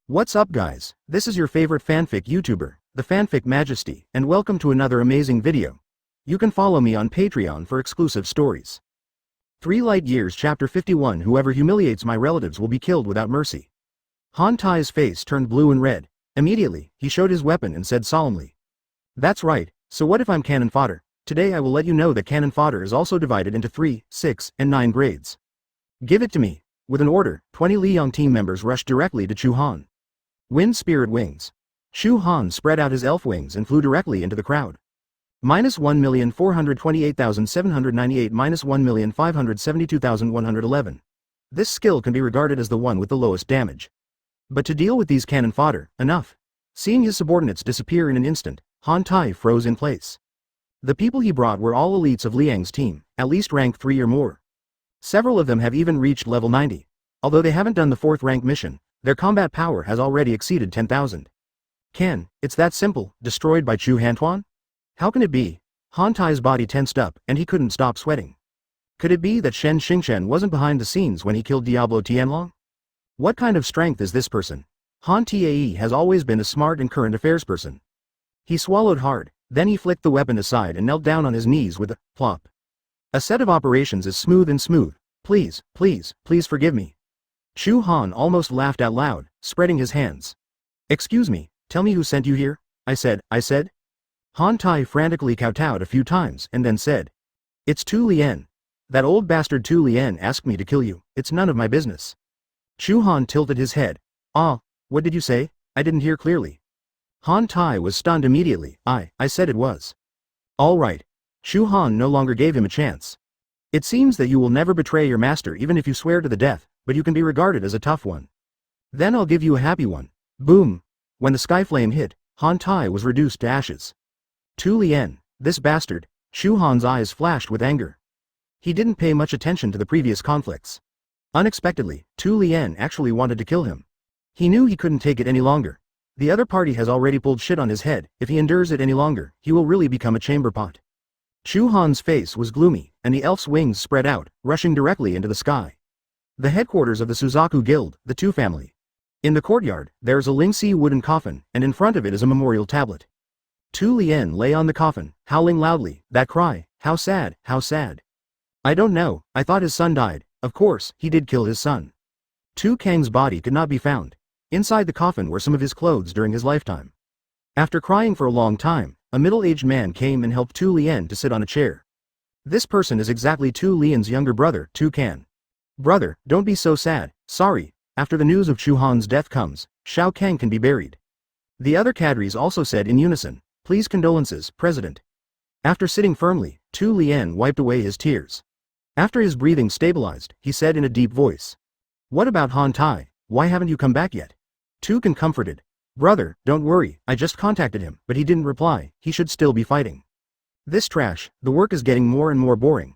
What's up guys, this is your favorite fanfic YouTuber, the Fanfic Majesty, and welcome to another amazing video. You can follow me on Patreon for exclusive stories. 3 Light Years Chapter 51. Whoever humiliates my relatives will be killed without mercy. Han Tai's face turned blue and red. Immediately, he showed his weapon and said solemnly. That's right, so what if I'm cannon fodder? Today I will let you know that cannon fodder is also divided into 3, 6, and 9 grades. Give it to me. With an order, 20 Liang team members rushed directly to Chu Han. Wind Spirit Wings. Chu Han spread out his elf wings and flew directly into the crowd. -1,428,798 -1,572,111. This skill can be regarded as the one with the lowest damage. But to deal with these cannon fodder, enough. Seeing his subordinates disappear in an instant, Han Tai froze in place. The people he brought were all elites of Liang's team, at least rank 3 or more. Several of them have even reached level 90. Although they haven't done the 4th rank mission, their combat power has already exceeded 10,000. It's that simple, destroyed by Chu Han? How can it be? Han Tai's body tensed up, and he couldn't stop sweating. Could it be that Shen Xingchen wasn't behind the scenes when he killed Diablo Tianlong? What kind of strength is this person? Han Tae has always been a smart and current affairs person. He swallowed hard, then he flicked the weapon aside and knelt down on his knees with a plop. A set of operations is smooth and smooth. Please, please, please forgive me. Chu Han almost laughed out loud, spreading his hands. Excuse me, tell me who sent you here? I said. Han Tai frantically kowtowed a few times and then said. It's Tu Lien. That old bastard Tu Lien asked me to kill you, it's none of my business. Chu Han tilted his head. Ah, what did you say? I didn't hear clearly. Han Tai was stunned immediately. I said it was. All right. Chu Han no longer gave him a chance. It seems that you will never betray your master even if you swear to the death, but you can be regarded as a tough one. Then I'll give you a happy one. Boom! When the sky flame hit, Han Tai was reduced to ashes. Tu Lien, this bastard. Chu Han's eyes flashed with anger. He didn't pay much attention to the previous conflicts. Unexpectedly, Tu Lien actually wanted to kill him. He knew he couldn't take it any longer. The other party has already pulled shit on his head. If he endures it any longer, he will really become a chamber pot. Chu Han's face was gloomy, and the elf's wings spread out, rushing directly into the sky. The headquarters of the Suzaku Guild, the Tu family. In the courtyard, there is a Lingxi wooden coffin, and in front of it is a memorial tablet. Tu Lien lay on the coffin, howling loudly. That cry, how sad, how sad. I don't know, I thought his son died. Of course, he did kill his son. Tu Kang's body could not be found. Inside the coffin were some of his clothes during his lifetime. After crying for a long time, a middle-aged man came and helped Tu Lien to sit on a chair. This person is exactly Tu Lien's younger brother, Tu Kan. Brother, don't be so sad. Sorry, after the news of Chu Han's death comes, Shao Kang can be buried. The other cadres also said in unison, please condolences, President. After sitting firmly, Tu Lien wiped away his tears. After his breathing stabilized, he said in a deep voice. What about Han Tai? Why haven't you come back yet? Tu Kan comforted. Brother, don't worry, I just contacted him, but he didn't reply, he should still be fighting. This trash, the work is getting more and more boring.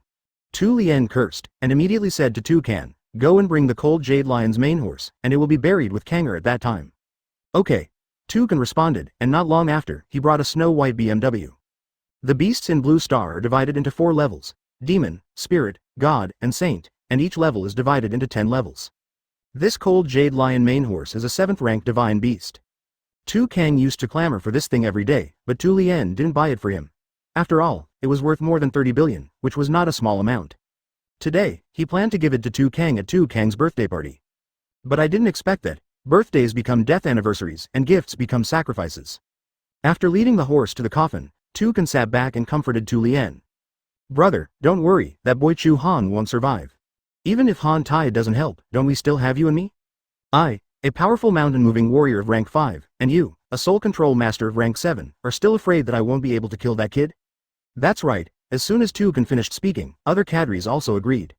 Tu Lien cursed, and immediately said to Tu Kan, go and bring the cold jade lion's main horse, and it will be buried with Kanger at that time. Okay. Tu Kan responded, and not long after, he brought a snow-white BMW. The beasts in Blue Star are divided into 4 levels, Demon, Spirit, God, and Saint, and each level is divided into 10 levels. This cold jade lion main horse is a 7th rank divine beast. Tu Kang used to clamor for this thing every day, but Tu Lien didn't buy it for him. After all, it was worth more than 30 billion, which was not a small amount. Today, he planned to give it to Tu Kang at Tu Kang's birthday party. But I didn't expect that. Birthdays become death anniversaries and gifts become sacrifices. After leading the horse to the coffin, Tu Kan sat back and comforted Tu Lien. Brother, don't worry, that boy Chu Han won't survive. Even if Han Tai doesn't help, don't we still have you and me? I, a powerful mountain-moving warrior of rank 5, and you, a soul control master of rank 7, are still afraid that I won't be able to kill that kid? That's right. As soon as Tu Kan finished speaking, other cadres also agreed.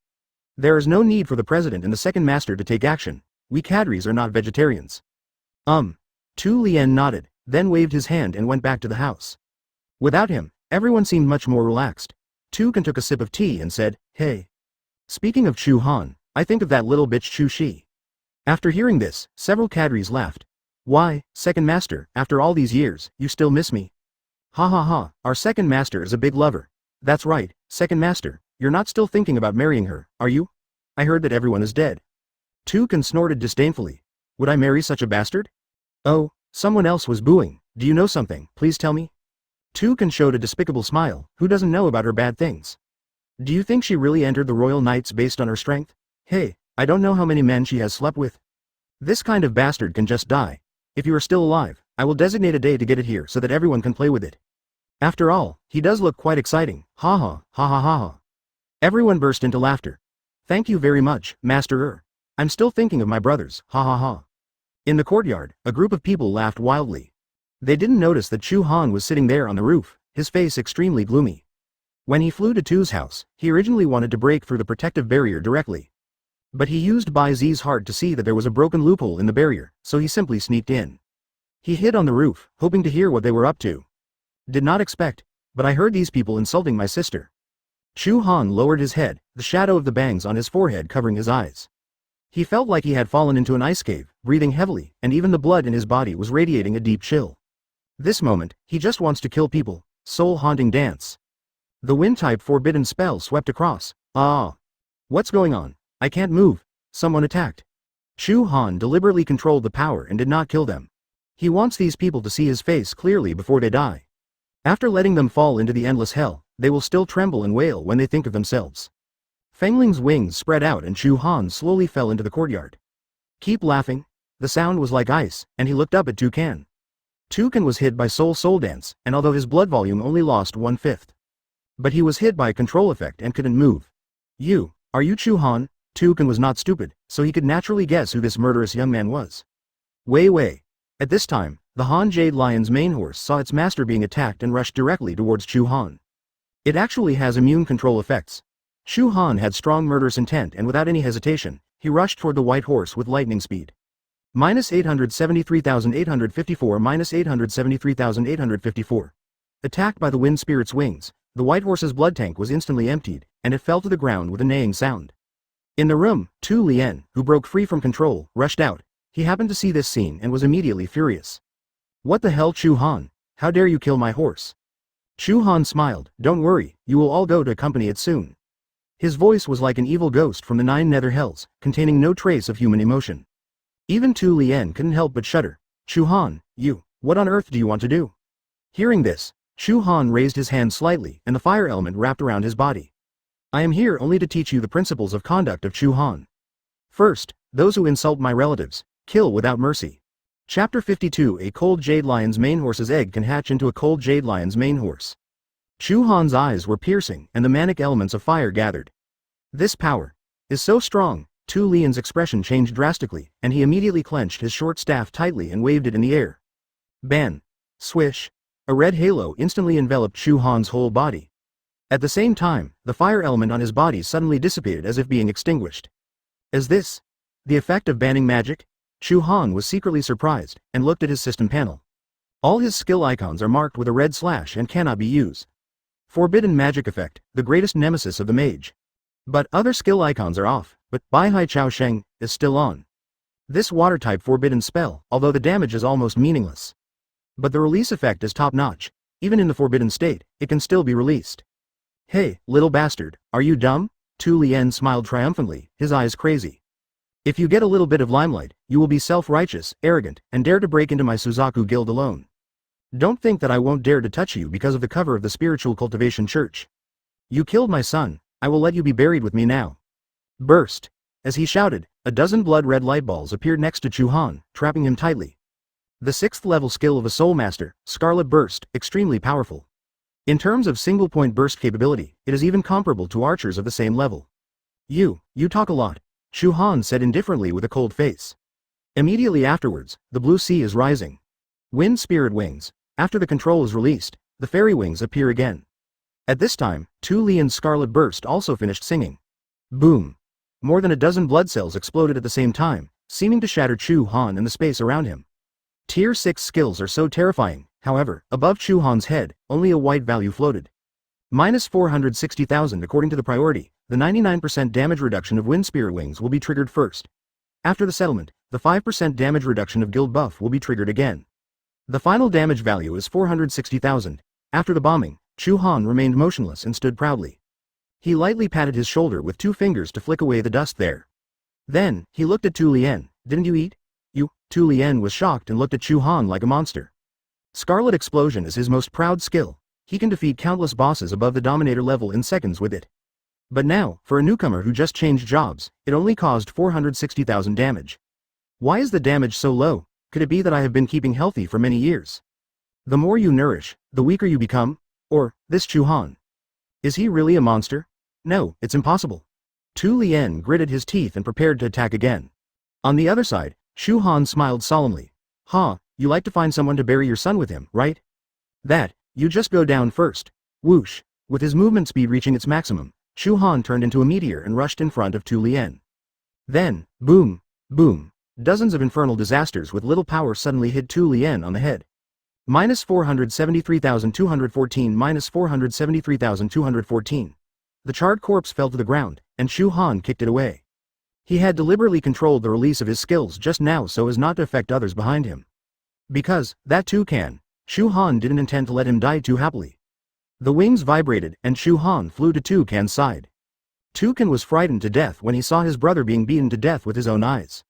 There is no need for the president and the second master to take action. We cadres are not vegetarians. Tu Lien nodded, then waved his hand and went back to the house. Without him, everyone seemed much more relaxed. Tu Kan took a sip of tea and said, hey. Speaking of Chu Han, I think of that little bitch Chu Shi. After hearing this, several cadres laughed. Why, second master, after all these years, you still miss me? Ha ha ha, our second master is a big lover. That's right, second master, you're not still thinking about marrying her, are you? I heard that everyone is dead. Tu Kan snorted disdainfully. Would I marry such a bastard? Oh, someone else was booing. Do you know something? Please tell me. Tu Kan showed a despicable smile. Who doesn't know about her bad things? Do you think she really entered the Royal Knights based on her strength? Hey, I don't know how many men she has slept with. This kind of bastard can just die. If you are still alive, I will designate a day to get it here so that everyone can play with it. After all, he does look quite exciting. Ha ha, ha ha ha ha. Everyone burst into laughter. Thank you very much, Master. I'm still thinking of my brothers, ha ha ha. In the courtyard, a group of people laughed wildly. They didn't notice that Chu Han was sitting there on the roof, his face extremely gloomy. When he flew to Tu's house, he originally wanted to break through the protective barrier directly. But he used Bai Zi's heart to see that there was a broken loophole in the barrier, so he simply sneaked in. He hid on the roof, hoping to hear what they were up to. Did not expect, but I heard these people insulting my sister. Chu Han lowered his head, the shadow of the bangs on his forehead covering his eyes. He felt like he had fallen into an ice cave, breathing heavily, and even the blood in his body was radiating a deep chill. This moment, he just wants to kill people. Soul-haunting dance. The wind-type forbidden spell swept across. Ah! What's going on? I can't move. Someone attacked. Chu Han deliberately controlled the power and did not kill them. He wants these people to see his face clearly before they die. After letting them fall into the endless hell, they will still tremble and wail when they think of themselves. Fengling's wings spread out and Chu Han slowly fell into the courtyard. Keep laughing. The sound was like ice, and he looked up at Tu Kan. Tu Kan was hit by Soul Dance, and although his blood volume only lost 1/5. But he was hit by a control effect and couldn't move. Are you Chu Han? Tu Kan was not stupid, so he could naturally guess who this murderous young man was. Wei. At this time, the Han Jade Lion's main horse saw its master being attacked and rushed directly towards Chu Han. It actually has immune control effects. Chu Han had strong murderous intent and without any hesitation, he rushed toward the white horse with lightning speed. -873,854 -873,854. Attacked by the wind spirit's wings, the white horse's blood tank was instantly emptied, and it fell to the ground with a neighing sound. In the room, Tu Lien, who broke free from control, rushed out. He happened to see this scene and was immediately furious. What the hell, Chu Han? How dare you kill my horse? Chu Han smiled. Don't worry, you will all go to accompany it soon. His voice was like an evil ghost from the 9 nether hells, containing no trace of human emotion. Even Tu Lien couldn't help but shudder. Chu Han, what on earth do you want to do? Hearing this, Chu Han raised his hand slightly and the fire element wrapped around his body. I am here only to teach you the principles of conduct of Chu Han. First, those who insult my relatives, kill without mercy. Chapter 52. A cold jade lion's main horse's egg can hatch into a cold jade lion's main horse. Chu Han's eyes were piercing and the manic elements of fire gathered. This power is so strong. Tu Lien's expression changed drastically, and he immediately clenched his short staff tightly and waved it in the air. Ban! Swish! A red halo instantly enveloped Chu Han's whole body. At the same time, the fire element on his body suddenly dissipated as if being extinguished. Is this the effect of banning magic? Chu Han was secretly surprised, and looked at his system panel. All his skill icons are marked with a red slash and cannot be used. Forbidden magic effect, the greatest nemesis of the mage. But other skill icons are off, but Bai Hai Chao Sheng is still on. This water-type forbidden spell, although the damage is almost meaningless. But the release effect is top-notch. Even in the forbidden state, it can still be released. Hey, little bastard, are you dumb? Tu Lien smiled triumphantly, his eyes crazy. If you get a little bit of limelight, you will be self-righteous, arrogant, and dare to break into my Suzaku guild alone. Don't think that I won't dare to touch you because of the cover of the spiritual cultivation church. You killed my son, I will let you be buried with me now. Burst. As he shouted, a dozen blood-red light balls appeared next to Chu Han, trapping him tightly. The 6th level skill of a soul master, Scarlet Burst, extremely powerful. In terms of single-point burst capability, it is even comparable to archers of the same level. You talk a lot, Chu Han said indifferently with a cold face. Immediately afterwards, the blue sea is rising. Wind spirit wings. After the control is released, the fairy wings appear again. At this time, Tu Lien's Scarlet Burst also finished singing. Boom! More than a dozen blood cells exploded at the same time, seeming to shatter Chu Han and the space around him. Tier 6 skills are so terrifying, however, above Chu Han's head, only a white value floated. -460,000 according to the priority, the 99% damage reduction of Wind Spirit Wings will be triggered first. After the settlement, the 5% damage reduction of Guild Buff will be triggered again. The final damage value is 460,000. After the bombing, Chu Han remained motionless and stood proudly. He lightly patted his shoulder with 2 fingers to flick away the dust there. Then, he looked at Tu Lien. Didn't you eat? Tu Lien was shocked and looked at Chu Han like a monster. Scarlet Explosion is his most proud skill. He can defeat countless bosses above the Dominator level in seconds with it. But now, for a newcomer who just changed jobs, it only caused 460,000 damage. Why is the damage so low? Could it be that I have been keeping healthy for many years? The more you nourish, the weaker you become? Or, this Chu Han. Is he really a monster? No, it's impossible. Tu Lien gritted his teeth and prepared to attack again. On the other side, Chu Han smiled solemnly. You like to find someone to bury your son with him, right? You just go down first. Whoosh. With his movement speed reaching its maximum, Chu Han turned into a meteor and rushed in front of Tu Lien. Then, boom, boom. Dozens of infernal disasters with little power suddenly hit Tu Lien on the head. Minus 473,214 minus 473,214. The charred corpse fell to the ground, and Chu Han kicked it away. He had deliberately controlled the release of his skills just now so as not to affect others behind him. Because, that toucan, Chu Han didn't intend to let him die too happily. The wings vibrated and Chu Han flew to Toucan's side. Toucan was frightened to death when he saw his brother being beaten to death with his own eyes.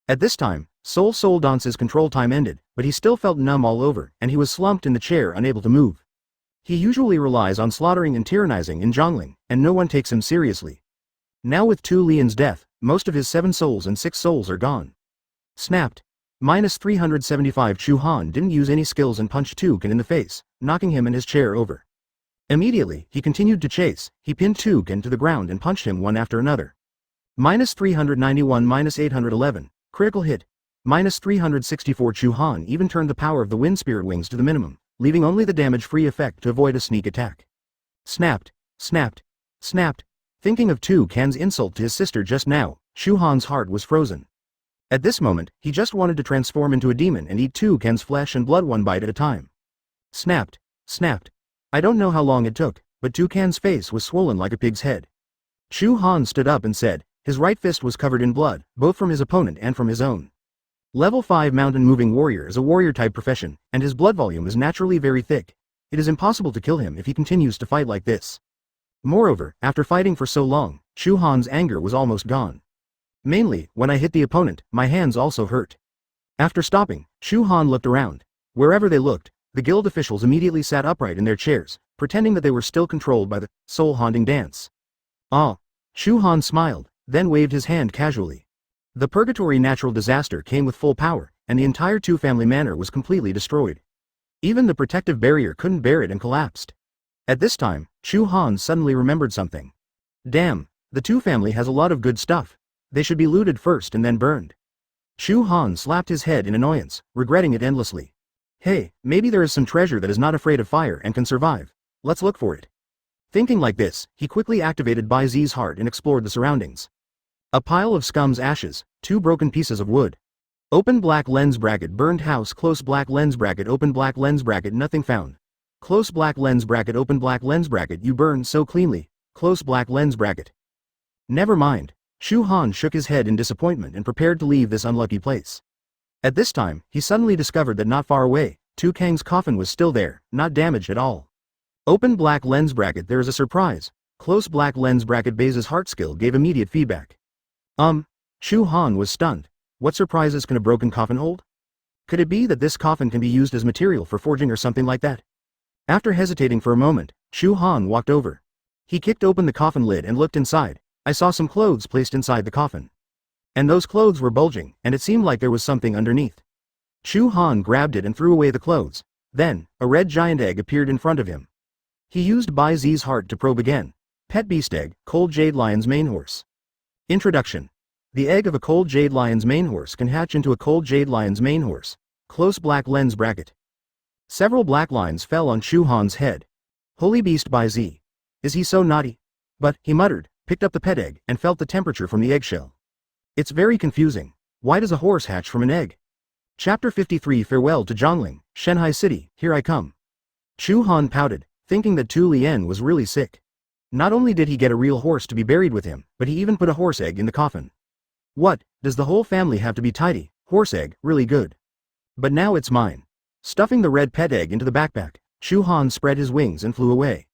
At this time, Soul Dance's control time ended, but he still felt numb all over, and he was slumped in the chair unable to move. He usually relies on slaughtering and tyrannizing in jungling, and no one takes him seriously. Now with Tu Lien's death, most of his 7 souls and 6 souls are gone. Snapped. Minus 375. Chu Han didn't use any skills and punched Toucan in the face, knocking him and his chair over. Immediately, he continued to chase. He pinned Toucan to the ground and punched him one after another. Minus 391 minus 811. Critical hit. Minus 364. Chu Han even turned the power of the Wind Spirit Wings to the minimum, leaving only the damage-free effect to avoid a sneak attack. Snapped. Snapped. Snapped. Thinking of Toucan's insult to his sister just now, Chu Han's heart was frozen. At this moment, he just wanted to transform into a demon and eat Toucan's flesh and blood one bite at a time. Snapped. Snapped. I don't know how long it took, but Toucan's face was swollen like a pig's head. Chu Han stood up and said, his right fist was covered in blood, both from his opponent and from his own. Level 5 Mountain Moving Warrior is a warrior-type profession, and his blood volume is naturally very thick. It is impossible to kill him if he continues to fight like this. Moreover, after fighting for so long, Chu Han's anger was almost gone. Mainly, when I hit the opponent, my hands also hurt. After stopping, Chu Han looked around. Wherever they looked, the guild officials immediately sat upright in their chairs, pretending that they were still controlled by the soul-haunting dance. Chu Han smiled, then waved his hand casually. The Purgatory natural disaster came with full power, and the entire Two family manor was completely destroyed. Even the protective barrier couldn't bear it and collapsed. At this time, Chu Han suddenly remembered something. Damn, the Two family has a lot of good stuff. They should be looted first and then burned. Chu Han slapped his head in annoyance, regretting it endlessly. Hey, maybe there is some treasure that is not afraid of fire and can survive. Let's look for it. Thinking like this, he quickly activated Bai Zi's heart and explored the surroundings. A pile of scum's ashes, 2 broken pieces of wood. Open black lens bracket burned house close black lens bracket open black lens bracket nothing found. Close black lens bracket open black lens bracket you burned so cleanly, close black lens bracket. Never mind. Chu Han shook his head in disappointment and prepared to leave this unlucky place. At this time, he suddenly discovered that not far away, Toucan's coffin was still there, not damaged at all. Open black lens bracket there is a surprise. Close black lens bracket Bai's heart skill gave immediate feedback. Chu Han was stunned. What surprises can a broken coffin hold? Could it be that this coffin can be used as material for forging or something like that? After hesitating for a moment, Chu Han walked over. He kicked open the coffin lid and looked inside. I saw some clothes placed inside the coffin. And those clothes were bulging, and it seemed like there was something underneath. Chu Han grabbed it and threw away the clothes. Then, a red giant egg appeared in front of him. He used Bai Zi's heart to probe again. Pet beast egg, cold jade lion's mane horse. Introduction. The egg of a cold jade lion's mane horse can hatch into a cold jade lion's mane horse. Close black lens bracket. Several black lines fell on Chu Han's head. Holy beast Bai Zi. Is he so naughty? But, he muttered, picked up the pet egg, and felt the temperature from the eggshell. It's very confusing. Why does a horse hatch from an egg? Chapter 53 Farewell to Zhongling, Shanghai City, here I come. Chu Han pouted, thinking that Tu Lien was really sick. Not only did he get a real horse to be buried with him, but he even put a horse egg in the coffin. What, does the whole family have to be tidy? Horse egg, really good. But now it's mine. Stuffing the red pet egg into the backpack, Chu Han spread his wings and flew away.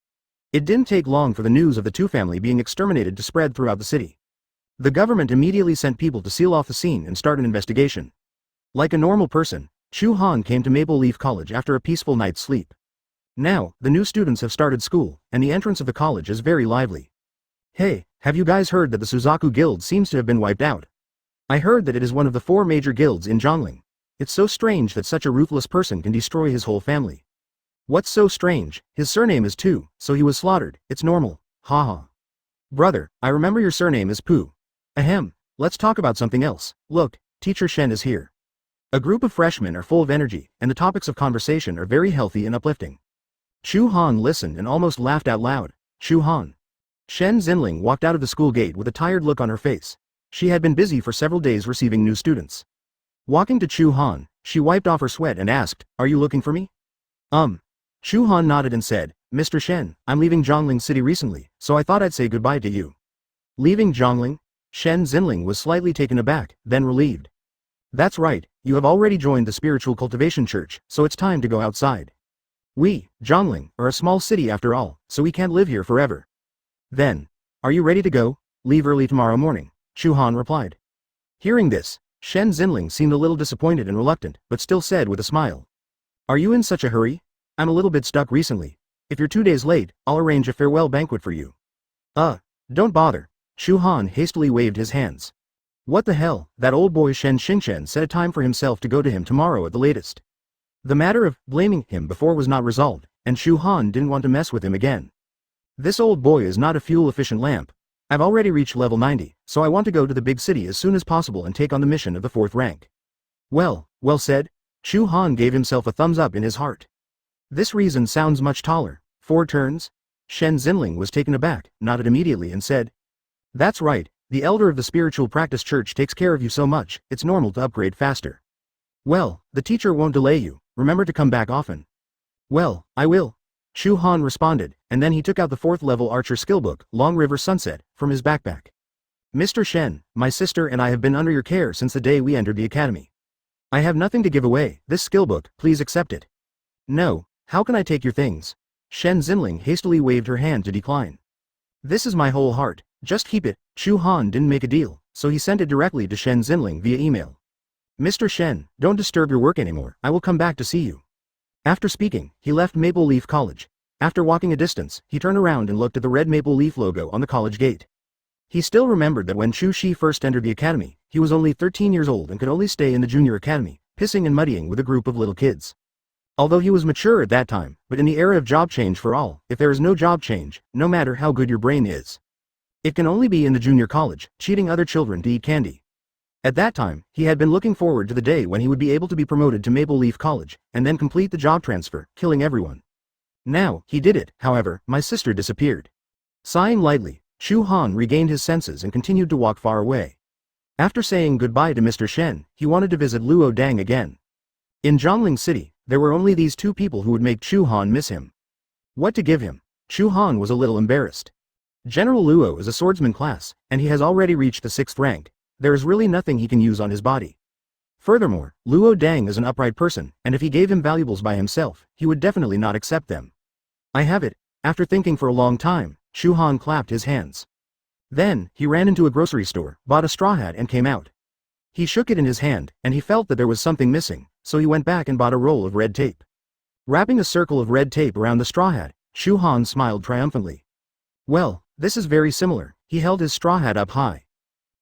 It didn't take long for the news of the Two family being exterminated to spread throughout the city. The government immediately sent people to seal off the scene and start an investigation. Like a normal person, Chu Han came to Maple Leaf College after a peaceful night's sleep. Now, the new students have started school, and the entrance of the college is very lively. Hey, have you guys heard that the Suzaku Guild seems to have been wiped out? I heard that it is one of the 4 major guilds in Zhongling. It's so strange that such a ruthless person can destroy his whole family. What's so strange? His surname is Tu, so he was slaughtered. It's normal. Haha. Brother, I remember your surname is Pu. Ahem, let's talk about something else. Look, Teacher Shen is here. A group of freshmen are full of energy, and the topics of conversation are very healthy and uplifting. Chu Han listened and almost laughed out loud. Chu Han. Shen Xinling walked out of the school gate with a tired look on her face. She had been busy for several days receiving new students. Walking to Chu Han, she wiped off her sweat and asked, "Are you looking for me?" Chu Han nodded and said, "Mr. Shen, I'm leaving Zhongling City recently, so I thought I'd say goodbye to you." Leaving Zhongling? Shen Xinling was slightly taken aback, then relieved. That's right, you have already joined the spiritual cultivation church, so it's time to go outside. We, Zhongling, are a small city after all, so we can't live here forever. Then, are you ready to go? Leave early tomorrow morning, Chu Han replied. Hearing this, Shen Xinling seemed a little disappointed and reluctant, but still said with a smile. Are you in such a hurry? I'm a little bit stuck recently. If you're 2 days late, I'll arrange a farewell banquet for you. Don't bother. Chu Han hastily waved his hands. What the hell, that old boy Shen Xingchen set a time for himself to go to him tomorrow at the latest. The matter of blaming him before was not resolved, and Chu Han didn't want to mess with him again. This old boy is not a fuel-efficient lamp. I've already reached level 90, so I want to go to the big city as soon as possible and take on the mission of the 4th rank. Well said. Chu Han gave himself a thumbs up in his heart. This reason sounds much taller. 4 turns? Shen Xinling was taken aback, nodded immediately and said. That's right, the elder of the spiritual practice church takes care of you so much, it's normal to upgrade faster. Well, the teacher won't delay you, remember to come back often. Well, I will. Chu Han responded, and then he took out the 4th level archer skill book, Long River Sunset, from his backpack. Mr. Shen, my sister and I have been under your care since the day we entered the academy. I have nothing to give away, this skill book, please accept it. No, how can I take your things? Shen Xinling hastily waved her hand to decline. This is my whole heart, just keep it. Chu Han didn't make a deal, so he sent it directly to Shen Xinling via email. Mr. Shen, don't disturb your work anymore, I will come back to see you. After speaking, he left Maple Leaf College. After walking a distance, he turned around and looked at the red Maple Leaf logo on the college gate. He still remembered that when Chu Shi first entered the academy, he was only 13 years old and could only stay in the junior academy, pissing and muddying with a group of little kids. Although he was mature at that time, but in the era of job change for all, if there is no job change, no matter how good your brain is, it can only be in the junior college, cheating other children to eat candy. At that time, he had been looking forward to the day when he would be able to be promoted to Maple Leaf College, and then complete the job transfer, killing everyone. Now, he did it, however, my sister disappeared. Sighing lightly, Chu Han regained his senses and continued to walk far away. After saying goodbye to Mr. Shen, he wanted to visit Luo Dang again. In Zhongling City, there were only these 2 people who would make Chu Han miss him. What to give him? Chu Han was a little embarrassed. General Luo is a swordsman class, and he has already reached the 6th rank. There is really nothing he can use on his body. Furthermore, Luo Dang is an upright person, and if he gave him valuables by himself, he would definitely not accept them. I have it. After thinking for a long time, Chu Han clapped his hands. Then, he ran into a grocery store, bought a straw hat and came out. He shook it in his hand, and he felt that there was something missing, so he went back and bought a roll of red tape. Wrapping a circle of red tape around the straw hat, Chu Han smiled triumphantly. Well, this is very similar. He held his straw hat up high.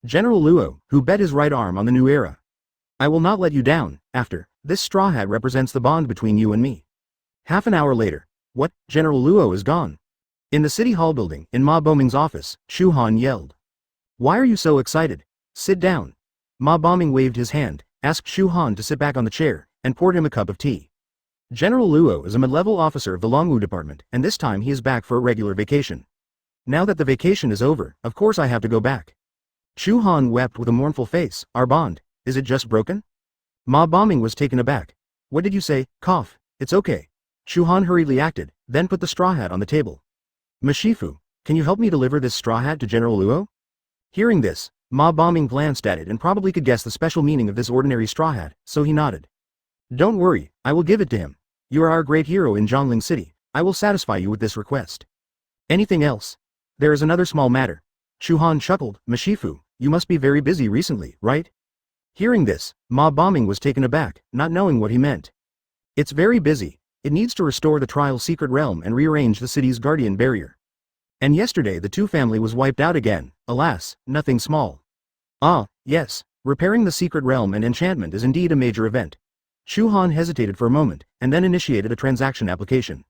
General Luo, who bet his right arm on the new era. I will not let you down. After, this straw hat represents the bond between you and me. Half an hour later. What? General Luo is gone. In the city hall building, in Ma Boming's office, Chu Han yelled. Why are you so excited? Sit down. Ma Boming waved his hand, asked Chu Han to sit back on the chair, and poured him a cup of tea. General Luo is a mid-level officer of the Longwu department, and this time he is back for a regular vacation. Now that the vacation is over, of course I have to go back. Chu Han wept with a mournful face. Our bond, is it just broken? Ma Boming was taken aback. What did you say? Cough. It's okay. Chu Han hurriedly acted, then put the straw hat on the table. Mashifu, can you help me deliver this straw hat to General Luo? Hearing this, Ma Boming glanced at it and probably could guess the special meaning of this ordinary straw hat, so he nodded. Don't worry, I will give it to him. You are our great hero in Zhongling City. I will satisfy you with this request. Anything else? There is another small matter. Chu Han chuckled. Mashifu, you must be very busy recently, right? Hearing this, mob bombing was taken aback, not knowing what he meant. It's very busy. It needs to restore the trial secret realm and rearrange the city's guardian barrier. And yesterday the two family was wiped out again, alas, nothing small. Ah, yes, repairing the secret realm and enchantment is indeed a major event. Chu Han hesitated for a moment, and then initiated a transaction application.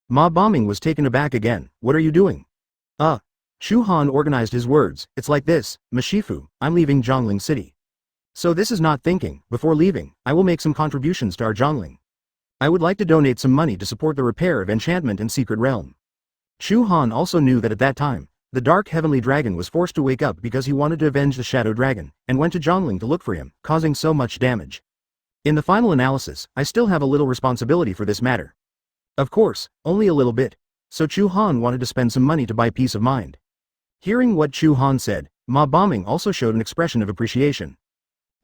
Mob bombing was taken aback again. What are you doing? Chu Han organized his words. It's like this, Mashifu, I'm leaving Zhongling City. So this is not thinking. Before leaving, I will make some contributions to our Zhongling. I would like to donate some money to support the repair of enchantment and secret realm. Chu Han also knew that at that time, the dark heavenly dragon was forced to wake up because he wanted to avenge the shadow dragon, and went to Zhongling to look for him, causing so much damage. In the final analysis, I still have a little responsibility for this matter. Of course, only a little bit. So Chu Han wanted to spend some money to buy peace of mind. Hearing what Chu Han said, mob bombing also showed an expression of appreciation.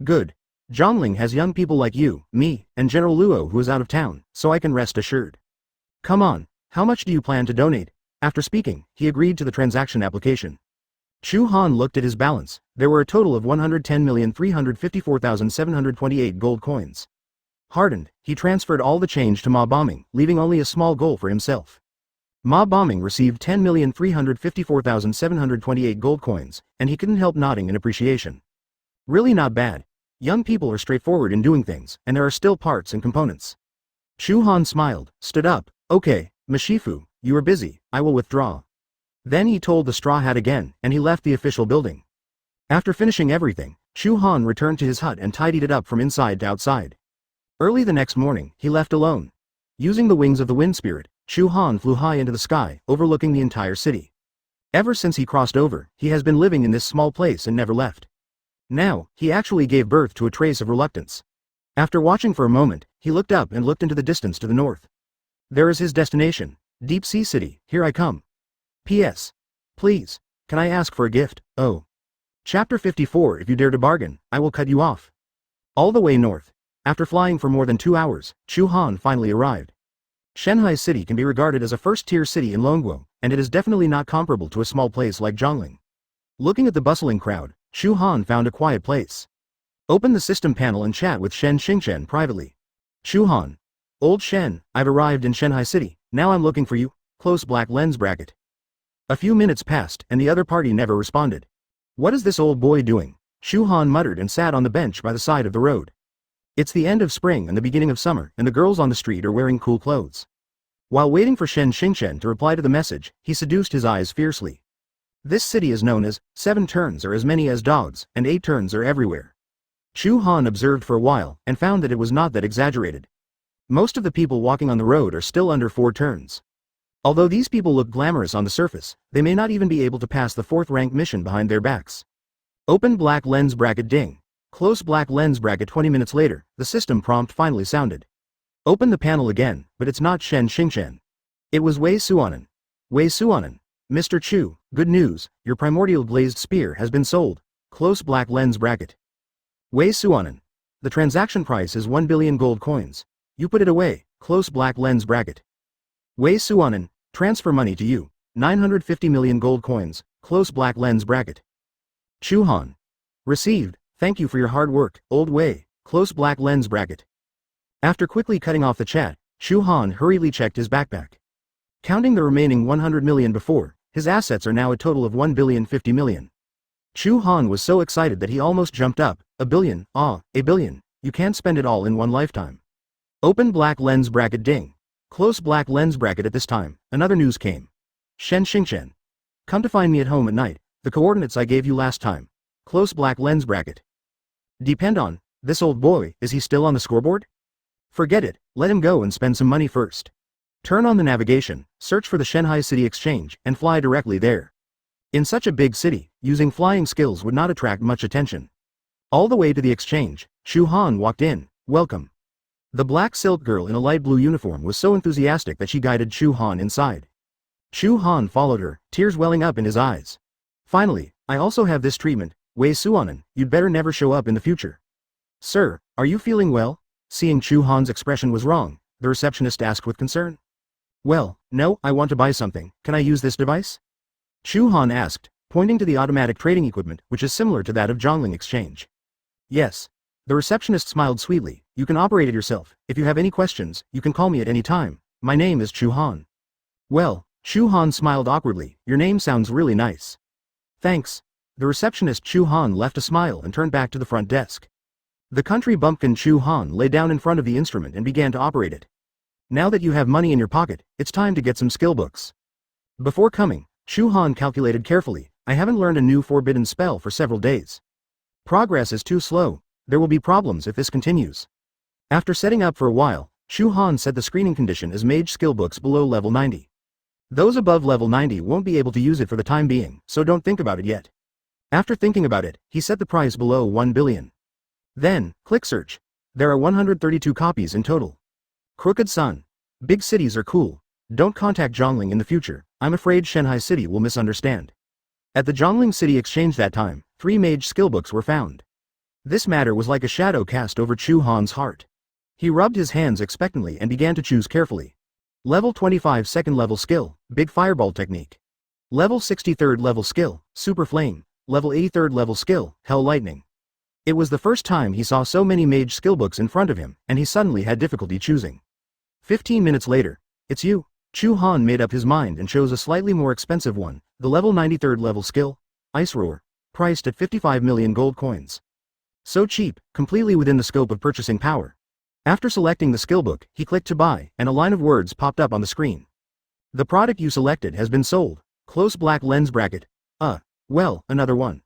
Good. Zhongling has young people like you, me, and General Luo who is out of town, so I can rest assured. Come on, how much do you plan to donate? After speaking, he agreed to the transaction application. Chu Han looked at his balance. There were a total of 110,354,728 gold coins. Hardened, he transferred all the change to mob bombing, leaving only a small goal for himself. Mob bombing received 10,354,728 gold coins, and he couldn't help nodding in appreciation. Really not bad. Young people are straightforward in doing things, and there are still parts and components. Chu Han smiled, stood up. Okay, Mashifu, you are busy, I will withdraw. Then he told the straw hat again, and he left the official building. After finishing everything, Chu Han returned to his hut and tidied it up from inside to outside. Early the next morning, he left alone. Using the wings of the wind spirit, Chu Han flew high into the sky, overlooking the entire city. Ever since he crossed over, he has been living in this small place and never left. Now, he actually gave birth to a trace of reluctance. After watching for a moment, he looked up and looked into the distance to the north. There is his destination, Deep Sea City, here I come. P.S. Please, can I ask for a gift? Oh. Chapter 54. If you dare to bargain, I will cut you off. All the way north. After flying for more than 2 hours, Chu Han finally arrived. Shanghai City can be regarded as a first-tier city in Longguo, and it is definitely not comparable to a small place like Zhongling. Looking at the bustling crowd, Chu Han found a quiet place. Open the system panel and chat with Shen Xingchen privately. Chu Han. Old Shen, I've arrived in Shanghai City, now I'm looking for you. Close black lens bracket. A few minutes passed, and the other party never responded. What is this old boy doing? Chu Han muttered and sat on the bench by the side of the road. It's the end of spring and the beginning of summer, and the girls on the street are wearing cool clothes. While waiting for Shen Xingchen to reply to the message, he seduced his eyes fiercely. This city is known as 7 turns are as many as dogs, and 8 turns are everywhere. Chu Han observed for a while, and found that it was not that exaggerated. Most of the people walking on the road are still under 4 turns. Although these people look glamorous on the surface, they may not even be able to pass the 4th rank mission behind their backs. Open black lens bracket ding. Close black lens bracket. 20 minutes later, the system prompt finally sounded. Open the panel again, but it's not Shen Xingchen. It was Wei Suanen. Wei Suanen. Mr. Chu, good news, your primordial glazed spear has been sold. Close black lens bracket. Wei Suanen. The transaction price is 1 billion gold coins. You put it away. Close black lens bracket. Wei Suanen. Transfer money to you. 950 million gold coins. Close black lens bracket. Chu Han. Received. Thank you for your hard work, old Wei. Close black lens bracket. After quickly cutting off the chat, Chu Han hurriedly checked his backpack. Counting the remaining 100 million before, his assets are now a total of 1 billion 50 million. Chu Han was so excited that he almost jumped up. A billion, a billion. You can't spend it all in one lifetime. Open black lens bracket ding. Close black lens bracket. At this time, another news came. Shen Xingchen. Come to find me at home at night, the coordinates I gave you last time. Close black lens bracket. Depend on, this old boy, is he still on the scoreboard? Forget it, let him go and spend some money first. Turn on the navigation, search for the Shanghai City Exchange, and fly directly there. In such a big city, using flying skills would not attract much attention. All the way to the exchange, Chu Han walked in. Welcome. The black silk girl in a light blue uniform was so enthusiastic that she guided Chu Han inside. Chu Han followed her, tears welling up in his eyes. Finally, I also have this treatment. Wei Suanen, you'd better never show up in the future. Sir, are you feeling well? Seeing Chu Han's expression was wrong, the receptionist asked with concern. Well, no, I want to buy something. Can I use this device? Chu Han asked, pointing to the automatic trading equipment, which is similar to that of Zhongling Exchange. Yes. The receptionist smiled sweetly. You can operate it yourself. If you have any questions, you can call me at any time. My name is Chu Han. Well, Chu Han smiled awkwardly. Your name sounds really nice. Thanks. The receptionist Chu Han left a smile and turned back to the front desk. The country bumpkin Chu Han lay down in front of the instrument and began to operate it. Now that you have money in your pocket, it's time to get some skill books. Before coming, Chu Han calculated carefully. I haven't learned a new forbidden spell for several days. Progress is too slow. There will be problems if this continues. After setting up for a while, Chu Han set the screening condition as mage skill books below level 90. Those above level 90 won't be able to use it for the time being, so don't think about it yet. After thinking about it, he set the price below 1 billion. Then, click search. There are 132 copies in total. Crooked Sun. Big cities are cool. Don't contact Zhongling in the future. I'm afraid Shanghai City will misunderstand. At the Zhongling City Exchange that time, 3 mage skill books were found. This matter was like a shadow cast over Chu Han's heart. He rubbed his hands expectantly and began to choose carefully. Level 25 second level skill, Big Fireball Technique. Level 63rd level skill, Super Flame. Level 83rd level skill, Hell Lightning. It was the first time he saw so many mage skill books in front of him, and he suddenly had difficulty choosing. 15 minutes later, it's you. Chu Han made up his mind and chose a slightly more expensive one, the level 93rd level skill, Ice Roar, priced at 55 million gold coins. So cheap, completely within the scope of purchasing power. After selecting the skill book, he clicked to buy, and a line of words popped up on the screen. The product you selected has been sold. Close black lens bracket. Well, another one.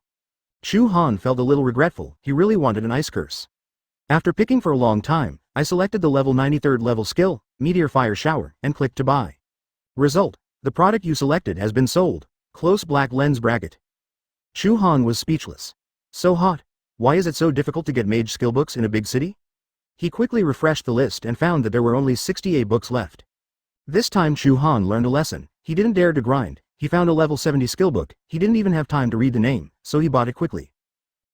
Chu Han felt a little regretful. He really wanted an ice curse. After picking for a long time, I selected the level 93rd level skill, Meteor Fire Shower, and clicked to buy. Result: the product you selected has been sold. Close black lens bracket. Chu Han was speechless. So hot. Why is it so difficult to get mage skill books in a big city? He quickly refreshed the list and found that there were only 68 books left. This time Chu Han learned a lesson. He didn't dare to grind. He found a level 70 skill book. He didn't even have time to read the name, so he bought it quickly.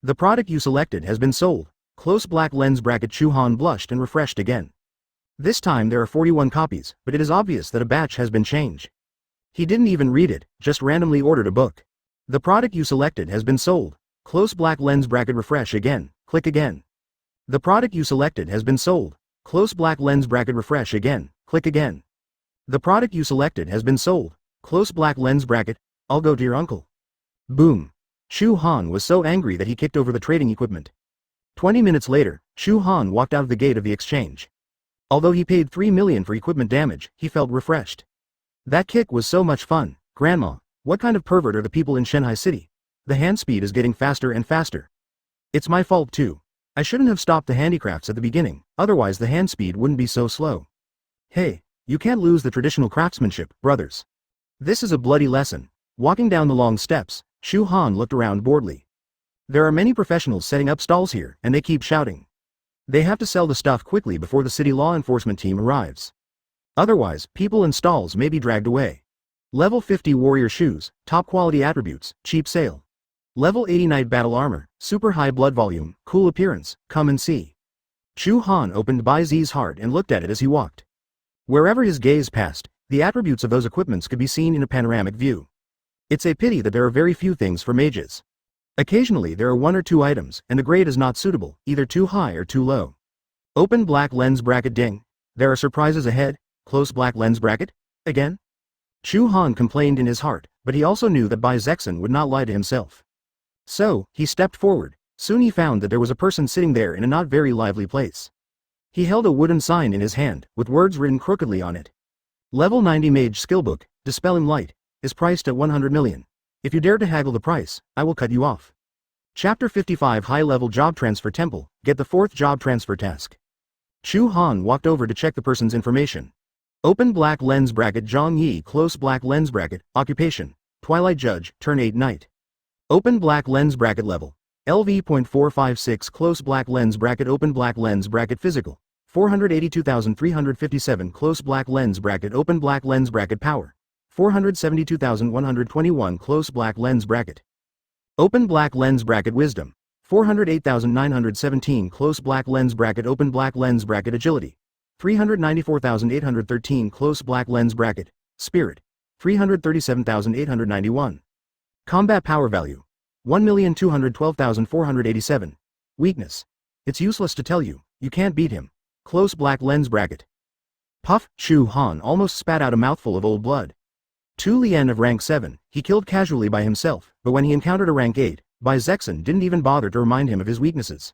The product you selected has been sold. Close black lens bracket. Chu Han blushed and refreshed again. This time there are 41 copies, but it is obvious that a batch has been changed. He didn't even read it, just randomly ordered a book. The product you selected has been sold. Close black lens bracket. Refresh again, click again. The product you selected has been sold. Close black lens bracket. Refresh again, click again. The product you selected has been sold. Close black lens bracket. I'll go to your uncle. Boom. Chu Han was so angry that he kicked over the trading equipment. 20 minutes later, Chu Han walked out of the gate of the exchange. Although he paid 3 million for equipment damage, he felt refreshed. That kick was so much fun. Grandma, what kind of pervert are the people in Shanghai City? The hand speed is getting faster and faster. It's my fault too. I shouldn't have stopped the handicrafts at the beginning, otherwise the hand speed wouldn't be so slow. Hey, you can't lose the traditional craftsmanship, brothers. This is a bloody lesson. Walking down the long steps, Chu Han looked around boredly. There are many professionals setting up stalls here, and they keep shouting. They have to sell the stuff quickly before the city law enforcement team arrives. Otherwise, people and stalls may be dragged away. Level 50 warrior shoes, top quality attributes, cheap sale. Level 80 knight battle armor, super high blood volume, cool appearance, come and see. Chu Han opened Bai Zi's heart and looked at it as he walked. Wherever his gaze passed, the attributes of those equipments could be seen in a panoramic view. It's a pity that there are very few things for mages. Occasionally there are 1 or 2 items, and the grade is not suitable, either too high or too low. Open black lens bracket. Ding. There are surprises ahead. Close black lens bracket? Again? Chu Han complained in his heart, but he also knew that Bai Zexin would not lie to himself. So, he stepped forward. Soon he found that there was a person sitting there in a not very lively place. He held a wooden sign in his hand, with words written crookedly on it. Level 90 Mage Skillbook, Dispelling Light, is priced at 100 million. If you dare to haggle the price, I will cut you off. Chapter 55 High-Level Job Transfer Temple, get the 4th job transfer task. Chu Han walked over to check the person's information. Open black lens bracket. Zhang Yi. Close black lens bracket. Occupation, Twilight Judge, turn 8 Knight. Open black lens bracket. Level, LV.456. Close black lens bracket. Open black lens bracket. Physical, 482,357. Close black lens bracket. Open black lens bracket. Power, 472,121. Close black lens bracket. Open black lens bracket. Wisdom, 408,917. Close black lens bracket. Open black lens bracket. Agility, 394,813. Close black lens bracket. Spirit, 337,891. Combat power value, 1,212,487. Weakness, It's useless to tell you, you can't beat him. Close black lens bracket. Puff, Chu Han almost spat out a mouthful of old blood. Tu Lien of rank 7, he killed casually by himself, but when he encountered a rank 8, Bai Zexin didn't even bother to remind him of his weaknesses.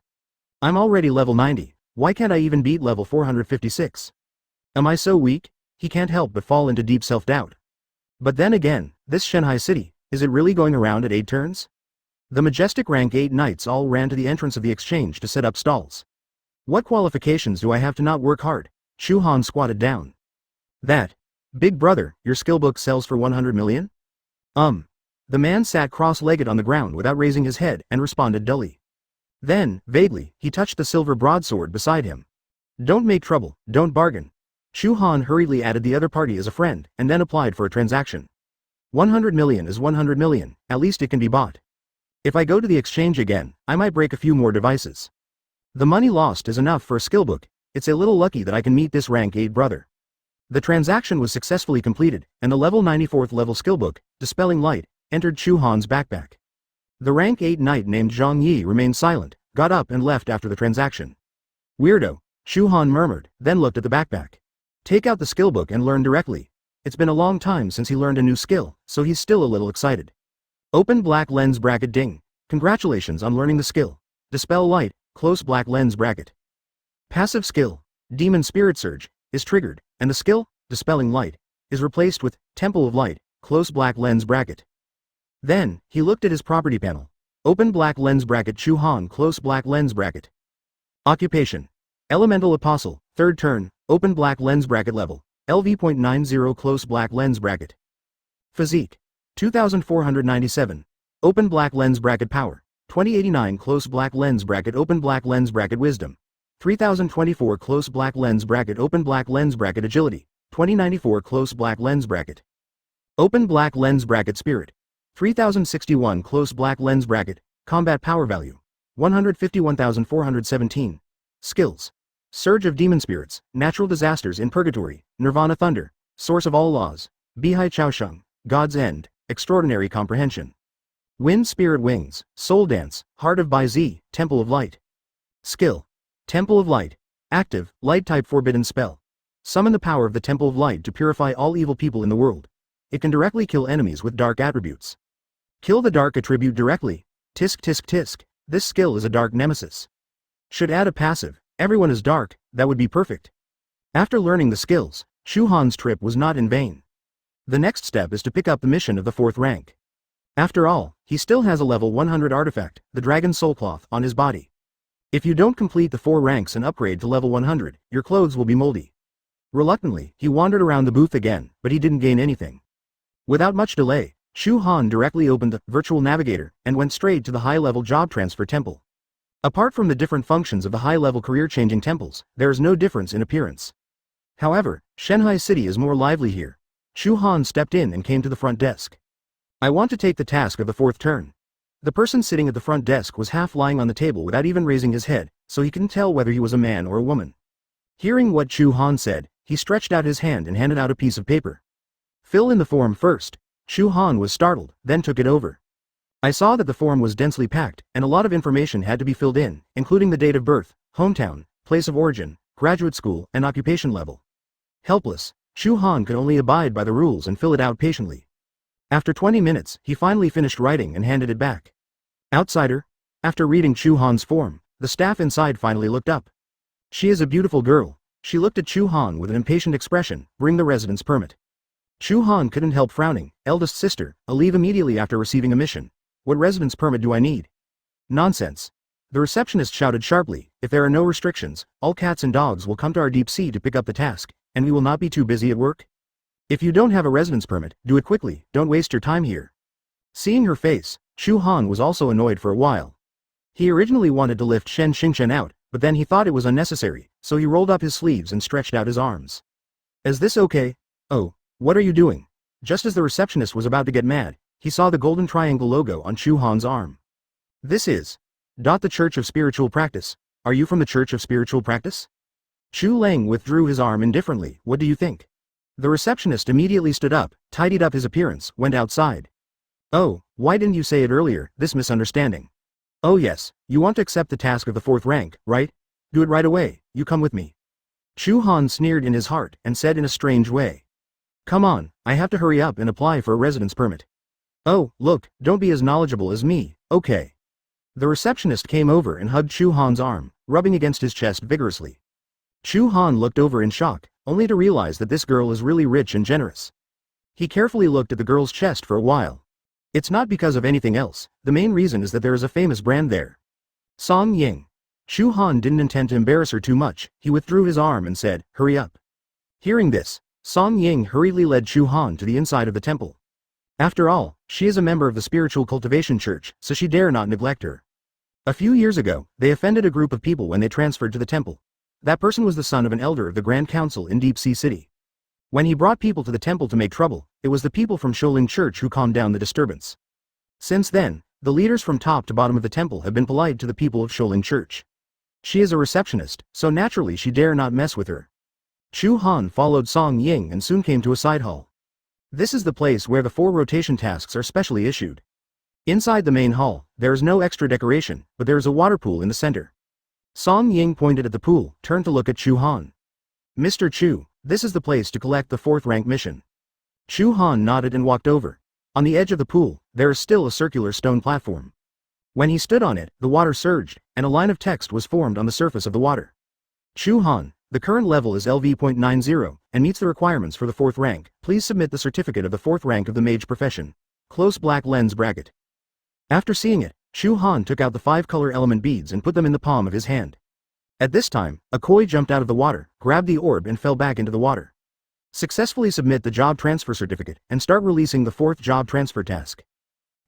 I'm already level 90, why can't I even beat level 456? Am I so weak? He can't help but fall into deep self-doubt. But then again, this Shanghai city, is it really going around at 8 turns? The majestic rank 8 knights all ran to the entrance of the exchange to set up stalls. What qualifications do I have to not work hard? Chu Han squatted down. That. Big brother, your skill book sells for 100 million? The man sat cross-legged on the ground without raising his head and responded dully. Then, vaguely, he touched the silver broadsword beside him. Don't make trouble, don't bargain. Chu Han hurriedly added the other party as a friend, and then applied for a transaction. 100 million is 100 million, at least it can be bought. If I go to the exchange again, I might break a few more devices. The money lost is enough for a skill book, it's a little lucky that I can meet this rank 8 brother. The transaction was successfully completed, and the level 94th level skill book, Dispelling Light, entered Chu Han's backpack. The rank 8 knight named Zhang Yi remained silent, got up and left after the transaction. Weirdo, Chu Han murmured, then looked at the backpack. Take out the skill book and learn directly. It's been a long time since he learned a new skill, so he's still a little excited. Open black lens bracket ding. Congratulations on learning the skill. Dispel Light, close black lens bracket. Passive skill, Demon Spirit Surge, is triggered, and the skill, Dispelling Light, is replaced with Temple of Light, close black lens bracket. Then, he looked at his property panel. Open black lens bracket Chu Han close black lens bracket. Occupation. Elemental Apostle, 3rd turn, open black lens bracket level, LV.90 close black lens bracket. Physique. 2497. Open black lens bracket power, 2089 close black lens bracket open black lens bracket wisdom. 3024 close black lens bracket open black lens bracket agility, 2094 close black lens bracket. Open black lens bracket spirit. 3061 close black lens bracket, combat power value, 151,417. Skills. Surge of Demon Spirits, Natural Disasters in Purgatory, Nirvana Thunder, Source of All Laws, Bihai Chaosheng, God's End, Extraordinary Comprehension. Wind Spirit Wings, Soul Dance, Heart of Bai Zi, Temple of Light. Skill. Temple of Light. Active, Light type forbidden spell. Summon the power of the Temple of Light to purify all evil people in the world. It can directly kill enemies with dark attributes. Kill the dark attribute directly. Tisk tisk tisk, this skill is a dark nemesis. Should add a passive, everyone is dark, that would be perfect. After learning the skills, Chu Han's trip was not in vain. The next step is to pick up the mission of the 4th rank. After all, he still has a level 100 artifact, the Dragon Soul Cloth, on his body. If you don't complete the 4 ranks and upgrade to level 100, your clothes will be moldy. Reluctantly, he wandered around the booth again, but he didn't gain anything. Without much delay, Chu Han directly opened the Virtual Navigator and went straight to the high-level job transfer temple. Apart from the different functions of the high-level career-changing temples, there is no difference in appearance. However, Shanghai City is more lively here. Chu Han stepped in and came to the front desk. I want to take the task of the 4th turn. The person sitting at the front desk was half lying on the table without even raising his head, so he couldn't tell whether he was a man or a woman. Hearing what Chu Han said, he stretched out his hand and handed out a piece of paper. Fill in the form first. Chu Han was startled, then took it over. I saw that the form was densely packed, and a lot of information had to be filled in, including the date of birth, hometown, place of origin, graduate school, and occupation level. Helpless, Chu Han could only abide by the rules and fill it out patiently. After 20 minutes, he finally finished writing and handed it back. Outsider. After reading Chu Han's form, the staff inside finally looked up. She is a beautiful girl. She looked at Chu Han with an impatient expression. Bring the residence permit. Chu Han couldn't help frowning. Eldest sister, I'll leave immediately after receiving a mission. What residence permit do I need? Nonsense. The receptionist shouted sharply, if there are no restrictions, all cats and dogs will come to our deep sea to pick up the task, and we will not be too busy at work. If you don't have a residence permit, do it quickly, don't waste your time here. Seeing her face, Chu Han was also annoyed for a while. He originally wanted to lift Shen Xingchen out, but then he thought it was unnecessary, so he rolled up his sleeves and stretched out his arms. Is this okay? Oh. What are you doing? Just as the receptionist was about to get mad, he saw the golden triangle logo on Chu Han's arm. This is the Church of Spiritual Practice. Are you from the Church of Spiritual Practice? Chu Leng withdrew his arm indifferently. What do you think? The receptionist immediately stood up, tidied up his appearance, went outside. Oh, why didn't you say it earlier, this misunderstanding? Oh yes, you want to accept the task of the 4th rank, right? Do it right away, you come with me. Chu Han sneered in his heart and said in a strange way. Come on, I have to hurry up and apply for a residence permit. Oh, look, don't be as knowledgeable as me, okay. The receptionist came over and hugged Chu Han's arm, rubbing against his chest vigorously. Chu Han looked over in shock, only to realize that this girl is really rich and generous. He carefully looked at the girl's chest for a while. It's not because of anything else, the main reason is that there is a famous brand there. Song Ying. Chu Han didn't intend to embarrass her too much, he withdrew his arm and said, hurry up. Hearing this, Song Ying hurriedly led Chu Han to the inside of the temple. After all, she is a member of the spiritual cultivation church, so she dare not neglect her. A few years ago, they offended a group of people when they transferred to the temple. That person was the son of an elder of the Grand Council in Deep Sea City. When he brought people to the temple to make trouble, it was the people from Sholing Church who calmed down the disturbance. Since then, the leaders from top to bottom of the temple have been polite to the people of Sholing Church. She is a receptionist, so naturally she dare not mess with her. Chu Han followed Song Ying and soon came to a side hall. This is the place where the 4 rotation tasks are specially issued. Inside the main hall, there is no extra decoration, but there is a water pool in the center. Song Ying pointed at the pool, turned to look at Chu Han. Mr. Chu, this is the place to collect the 4th rank mission. Chu Han nodded and walked over. On the edge of the pool, there is still a circular stone platform. When he stood on it, the water surged, and a line of text was formed on the surface of the water. Chu Han, the current level is LV.90, and meets the requirements for the 4th rank. Please submit the certificate of the 4th rank of the mage profession. Close black lens bracket. After seeing it, Chu Han took out the 5 color element beads and put them in the palm of his hand. At this time, a koi jumped out of the water, grabbed the orb and fell back into the water. Successfully submit the job transfer certificate and start releasing the 4th job transfer task.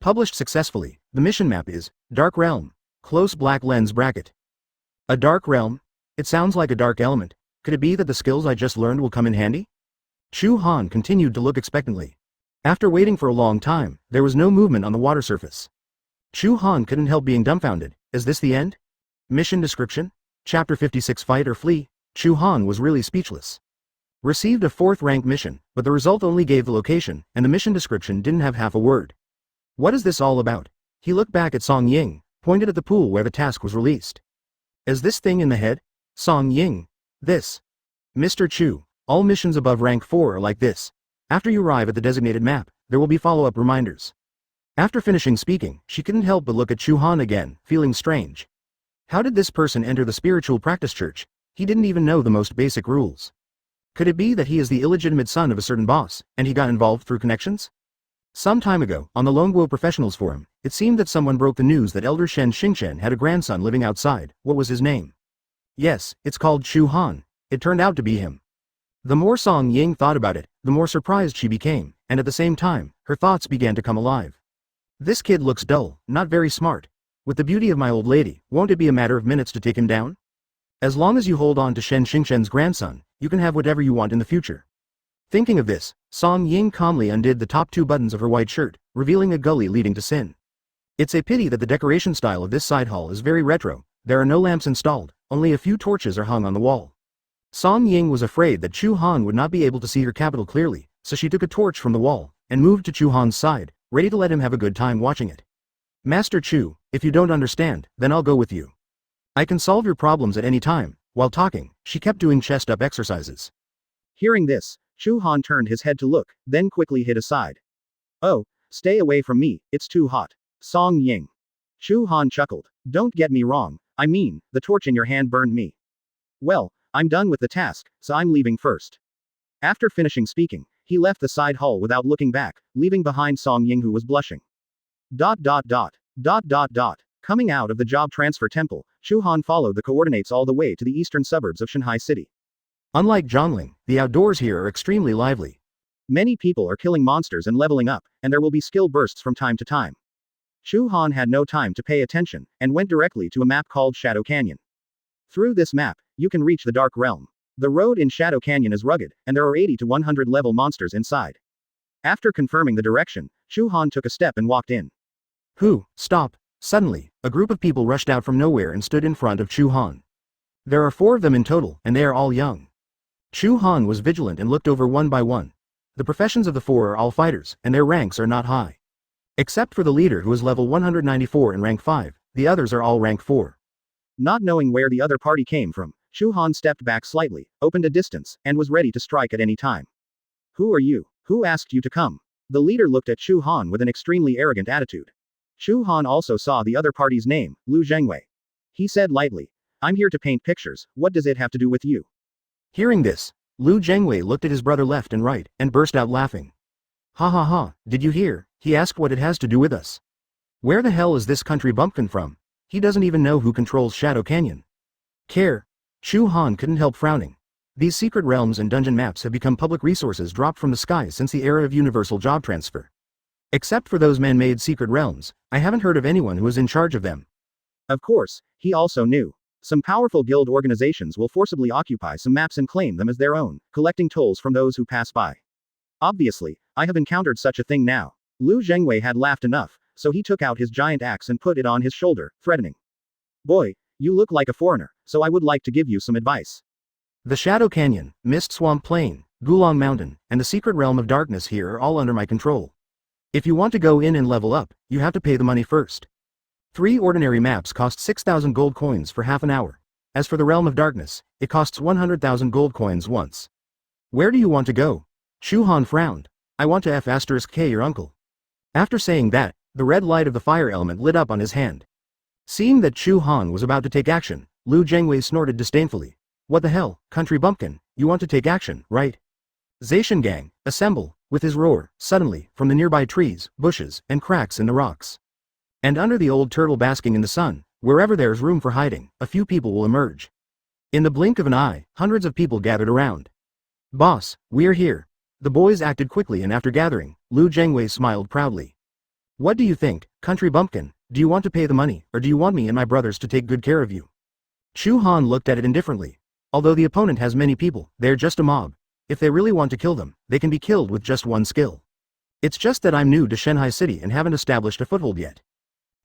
Published successfully, the mission map is Dark Realm. Close black lens bracket. A dark realm? It sounds like a dark element. Could it be that the skills I just learned will come in handy? Chu Han continued to look expectantly. After waiting for a long time, there was no movement on the water surface. Chu Han couldn't help being dumbfounded. Is this the end? Mission description? Chapter 56 Fight or Flee? Chu Han was really speechless. Received a 4th rank mission, but the result only gave the location, and the mission description didn't have half a word. What is this all about? He looked back at Song Ying, pointed at the pool where the task was released. Is this thing in the head? Song Ying. This. Mr. Chu, all missions above rank 4 are like this. After you arrive at the designated map, there will be follow-up reminders. After finishing speaking, she couldn't help but look at Chu Han again, feeling strange. How did this person enter the spiritual practice church? He didn't even know the most basic rules. Could it be that he is the illegitimate son of a certain boss, and he got involved through connections? Some time ago, on the Longguo Professionals Forum, it seemed that someone broke the news that Elder Shen Xingchen had a grandson living outside. What was his name? Yes, it's called Chu Han. It turned out to be him. The more Song Ying thought about it, the more surprised she became, and at the same time, her thoughts began to come alive. This kid looks dull, not very smart. With the beauty of my old lady, won't it be a matter of minutes to take him down? As long as you hold on to Shen Xingchen's grandson, you can have whatever you want in the future. Thinking of this, Song Ying calmly undid the top 2 buttons of her white shirt, revealing a gully leading to Sin. It's a pity that the decoration style of this side hall is very retro. There are no lamps installed, only a few torches are hung on the wall. Song Ying was afraid that Chu Han would not be able to see her capital clearly, so she took a torch from the wall, and moved to Chu Han's side, ready to let him have a good time watching it. Master Chu, if you don't understand, then I'll go with you. I can solve your problems at any time. While talking, she kept doing chest-up exercises. Hearing this, Chu Han turned his head to look, then quickly hid aside. Oh, stay away from me, it's too hot. Song Ying. Chu Han chuckled. Don't get me wrong, I mean, the torch in your hand burned me. Well, I'm done with the task, so I'm leaving first. After finishing speaking, he left the side hall without looking back, leaving behind Song Ying who was blushing. Coming out of the job transfer temple, Chu Han followed the coordinates all the way to the eastern suburbs of Shanghai City. Unlike Zhongling, the outdoors here are extremely lively. Many people are killing monsters and leveling up, and there will be skill bursts from time to time. Chu Han had no time to pay attention, and went directly to a map called Shadow Canyon. Through this map, you can reach the Dark Realm. The road in Shadow Canyon is rugged, and there are 80 to 100 level monsters inside. After confirming the direction, Chu Han took a step and walked in. Stop. Suddenly, a group of people rushed out from nowhere and stood in front of Chu Han. There are 4 of them in total, and they are all young. Chu Han was vigilant and looked over one by one. The professions of the 4 are all fighters, and their ranks are not high. Except for the leader who is level 194 and rank 5, the others are all rank 4. Not knowing where the other party came from, Chu Han stepped back slightly, opened a distance, and was ready to strike at any time. Who are you? Who asked you to come? The leader looked at Chu Han with an extremely arrogant attitude. Chu Han also saw the other party's name, Lu Zhengwei. He said lightly, I'm here to paint pictures, what does it have to do with you? Hearing this, Lu Zhengwei looked at his brother left and right, and burst out laughing. Ha ha ha, did you hear? He asked what it has to do with us. Where the hell is this country bumpkin from? He doesn't even know who controls Shadow Canyon. Care. Chu Han couldn't help frowning. These secret realms and dungeon maps have become public resources dropped from the sky since the era of universal job transfer. Except for those man-made secret realms, I haven't heard of anyone who is in charge of them. Of course, he also knew. Some powerful guild organizations will forcibly occupy some maps and claim them as their own, collecting tolls from those who pass by. Obviously, I have encountered such a thing now. Lu Zhengwei had laughed enough, so he took out his giant axe and put it on his shoulder, threatening. Boy, you look like a foreigner, so I would like to give you some advice. The Shadow Canyon, Mist Swamp Plain, Gulong Mountain, and the secret realm of darkness here are all under my control. If you want to go in and level up, you have to pay the money first. 3 ordinary maps cost 6,000 gold coins for half an hour. As for the realm of darkness, it costs 100,000 gold coins once. Where do you want to go? Chu Han frowned. I want to F*K your uncle. After saying that, the red light of the fire element lit up on his hand. Seeing that Chu Han was about to take action, Lu Zhengwei snorted disdainfully. What the hell, country bumpkin, you want to take action, right? Zacian gang, assemble, with his roar, suddenly, from the nearby trees, bushes, and cracks in the rocks. And under the old turtle basking in the sun, wherever there's room for hiding, a few people will emerge. In the blink of an eye, hundreds of people gathered around. Boss, we're here. The boys acted quickly and after gathering, Lu Zhengwei smiled proudly. What do you think, country bumpkin, do you want to pay the money, or do you want me and my brothers to take good care of you? Chu Han looked at it indifferently. Although the opponent has many people, they're just a mob. If they really want to kill them, they can be killed with just one skill. It's just that I'm new to Shanghai City and haven't established a foothold yet.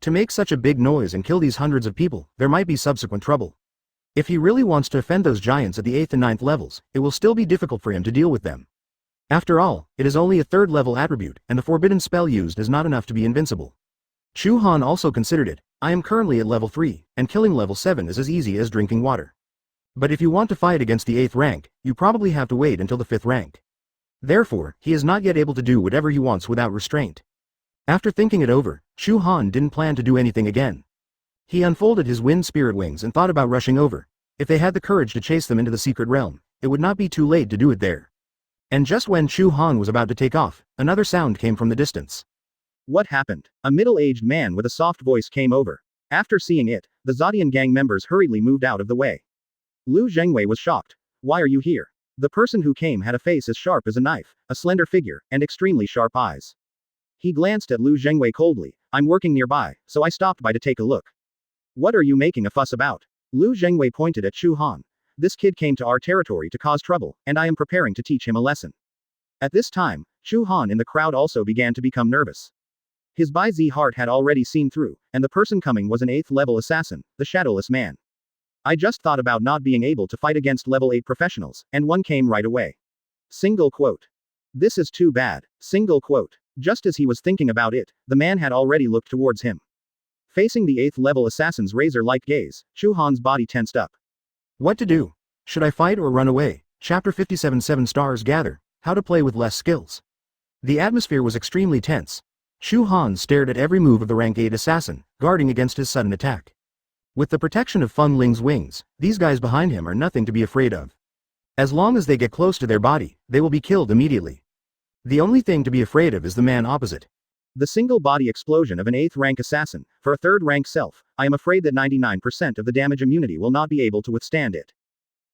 To make such a big noise and kill these hundreds of people, there might be subsequent trouble. If he really wants to offend those giants at the 8th and 9th levels, it will still be difficult for him to deal with them. After all, it is only a 3rd level attribute, and the forbidden spell used is not enough to be invincible. Chu Han also considered it. I am currently at level 3, and killing level 7 is as easy as drinking water. But if you want to fight against the 8th rank, you probably have to wait until the 5th rank. Therefore, he is not yet able to do whatever he wants without restraint. After thinking it over, Chu Han didn't plan to do anything again. He unfolded his wind spirit wings and thought about rushing over. If they had the courage to chase them into the secret realm, it would not be too late to do it there. And just when Chu Han was about to take off, another sound came from the distance. What happened? A middle-aged man with a soft voice came over. After seeing it, the Zodian gang members hurriedly moved out of the way. Lu Zhengwei was shocked. Why are you here? The person who came had a face as sharp as a knife, a slender figure, and extremely sharp eyes. He glanced at Lu Zhengwei coldly. I'm working nearby, so I stopped by to take a look. What are you making a fuss about? Lu Zhengwei pointed at Chu Han. This kid came to our territory to cause trouble, and I am preparing to teach him a lesson. At this time, Chu Han in the crowd also began to become nervous. His Bai Zi heart had already seen through, and the person coming was an 8th level assassin, the Shadowless Man. I just thought about not being able to fight against level 8 professionals, and one came right away. Single quote. This is too bad. Single quote. Just as he was thinking about it, the man had already looked towards him. Facing the 8th level assassin's razor-like gaze, Chu Han's body tensed up. What to do? Should I fight or run away? Chapter 57 7 Stars Gather, How to Play with Less Skills. The atmosphere was extremely tense. Chu Han stared at every move of the rank 8 assassin, guarding against his sudden attack. With the protection of Feng Ling's wings, these guys behind him are nothing to be afraid of. As long as they get close to their body, they will be killed immediately. The only thing to be afraid of is the man opposite. The single body explosion of an 8th rank assassin, for a 3rd rank self, I am afraid that 99% of the damage immunity will not be able to withstand it.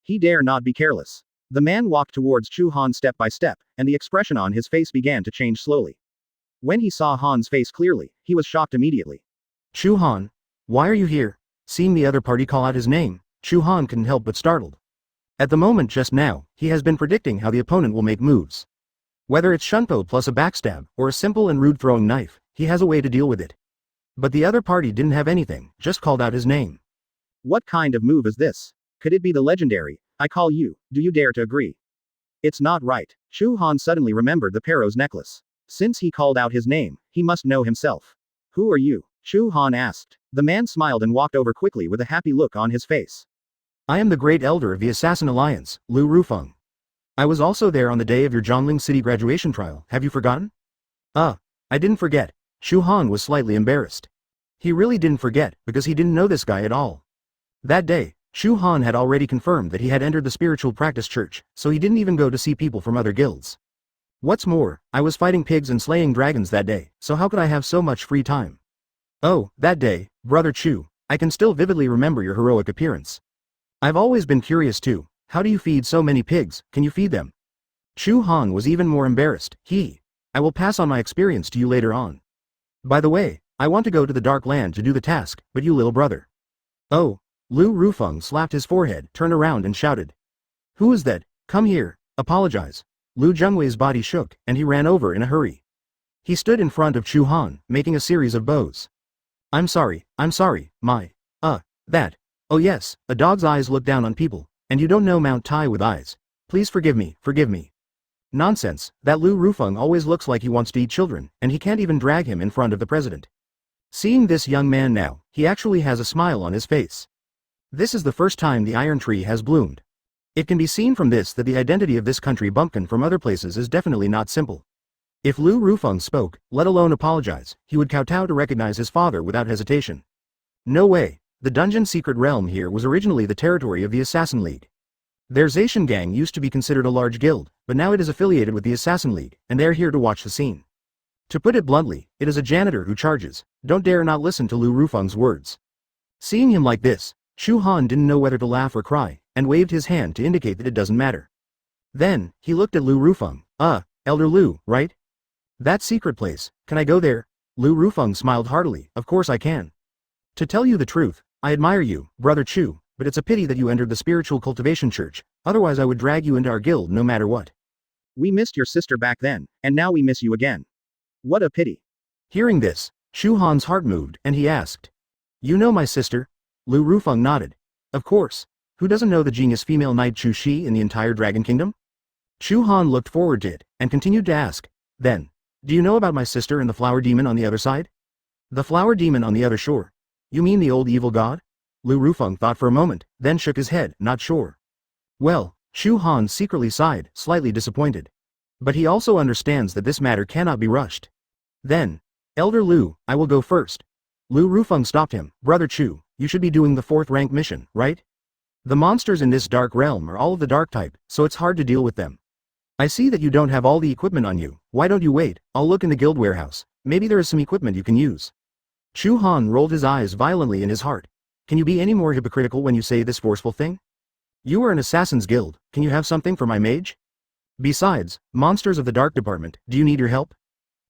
He dare not be careless. The man walked towards Chu Han step by step, and the expression on his face began to change slowly. When he saw Han's face clearly, he was shocked immediately. Chu Han, why are you here? Seeing the other party call out his name, Chu Han couldn't help but startled. At the moment just now, he has been predicting how the opponent will make moves. Whether it's Shunpo plus a backstab, or a simple and rude throwing knife, he has a way to deal with it. But the other party didn't have anything, just called out his name. What kind of move is this? Could it be the legendary, I call you, do you dare to agree? It's not right. Chu Han suddenly remembered the Pero's necklace. Since he called out his name, he must know himself. Who are you? Chu Han asked. The man smiled and walked over quickly with a happy look on his face. I am the Great Elder of the Assassin Alliance, Lu Rufeng. I was also there on the day of your Zhongling City graduation trial, have you forgotten? I didn't forget. Chu Han was slightly embarrassed. He really didn't forget, because he didn't know this guy at all. That day, Chu Han had already confirmed that he had entered the spiritual practice church, so he didn't even go to see people from other guilds. What's more, I was fighting pigs and slaying dragons that day, so how could I have so much free time? Oh, that day, Brother Chu, I can still vividly remember your heroic appearance. I've always been curious too, how do you feed so many pigs, can you feed them? Chu Han was even more embarrassed. I will pass on my experience to you later on. By the way, I want to go to the Dark Land to do the task, but you little brother. Oh, Lu Rufeng slapped his forehead, turned around and shouted. Who is that? Come here, apologize. Lu Zhengwei's body shook, and he ran over in a hurry. He stood in front of Chu Han, making a series of bows. I'm sorry, that. Oh yes, a dog's eyes look down on people, and you don't know Mount Tai with eyes. Please forgive me. Nonsense, that Lu Rufeng always looks like he wants to eat children, and he can't even drag him in front of the president. Seeing this young man now, he actually has a smile on his face. This is the first time the iron tree has bloomed. It can be seen from this that the identity of this country bumpkin from other places is definitely not simple. If Lu Rufeng spoke, let alone apologize, he would kowtow to recognize his father without hesitation. No way, the dungeon secret realm here was originally the territory of the Assassin League. Their Zacian gang used to be considered a large guild, but now it is affiliated with the Assassin League, and they are here to watch the scene. To put it bluntly, it is a janitor who charges. Don't dare not listen to Lu Rufeng's words. Seeing him like this, Chu Han didn't know whether to laugh or cry, and waved his hand to indicate that it doesn't matter. Then, he looked at Lu Rufeng. Elder Lu, right? That secret place, can I go there? Lu Rufeng smiled heartily. Of course I can. To tell you the truth, I admire you, Brother Chu, but it's a pity that you entered the spiritual cultivation church, otherwise I would drag you into our guild no matter what. We missed your sister back then, and now we miss you again. What a pity. Hearing this, Chu Han's heart moved, and he asked. You know my sister? Lu Rufeng nodded. Of course. Who doesn't know the genius female knight Chu Shi in the entire Dragon Kingdom? Chu Han looked forward to it, and continued to ask. Then, do you know about my sister and the flower demon on the other side? The flower demon on the other shore? You mean the old evil god? Lu Rufeng thought for a moment, then shook his head, not sure. Well, Chu Han secretly sighed, slightly disappointed. But he also understands that this matter cannot be rushed. Then, Elder Lu, I will go first. Lu Rufeng stopped him. Brother Chu, you should be doing the 4th rank mission, right? The monsters in this dark realm are all of the dark type, so it's hard to deal with them. I see that you don't have all the equipment on you. Why don't you wait? I'll look in the guild warehouse. Maybe there is some equipment you can use. Chu Han rolled his eyes violently in his heart. Can you be any more hypocritical when you say this forceful thing? You are an assassin's guild, can you have something for my mage? Besides, monsters of the dark department, do you need your help?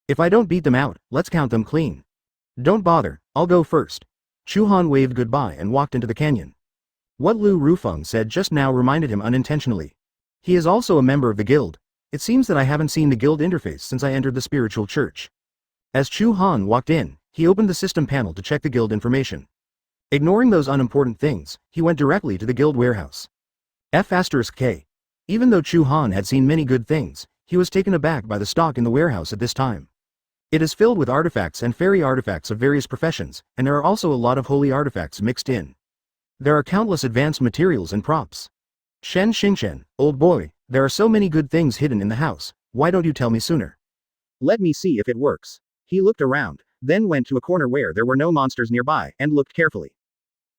If I don't beat them out, let's count them clean. Don't bother, I'll go first. Chu Han waved goodbye and walked into the canyon. What Lu Rufeng said just now reminded him unintentionally. He is also a member of the guild. It seems that I haven't seen the guild interface since I entered the spiritual church. As Chu Han walked in, he opened the system panel to check the guild information. Ignoring those unimportant things, he went directly to the guild warehouse. F*K. Even though Chu Han had seen many good things, he was taken aback by the stock in the warehouse at this time. It is filled with artifacts and fairy artifacts of various professions, and there are also a lot of holy artifacts mixed in. There are countless advanced materials and props. Shen Xingchen, old boy, there are so many good things hidden in the house, why don't you tell me sooner? Let me see if it works. He looked around, then went to a corner where there were no monsters nearby, and looked carefully.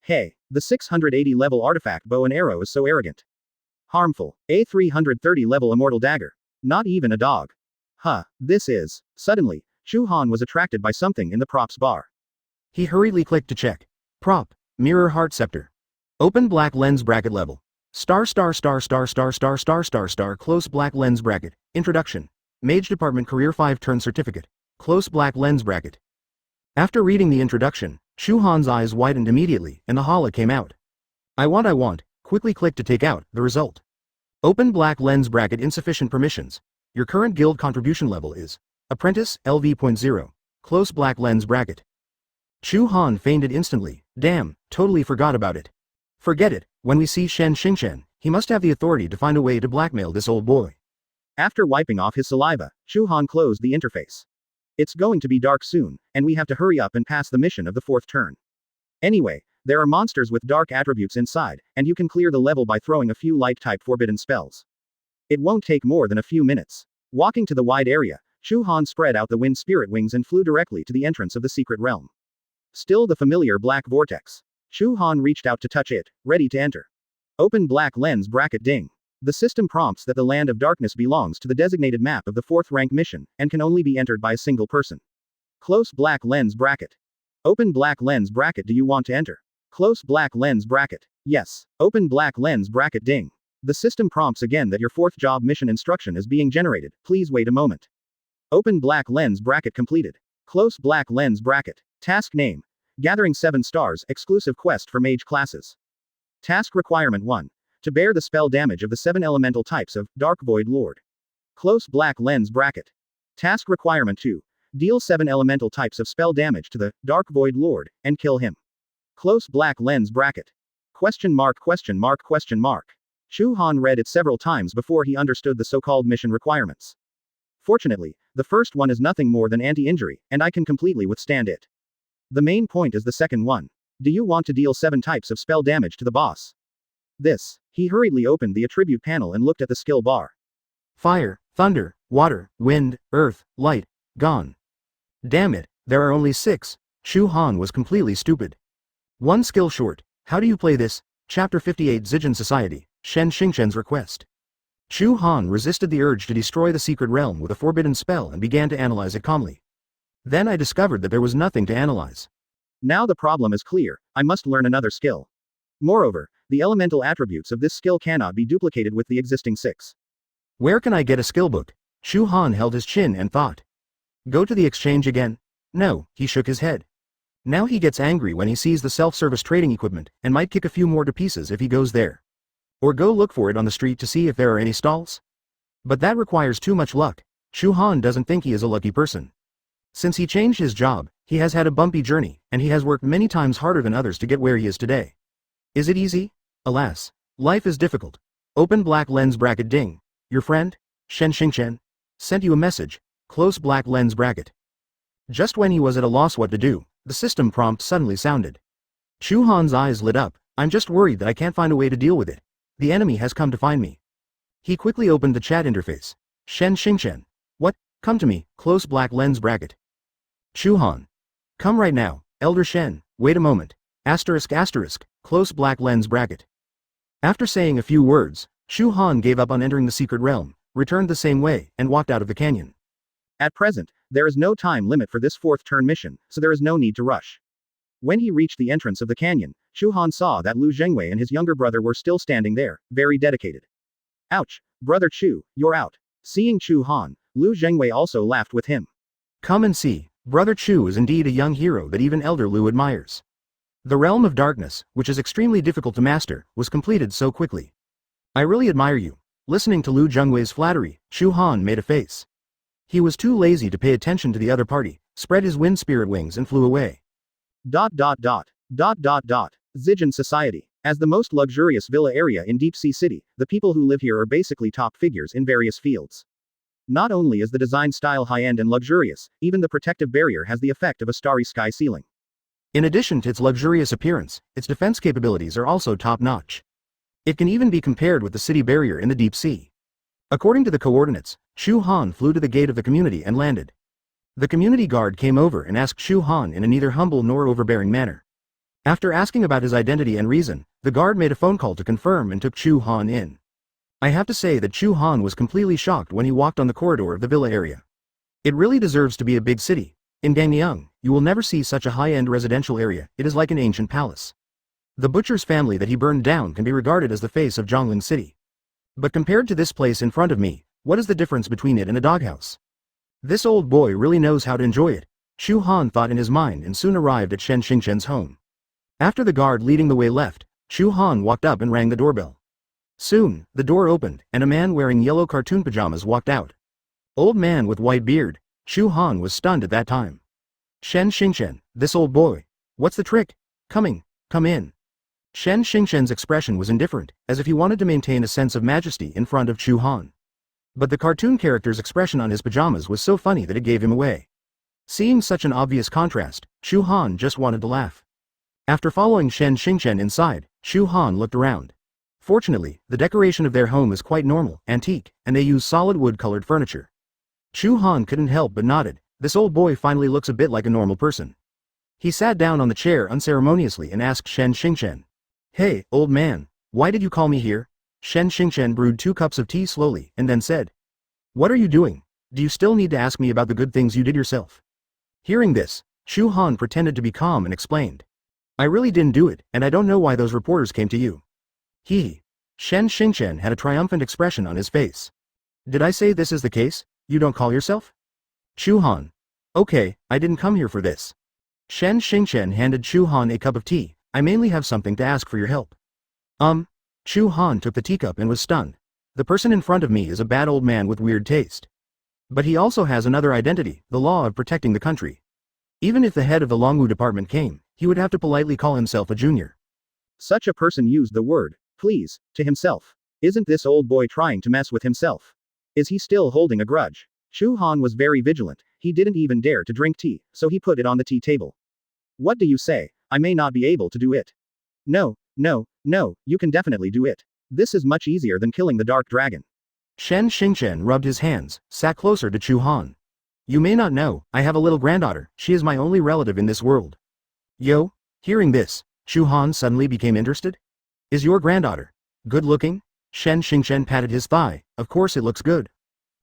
Hey, the 680 level artifact bow and arrow is so arrogant. Harmful. A 330 level immortal dagger. Not even a dog. This is. Suddenly, Chu Han was attracted by something in the props bar. He hurriedly clicked to check. Prop, mirror heart scepter. Open black lens bracket level. Star close black lens bracket. Introduction. Mage Department Career 5 Turn Certificate. Close black lens bracket. After reading the introduction, Chu Han's eyes widened immediately, and the holla came out. I want, quickly click to take out the result. Open black lens bracket insufficient permissions. Your current guild contribution level is Apprentice, LV.0. Close black lens bracket. Chu Han fainted instantly. Damn, totally forgot about it. Forget it, when we see Shen Xingchen, he must have the authority to find a way to blackmail this old boy. After wiping off his saliva, Chu Han closed the interface. It's going to be dark soon, and we have to hurry up and pass the mission of the 4th turn. Anyway, there are monsters with dark attributes inside, and you can clear the level by throwing a few light-type forbidden spells. It won't take more than a few minutes. Walking to the wide area, Chu Han spread out the wind spirit wings and flew directly to the entrance of the secret realm. Still the familiar black vortex. Chu Han reached out to touch it, ready to enter. Open black lens bracket ding. The system prompts that the Land of Darkness belongs to the designated map of the 4th rank mission, and can only be entered by a single person. Close black lens bracket. Open black lens bracket. Do you want to enter? Close black lens bracket. Yes. Open black lens bracket ding. The system prompts again that your 4th job mission instruction is being generated, please wait a moment. Open black lens bracket completed. Close black lens bracket. Task name. Gathering 7 stars, exclusive quest for mage classes. Task requirement 1. To bear the spell damage of the 7 elemental types of Dark Void Lord. Close black lens bracket. Task requirement 2. Deal 7 elemental types of spell damage to the Dark Void Lord, and kill him. Close black lens bracket. Question mark question mark question mark. Chu Han read it several times before he understood the so-called mission requirements. Fortunately, the first one is nothing more than anti-injury, and I can completely withstand it. The main point is the second one. Do you want to deal 7 types of spell damage to the boss? This. He hurriedly opened the attribute panel and looked at the skill bar. Fire, thunder, water, wind, earth, light, gone. Damn it, there are only 6. Chu Han was completely stupid. One skill short. How do you play this? Chapter 58 Zijin Society, Shen Xingquan's request. Chu Han resisted the urge to destroy the secret realm with a forbidden spell and began to analyze it calmly. Then I discovered that there was nothing to analyze. Now the problem is clear, I must learn another skill. Moreover, the elemental attributes of this skill cannot be duplicated with the existing 6. Where can I get a skill book? Chu Han held his chin and thought. Go to the exchange again? No, he shook his head. Now he gets angry when he sees the self-service trading equipment, and might kick a few more to pieces if he goes there. Or go look for it on the street to see if there are any stalls? But that requires too much luck. Chu Han doesn't think he is a lucky person. Since he changed his job, he has had a bumpy journey, and he has worked many times harder than others to get where he is today. Is it easy? Alas. Life is difficult. Open black lens bracket ding. Your friend, Shen Xingquan, sent you a message. Close black lens bracket. Just when he was at a loss what to do, the system prompt suddenly sounded. Chu Han's eyes lit up. I'm just worried that I can't find a way to deal with it. The enemy has come to find me. He quickly opened the chat interface. Shen Xingquan. What? Come to me. Close black lens bracket. Chu Han. Come right now, Elder Shen. Wait a moment. Asterisk asterisk. Close black lens bracket. After saying a few words, Chu Han gave up on entering the secret realm, returned the same way, and walked out of the canyon. At present, there is no time limit for this 4th turn mission, so there is no need to rush. When he reached the entrance of the canyon, Chu Han saw that Lu Zhengwei and his younger brother were still standing there, very dedicated. Ouch, brother Chu, you're out. Seeing Chu Han, Lu Zhengwei also laughed with him. Come and see, brother Chu is indeed a young hero that even Elder Lu admires. The realm of darkness, which is extremely difficult to master, was completed so quickly. I really admire you. Listening to Lu Zhengwei's flattery, Chu Han made a face. He was too lazy to pay attention to the other party, spread his wind spirit wings and flew away. Zijin Society. As the most luxurious villa area in Deep Sea City, the people who live here are basically top figures in various fields. Not only is the design style high-end and luxurious, even the protective barrier has the effect of a starry sky ceiling. In addition to its luxurious appearance, its defense capabilities are also top-notch. It can even be compared with the city barrier in the deep sea. According to the coordinates, Chu Han flew to the gate of the community and landed. The community guard came over and asked Chu Han in a neither humble nor overbearing manner. After asking about his identity and reason, the guard made a phone call to confirm and took Chu Han in. I have to say that Chu Han was completely shocked when he walked on the corridor of the villa area. It really deserves to be a big city. In Gangyang, you will never see such a high-end residential area. It is like an ancient palace. The butcher's family that he burned down can be regarded as the face of Zhongling City. But compared to this place in front of me, what is the difference between it and a doghouse? This old boy really knows how to enjoy it, Chu Han thought in his mind and soon arrived at Shen Xingquan's home. After the guard leading the way left, Chu Han walked up and rang the doorbell. Soon, the door opened, and a man wearing yellow cartoon pajamas walked out. Old man with white beard. Chu Han was stunned at that time. Shen Xingquan, this old boy. What's the trick? Come in. Shen Xingquan's expression was indifferent, as if he wanted to maintain a sense of majesty in front of Chu Han. But the cartoon character's expression on his pajamas was so funny that it gave him away. Seeing such an obvious contrast, Chu Han just wanted to laugh. After following Shen Xingchen inside, Chu Han looked around. Fortunately, the decoration of their home is quite normal, antique, and they use solid wood-colored furniture. Chu Han couldn't help but nodded. This old boy finally looks a bit like a normal person. He sat down on the chair unceremoniously and asked Shen Xingchen. Hey, old man, why did you call me here? Shen Xingchen brewed 2 cups of tea slowly and then said. What are you doing? Do you still need to ask me about the good things you did yourself? Hearing this, Chu Han pretended to be calm and explained. I really didn't do it, and I don't know why those reporters came to you. He. Shen Xingchen had a triumphant expression on his face. Did I say this is the case? You don't call yourself? Chu Han. Okay, I didn't come here for this. Shen Xingchen handed Chu Han a cup of tea. I mainly have something to ask for your help. Chu Han took the teacup and was stunned. The person in front of me is a bad old man with weird taste. But he also has another identity, the law of protecting the country. Even if the head of the Longwu department came, he would have to politely call himself a junior. Such a person used the word, please, to himself. Isn't this old boy trying to mess with himself? Is he still holding a grudge? Chu Han was very vigilant. He didn't even dare to drink tea, so he put it on the tea table. What do you say? I may not be able to do it. No, you can definitely do it. This is much easier than killing the dark dragon. Shen Xingchen rubbed his hands, sat closer to Chu Han. You may not know, I have a little granddaughter, she is my only relative in this world. Yo? Hearing this, Chu Han suddenly became interested. Is your granddaughter good looking? Shen Xingchen patted his thigh. Of course it looks good.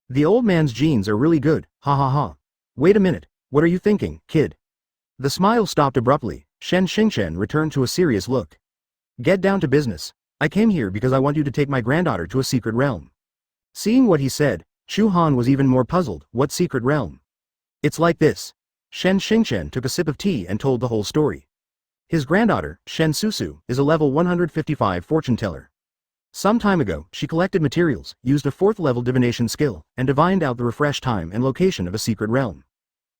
The old man's genes are really good, ha ha ha. Wait a minute, what are you thinking, kid? The smile stopped abruptly. Shen Xingchen returned to a serious look. Get down to business. I came here because I want you to take my granddaughter to a secret realm. Seeing what he said, Chu Han was even more puzzled. What secret realm? It's like this. Shen Xingchen took a sip of tea and told the whole story. His granddaughter, Shen Susu, is a level 155 fortune teller. Some time ago, she collected materials, used a 4th level divination skill, and divined out the refresh time and location of a secret realm.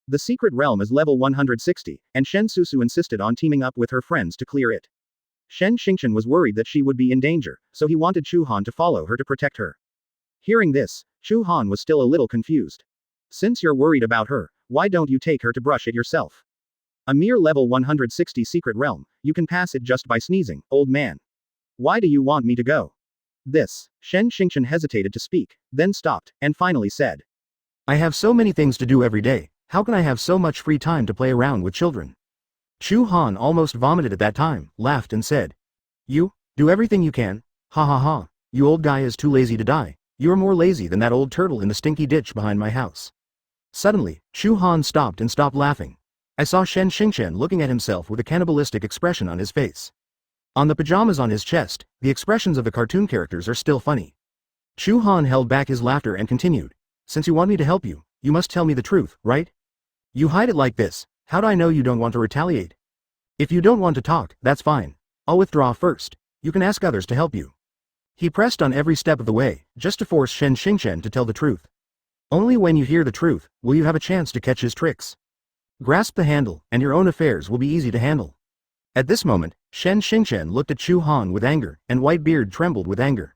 The secret realm is level 160, and Shen Susu insisted on teaming up with her friends to clear it. Shen Xingchen was worried that she would be in danger, so he wanted Chu Han to follow her to protect her. Hearing this, Chu Han was still a little confused. Since you're worried about her, why don't you take her to brush it yourself? A mere level 160 secret realm, you can pass it just by sneezing, old man. Why do you want me to go? This, Shen Xingchen hesitated to speak, then stopped, and finally said. I have so many things to do every day, how can I have so much free time to play around with children? Chu Han almost vomited at that time, laughed and said. You, do everything you can, ha ha ha, you old guy is too lazy to die, you're more lazy than that old turtle in the stinky ditch behind my house. Suddenly, Chu Han stopped and stopped laughing. I saw Shen Xingchen looking at himself with a cannibalistic expression on his face. On the pajamas on his chest, the expressions of the cartoon characters are still funny. Chu Han held back his laughter and continued. Since you want me to help you, you must tell me the truth, right? You hide it like this, how do I know you don't want to retaliate? If you don't want to talk, that's fine. I'll withdraw first. You can ask others to help you. He pressed on every step of the way, just to force Shen Xingchen to tell the truth. Only when you hear the truth, will you have a chance to catch his tricks. Grasp the handle, and your own affairs will be easy to handle. At this moment, Shen Xingchen looked at Chu Han with anger, and Whitebeard trembled with anger.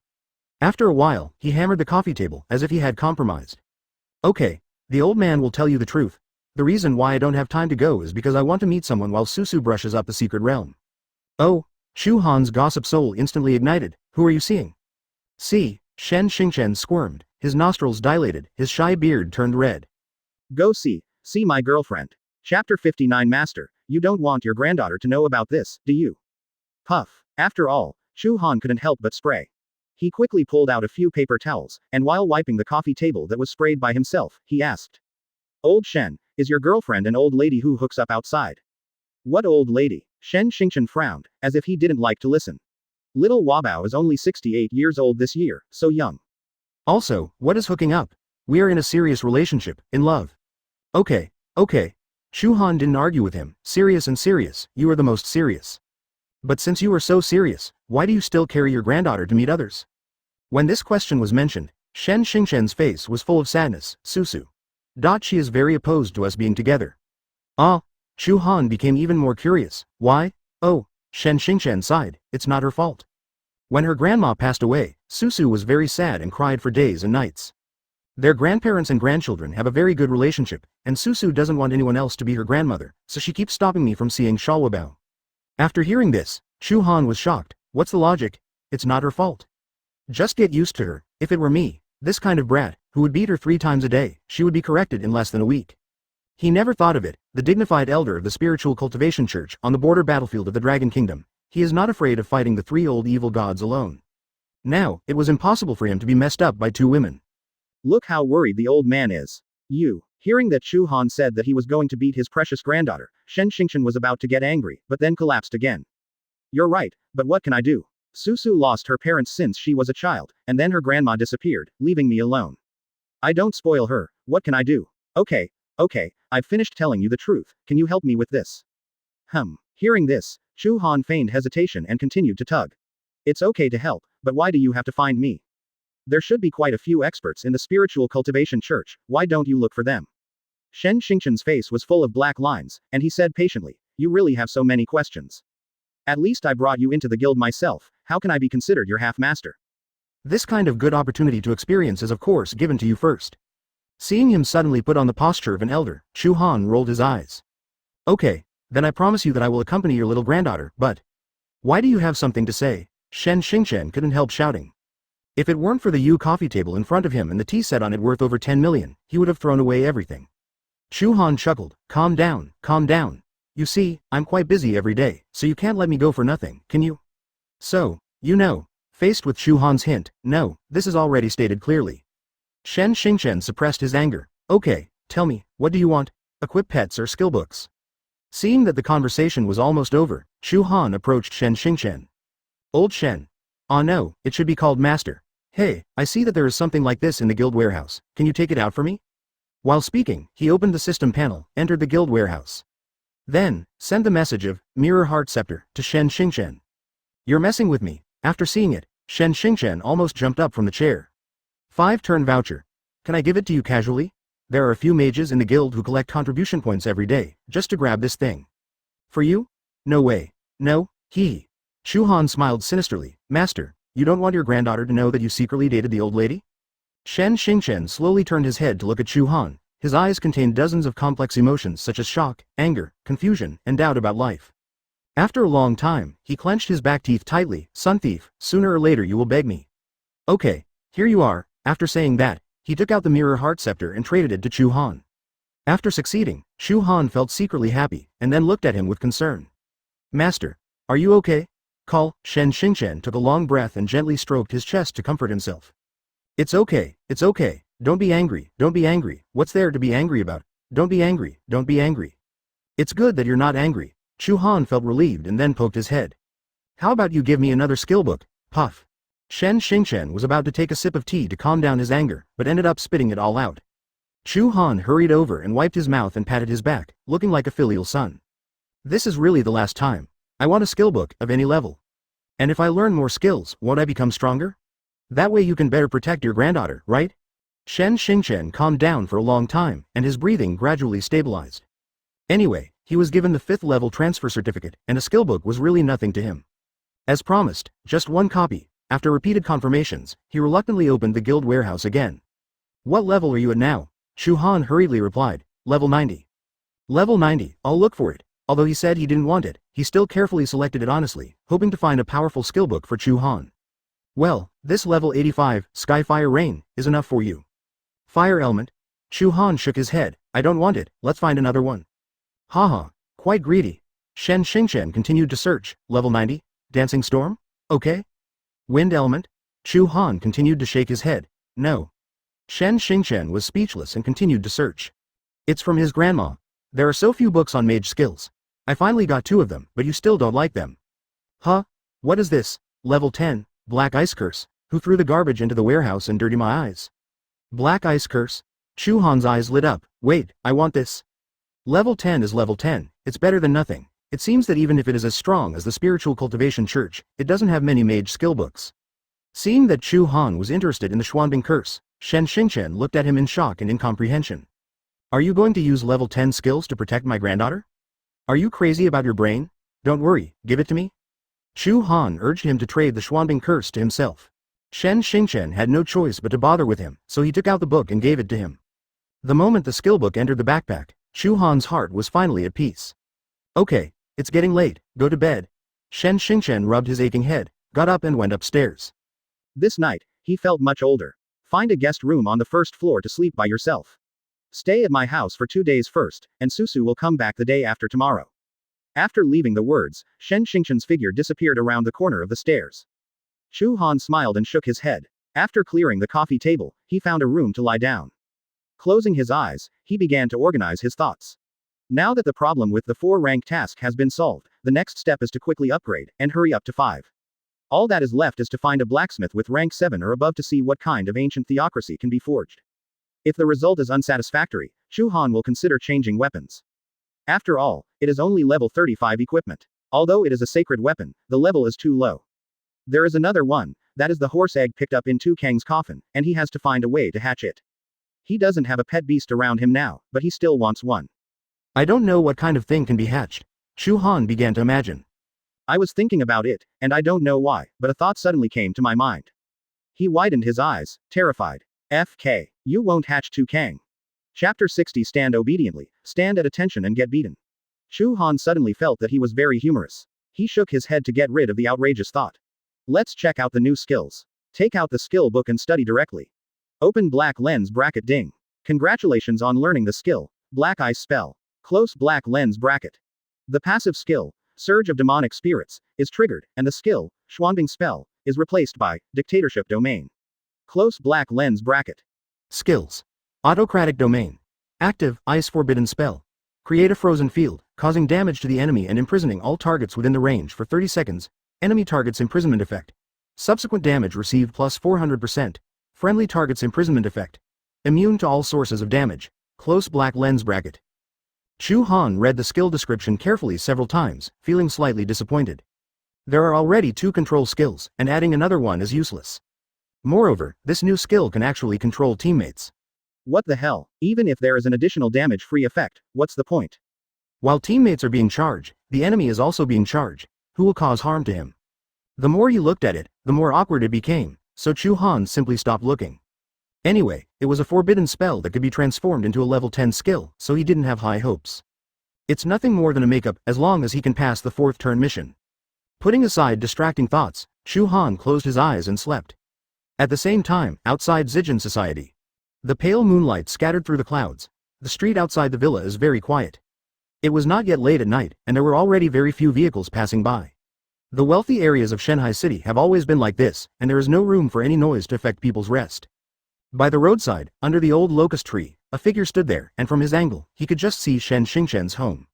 After a while, he hammered the coffee table, as if he had compromised. Okay, the old man will tell you the truth. The reason why I don't have time to go is because I want to meet someone while Susu brushes up the secret realm. Oh, Chu Han's gossip soul instantly ignited. Who are you seeing? See, Shen Xingchen squirmed, his nostrils dilated, his shy beard turned red. Go see my girlfriend. Chapter 59 Master, you don't want your granddaughter to know about this, do you? Puff. After all, Chu Han couldn't help but spray. He quickly pulled out a few paper towels, and while wiping the coffee table that was sprayed by himself, he asked. Old Shen, is your girlfriend an old lady who hooks up outside? What old lady? Shen Xingchen frowned, as if he didn't like to listen. Little Wabao is only 68 years old this year, so young. Also, what is hooking up? We are in a serious relationship, in love. Okay. Chu Han didn't argue with him, serious and serious, you are the most serious. But since you are so serious, why do you still carry your granddaughter to meet others? When this question was mentioned, Shen Xingchen's face was full of sadness. Susu. She is very opposed to us being together. Chu Han became even more curious. Why? Oh, Shen Xingchen sighed, it's not her fault. When her grandma passed away, Susu was very sad and cried for days and nights. Their grandparents and grandchildren have a very good relationship, and Susu doesn't want anyone else to be her grandmother, so she keeps stopping me from seeing Shalwabao. After hearing this, Chu Han was shocked. What's the logic? It's not her fault. Just get used to her. If it were me, this kind of brat, who would beat her 3 times a day, she would be corrected in less than a week. He never thought of it, the dignified elder of the spiritual cultivation church on the border battlefield of the Dragon Kingdom. He is not afraid of fighting the 3 old evil gods alone. Now, it was impossible for him to be messed up by 2 women. Look how worried the old man is. Hearing that Chu Han said that he was going to beat his precious granddaughter, Shen Xingchen was about to get angry, but then collapsed again. You're right, but what can I do? Susu lost her parents since she was a child, and then her grandma disappeared, leaving me alone. I don't spoil her, what can I do? Okay, I've finished telling you the truth, can you help me with this? Hearing this, Chu Han feigned hesitation and continued to tug. It's okay to help, but why do you have to find me? There should be quite a few experts in the spiritual cultivation church, why don't you look for them? Shen Xingchen's face was full of black lines, and he said patiently, you really have so many questions. At least I brought you into the guild myself, how can I be considered your half-master? This kind of good opportunity to experience is of course given to you first. Seeing him suddenly put on the posture of an elder, Chu Han rolled his eyes. Okay, then I promise you that I will accompany your little granddaughter, but... Why do you have something to say? Shen Xingchen couldn't help shouting. If it weren't for the coffee table in front of him and the tea set on it worth over 10 million, he would have thrown away everything. Chu Han chuckled, calm down, calm down. You see, I'm quite busy every day, so you can't let me go for nothing, can you? So, you know. Faced with Chu Han's hint, no, this is already stated clearly. Shen Xingchen suppressed his anger. Okay, tell me, what do you want? Equip pets or skill books? Seeing that the conversation was almost over, Chu Han approached Shen Xingchen. Old Shen. Ah no, it should be called Master. Hey, I see that there is something like this in the guild warehouse, can you take it out for me? While speaking, he opened the system panel, entered the guild warehouse. Then, send the message of Mirror Heart Scepter to Shen Xingchen. You're messing with me. After seeing it, Shen Xingchen almost jumped up from the chair. 5-turn voucher. Can I give it to you casually? There are a few mages in the guild who collect contribution points every day, just to grab this thing. For you? No way. No, he. Chu Han smiled sinisterly. Master, you don't want your granddaughter to know that you secretly dated the old lady? Shen Xingchen slowly turned his head to look at Chu Han. His eyes contained dozens of complex emotions such as shock, anger, confusion, and doubt about life. After a long time, he clenched his back teeth tightly. Son thief, sooner or later you will beg me. Okay, here you are. After saying that, he took out the Mirror Heart Scepter and traded it to Chu Han. After succeeding, Chu Han felt secretly happy, and then looked at him with concern. Master, are you okay? Shen Xingchen took a long breath and gently stroked his chest to comfort himself. It's okay, don't be angry, what's there to be angry about? Don't be angry. It's good that you're not angry. Chu Han felt relieved and then poked his head. How about you give me another skill book? Puff. Shen Xingchen was about to take a sip of tea to calm down his anger, but ended up spitting it all out. Chu Han hurried over and wiped his mouth and patted his back, looking like a filial son. This is really the last time. I want a skill book, of any level. And if I learn more skills, won't I become stronger? That way you can better protect your granddaughter, right? Shen Xingchen calmed down for a long time, and his breathing gradually stabilized. Anyway, he was given the 5th level transfer certificate, and a skill book was really nothing to him. As promised, just one copy. After repeated confirmations, he reluctantly opened the guild warehouse again. What level are you at now? Chu Han hurriedly replied, level 90. Level 90, I'll look for it. Although he said he didn't want it, he still carefully selected it honestly, hoping to find a powerful skill book for Chu Han. Well, this level 85, Sky Fire Rain, is enough for you. Fire element? Chu Han shook his head, I don't want it, let's find another one. Haha, quite greedy. Shen Xingchen continued to search, level 90, Dancing Storm? Okay. Wind element? Chu Han continued to shake his head, no. Shen Xingchen was speechless and continued to search. It's from his grandma. There are so few books on mage skills. I finally got 2 of them, but you still don't like them. Huh? What is this? Level 10, Black Ice Curse. Who threw the garbage into the warehouse and dirty my eyes? Black Ice Curse? Chu Han's eyes lit up. Wait, I want this. Level 10 is level 10, it's better than nothing. It seems that even if it is as strong as the Spiritual Cultivation Church, it doesn't have many mage skill books. Seeing that Chu Han was interested in the Xuanbing Curse, Shen Xingchen looked at him in shock and incomprehension. Are you going to use level 10 skills to protect my granddaughter? Are you crazy about your brain? Don't worry, give it to me. Chu Han urged him to trade the Xuanbing Curse to himself. Shen Xingchen had no choice but to bother with him, so he took out the book and gave it to him. The moment the skill book entered the backpack, Chu Han's heart was finally at peace. Okay, it's getting late, go to bed. Shen Xingchen rubbed his aching head, got up and went upstairs. This night, he felt much older. Find a guest room on the first floor to sleep by yourself. Stay at my house for 2 days first, and Susu will come back the day after tomorrow. After leaving the words, Shen Xingchen's figure disappeared around the corner of the stairs. Chu Han smiled and shook his head. After clearing the coffee table, he found a room to lie down. Closing his eyes, he began to organize his thoughts. Now that the problem with the 4-rank task has been solved, the next step is to quickly upgrade, and hurry up to 5. All that is left is to find a blacksmith with rank 7 or above to see what kind of ancient theocracy can be forged. If the result is unsatisfactory, Chu Han will consider changing weapons. After all, it is only level 35 equipment. Although it is a sacred weapon, the level is too low. There is another one, that is the horse egg picked up in Tu Kang's coffin, and he has to find a way to hatch it. He doesn't have a pet beast around him now, but he still wants one. I don't know what kind of thing can be hatched. Chu Han began to imagine. I was thinking about it, and I don't know why, but a thought suddenly came to my mind. He widened his eyes, terrified. FK, you won't hatch Tu Kang. Chapter 60 Stand obediently, stand at attention and get beaten. Chu Han suddenly felt that he was very humorous. He shook his head to get rid of the outrageous thought. Let's check out the new skills. Take out the skill book and study directly. Open black lens bracket ding. Congratulations on learning the skill, black ice spell. Close black lens bracket. The passive skill, Surge of Demonic Spirits, is triggered, and the skill, Schwanding Spell, is replaced by Dictatorship Domain. Close black lens bracket. Skills. Autocratic Domain. Active, Ice Forbidden Spell. Create a frozen field, causing damage to the enemy and imprisoning all targets within the range for 30 seconds. Enemy target's imprisonment effect. Subsequent damage received plus 400%. Friendly target's imprisonment effect. Immune to all sources of damage. Close black lens bracket. Chu Han read the skill description carefully several times, feeling slightly disappointed. There are already 2 control skills, and adding another one is useless. Moreover, this new skill can actually control teammates. What the hell? Even if there is an additional damage-free effect, what's the point? While teammates are being charged, the enemy is also being charged, who will cause harm to him. The more he looked at it, the more awkward it became, so Chu Han simply stopped looking. Anyway, it was a forbidden spell that could be transformed into a level 10 skill, so he didn't have high hopes. It's nothing more than a makeup, as long as he can pass the 4th turn mission. Putting aside distracting thoughts, Chu Han closed his eyes and slept. At the same time, outside Zijin Society. The pale moonlight scattered through the clouds. The street outside the villa is very quiet. It was not yet late at night, and there were already very few vehicles passing by. The wealthy areas of Shanghai City have always been like this, and there is no room for any noise to affect people's rest. By the roadside, under the old locust tree, a figure stood there, and from his angle, he could just see Shen Xingchen's home.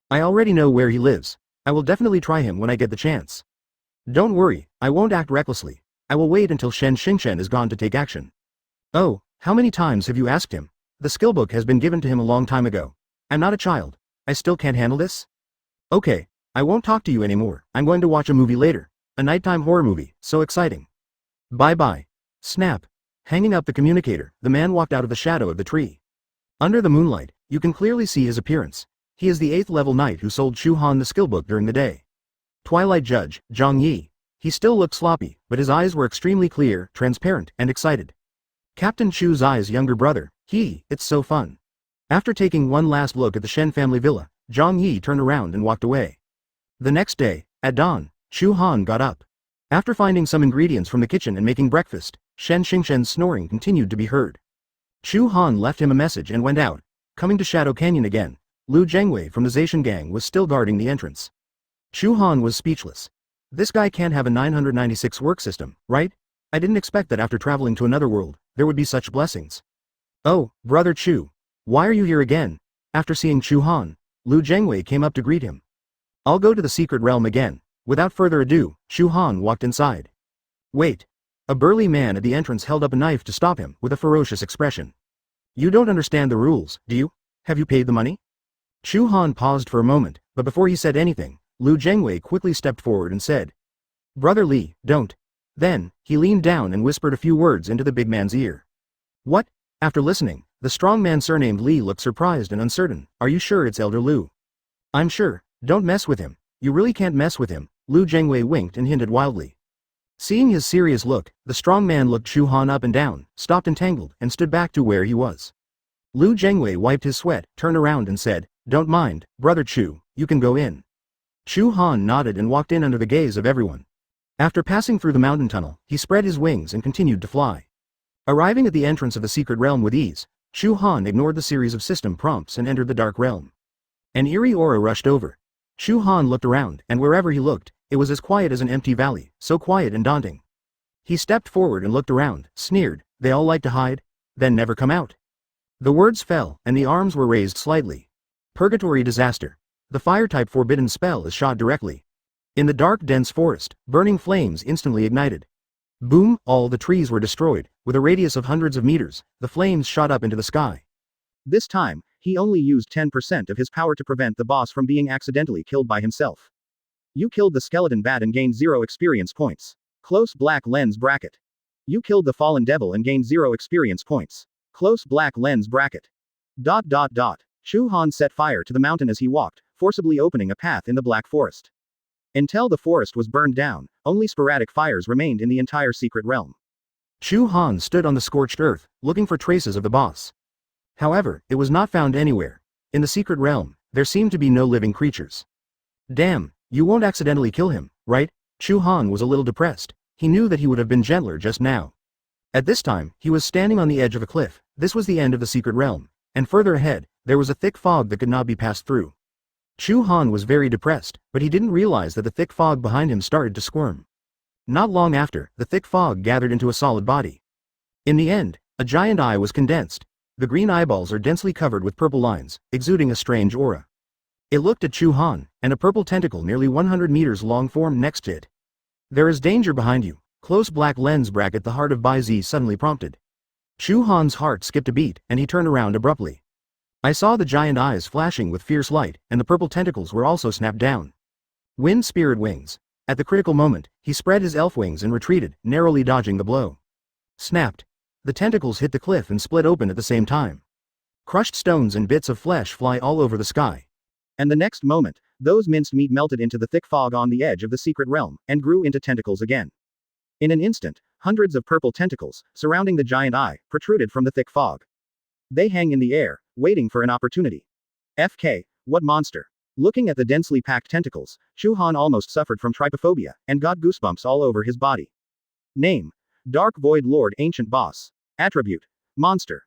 I already know where he lives. I will definitely try him when I get the chance. Don't worry, I won't act recklessly. I will wait until Shen Xingchen is gone to take action. Oh, how many times have you asked him? The skill book has been given to him a long time ago. I'm not a child. I still can't handle this? Okay, I won't talk to you anymore. I'm going to watch a movie later. A nighttime horror movie, so exciting. Bye-bye. Snap. Hanging up the communicator, the man walked out of the shadow of the tree. Under the moonlight, you can clearly see his appearance. He is the 8th level knight who sold Chu Han the skill book during the day. Twilight Judge, Zhang Yi. He still looked sloppy, but his eyes were extremely clear, transparent, and excited. Captain Chu's eyes younger brother, it's so fun. After taking one last look at the Shen family villa, Zhang Yi turned around and walked away. The next day, at dawn, Chu Han got up. After finding some ingredients from the kitchen and making breakfast, Shen Xingchen's snoring continued to be heard. Chu Han left him a message and went out. Coming to Shadow Canyon again, Lu Zhengwei from the Zacian gang was still guarding the entrance. Chu Han was speechless. This guy can't have a 996 work system, right? I didn't expect that after traveling to another world, there would be such blessings. Oh, Brother Chu. Why are you here again? After seeing Chu Han, Lu Zhengwei came up to greet him. I'll go to the secret realm again. Without further ado, Chu Han walked inside. Wait. A burly man at the entrance held up a knife to stop him with a ferocious expression. You don't understand the rules, do you? Have you paid the money? Chu Han paused for a moment, but before he said anything, Lu Zhengwei quickly stepped forward and said, Brother Li, don't. Then, he leaned down and whispered a few words into the big man's ear. What? After listening, the strong man surnamed Li looked surprised and uncertain. Are you sure it's Elder Lu? I'm sure. Don't mess with him. You really can't mess with him. Lu Zhengwei winked and hinted wildly. Seeing his serious look, the strong man looked Chu Han up and down, stopped entangled, and stood back to where he was. Lu Zhengwei wiped his sweat, turned around and said, "Don't mind, Brother Chu, you can go in." Chu Han nodded and walked in under the gaze of everyone. After passing through the mountain tunnel, he spread his wings and continued to fly. Arriving at the entrance of the secret realm with ease, Chu Han ignored the series of system prompts and entered the dark realm. An eerie aura rushed over. Chu Han looked around, and wherever he looked, it was as quiet as an empty valley, so quiet and daunting. He stepped forward and looked around, sneered, "They all like to hide? Then never come out." The words fell, and the arms were raised slightly. Purgatory disaster. The fire-type forbidden spell is shot directly. In the dark dense forest, burning flames instantly ignited. Boom, all the trees were destroyed. With a radius of hundreds of meters, the flames shot up into the sky. This time, he only used 10% of his power to prevent the boss from being accidentally killed by himself. You killed the skeleton bat and gained 0 experience points. Close black lens bracket. You killed the fallen devil and gained 0 experience points. Close black lens bracket. ... Chu Han set fire to the mountain as he walked, forcibly opening a path in the black forest. Until the forest was burned down, only sporadic fires remained in the entire secret realm. Chu Han stood on the scorched earth, looking for traces of the boss. However, it was not found anywhere. In the secret realm, there seemed to be no living creatures. Damn, you won't accidentally kill him, right? Chu Han was a little depressed. He knew that he would have been gentler just now. At this time, he was standing on the edge of a cliff. This was the end of the secret realm, and further ahead, there was a thick fog that could not be passed through. Chu Han was very depressed, but he didn't realize that the thick fog behind him started to squirm. Not long after, the thick fog gathered into a solid body. In the end, a giant eye was condensed. The green eyeballs are densely covered with purple lines, exuding a strange aura. It looked at Chu Han, and a purple tentacle nearly 100 meters long formed next to it. "There is danger behind you." Close black lens bracket. The heart of Bai Zi suddenly prompted. Chu Han's heart skipped a beat, and he turned around abruptly. I saw the giant eyes flashing with fierce light, and the purple tentacles were also snapped down. Wind spirit wings. At the critical moment, he spread his elf wings and retreated, narrowly dodging the blow. Snapped. The tentacles hit the cliff and split open at the same time. Crushed stones and bits of flesh fly all over the sky. And the next moment, those minced meat melted into the thick fog on the edge of the secret realm, and grew into tentacles again. In an instant, hundreds of purple tentacles, surrounding the giant eye, protruded from the thick fog. They hang in the air, waiting for an opportunity. FK, what monster? Looking at the densely packed tentacles, Chu Han almost suffered from trypophobia, and got goosebumps all over his body. Name: Dark Void Lord Ancient Boss. Attribute: Monster.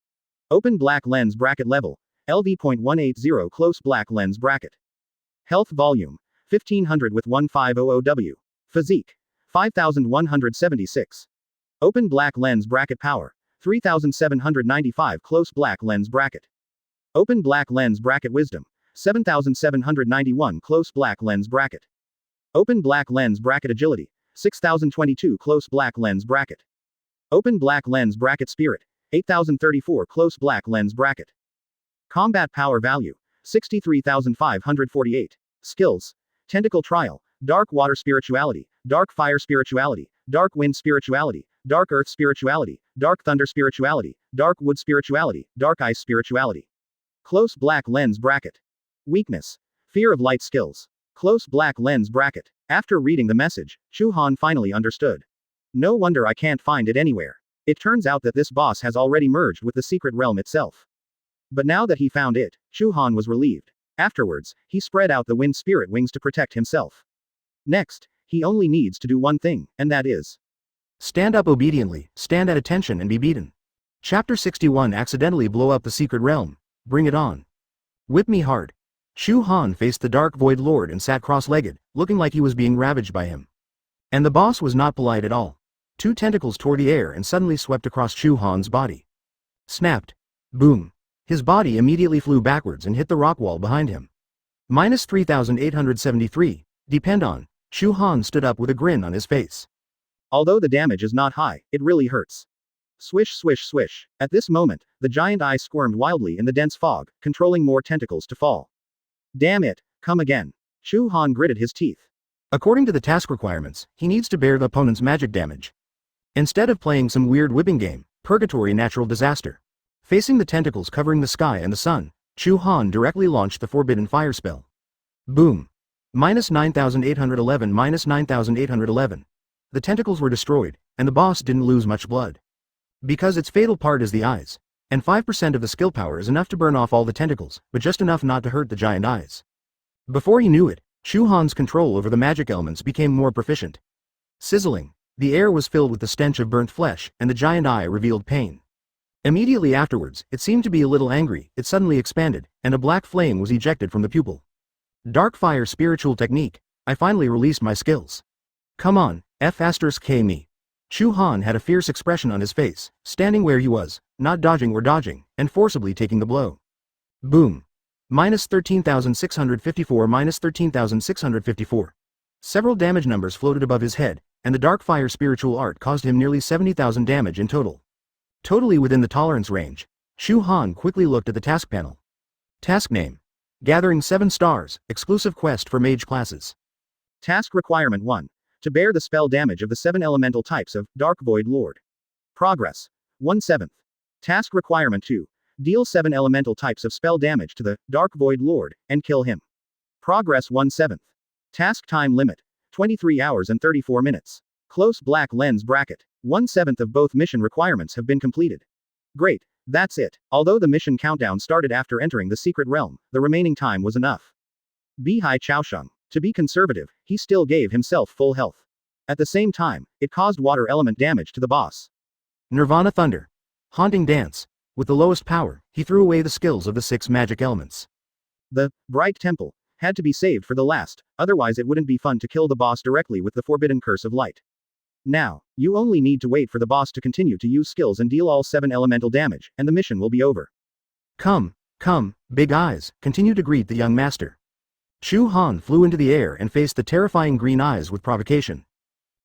Open black lens bracket level, LV.180 close black lens bracket. Health volume: 1500 with 1500W. Physique: 5176. Open black lens bracket power: 3795 close black lens bracket. Open black lens bracket wisdom: 7791 close black lens bracket. Open black lens bracket agility: 6022 close black lens bracket. Open black lens bracket spirit: 8034 close black lens bracket. Combat power value: 63548. Skills: Tentacle Trial, Dark Water Spirituality, Dark Fire Spirituality, Dark Wind Spirituality, Dark Earth Spirituality, Dark Thunder Spirituality, Dark Wood Spirituality, Dark Ice Spirituality. Close black lens bracket. Weakness: Fear of Light skills. Close black lens bracket. After reading the message, Chu Han finally understood. No wonder I can't find it anywhere. It turns out that this boss has already merged with the secret realm itself. But now that he found it, Chu Han was relieved. Afterwards, he spread out the wind spirit wings to protect himself. Next, he only needs to do one thing, and that is stand up obediently, stand at attention and be beaten. Chapter 61. Accidentally blow up the secret realm. Bring it on. Whip me hard. Chu Han faced the Dark Void Lord and sat cross-legged, looking like he was being ravaged by him. And the boss was not polite at all. Two tentacles tore the air and suddenly swept across Chu Han's body. Snapped. Boom. His body immediately flew backwards and hit the rock wall behind him. Minus 3873. Depend on. Chu Han stood up with a grin on his face. Although the damage is not high, it really hurts. Swish swish swish. At this moment, the giant eye squirmed wildly in the dense fog, controlling more tentacles to fall. Damn it, come again. Chu Han gritted his teeth. According to the task requirements, he needs to bear the opponent's magic damage. Instead of playing some weird whipping game, Purgatory natural disaster. Facing the tentacles covering the sky and the sun, Chu Han directly launched the forbidden fire spell. Boom. Minus 9811 minus 9811. The tentacles were destroyed, and the boss didn't lose much blood. Because its fatal part is the eyes, and 5% of the skill power is enough to burn off all the tentacles, but just enough not to hurt the giant eyes. Before he knew it, Chu Han's control over the magic elements became more proficient. Sizzling, the air was filled with the stench of burnt flesh, and the giant eye revealed pain. Immediately afterwards, it seemed to be a little angry, it suddenly expanded, and a black flame was ejected from the pupil. Dark Fire Spiritual Technique. I finally released my skills. Come on, F*K me. Chu Han had a fierce expression on his face, standing where he was, not dodging or dodging, and forcibly taking the blow. Boom. Minus 13,654 minus 13,654. Several damage numbers floated above his head, and the Dark Fire Spiritual Art caused him nearly 70,000 damage in total. Totally within the tolerance range, Chu Han quickly looked at the task panel. Task name. Gathering 7 stars, exclusive quest for mage classes. Task requirement 1. To bear the spell damage of the 7 elemental types of Dark Void Lord. Progress. 1/7. Task requirement 2. Deal 7 elemental types of spell damage to the Dark Void Lord, and kill him. Progress 1/7. Task time limit. 23 hours and 34 minutes. Close black lens bracket. 1/7 of both mission requirements have been completed. Great, that's it. Although the mission countdown started after entering the secret realm, the remaining time was enough. Bihai Chaosheng. To be conservative, he still gave himself full health. At the same time, it caused water element damage to the boss. Nirvana Thunder. Haunting Dance. With the lowest power, he threw away the skills of the 6 magic elements. The Bright Temple had to be saved for the last, otherwise it wouldn't be fun to kill the boss directly with the Forbidden Curse of Light. Now, you only need to wait for the boss to continue to use skills and deal all 7 elemental damage, and the mission will be over. Come, Big Eyes, continue to greet the young master. Chu Han flew into the air and faced the terrifying green eyes with provocation.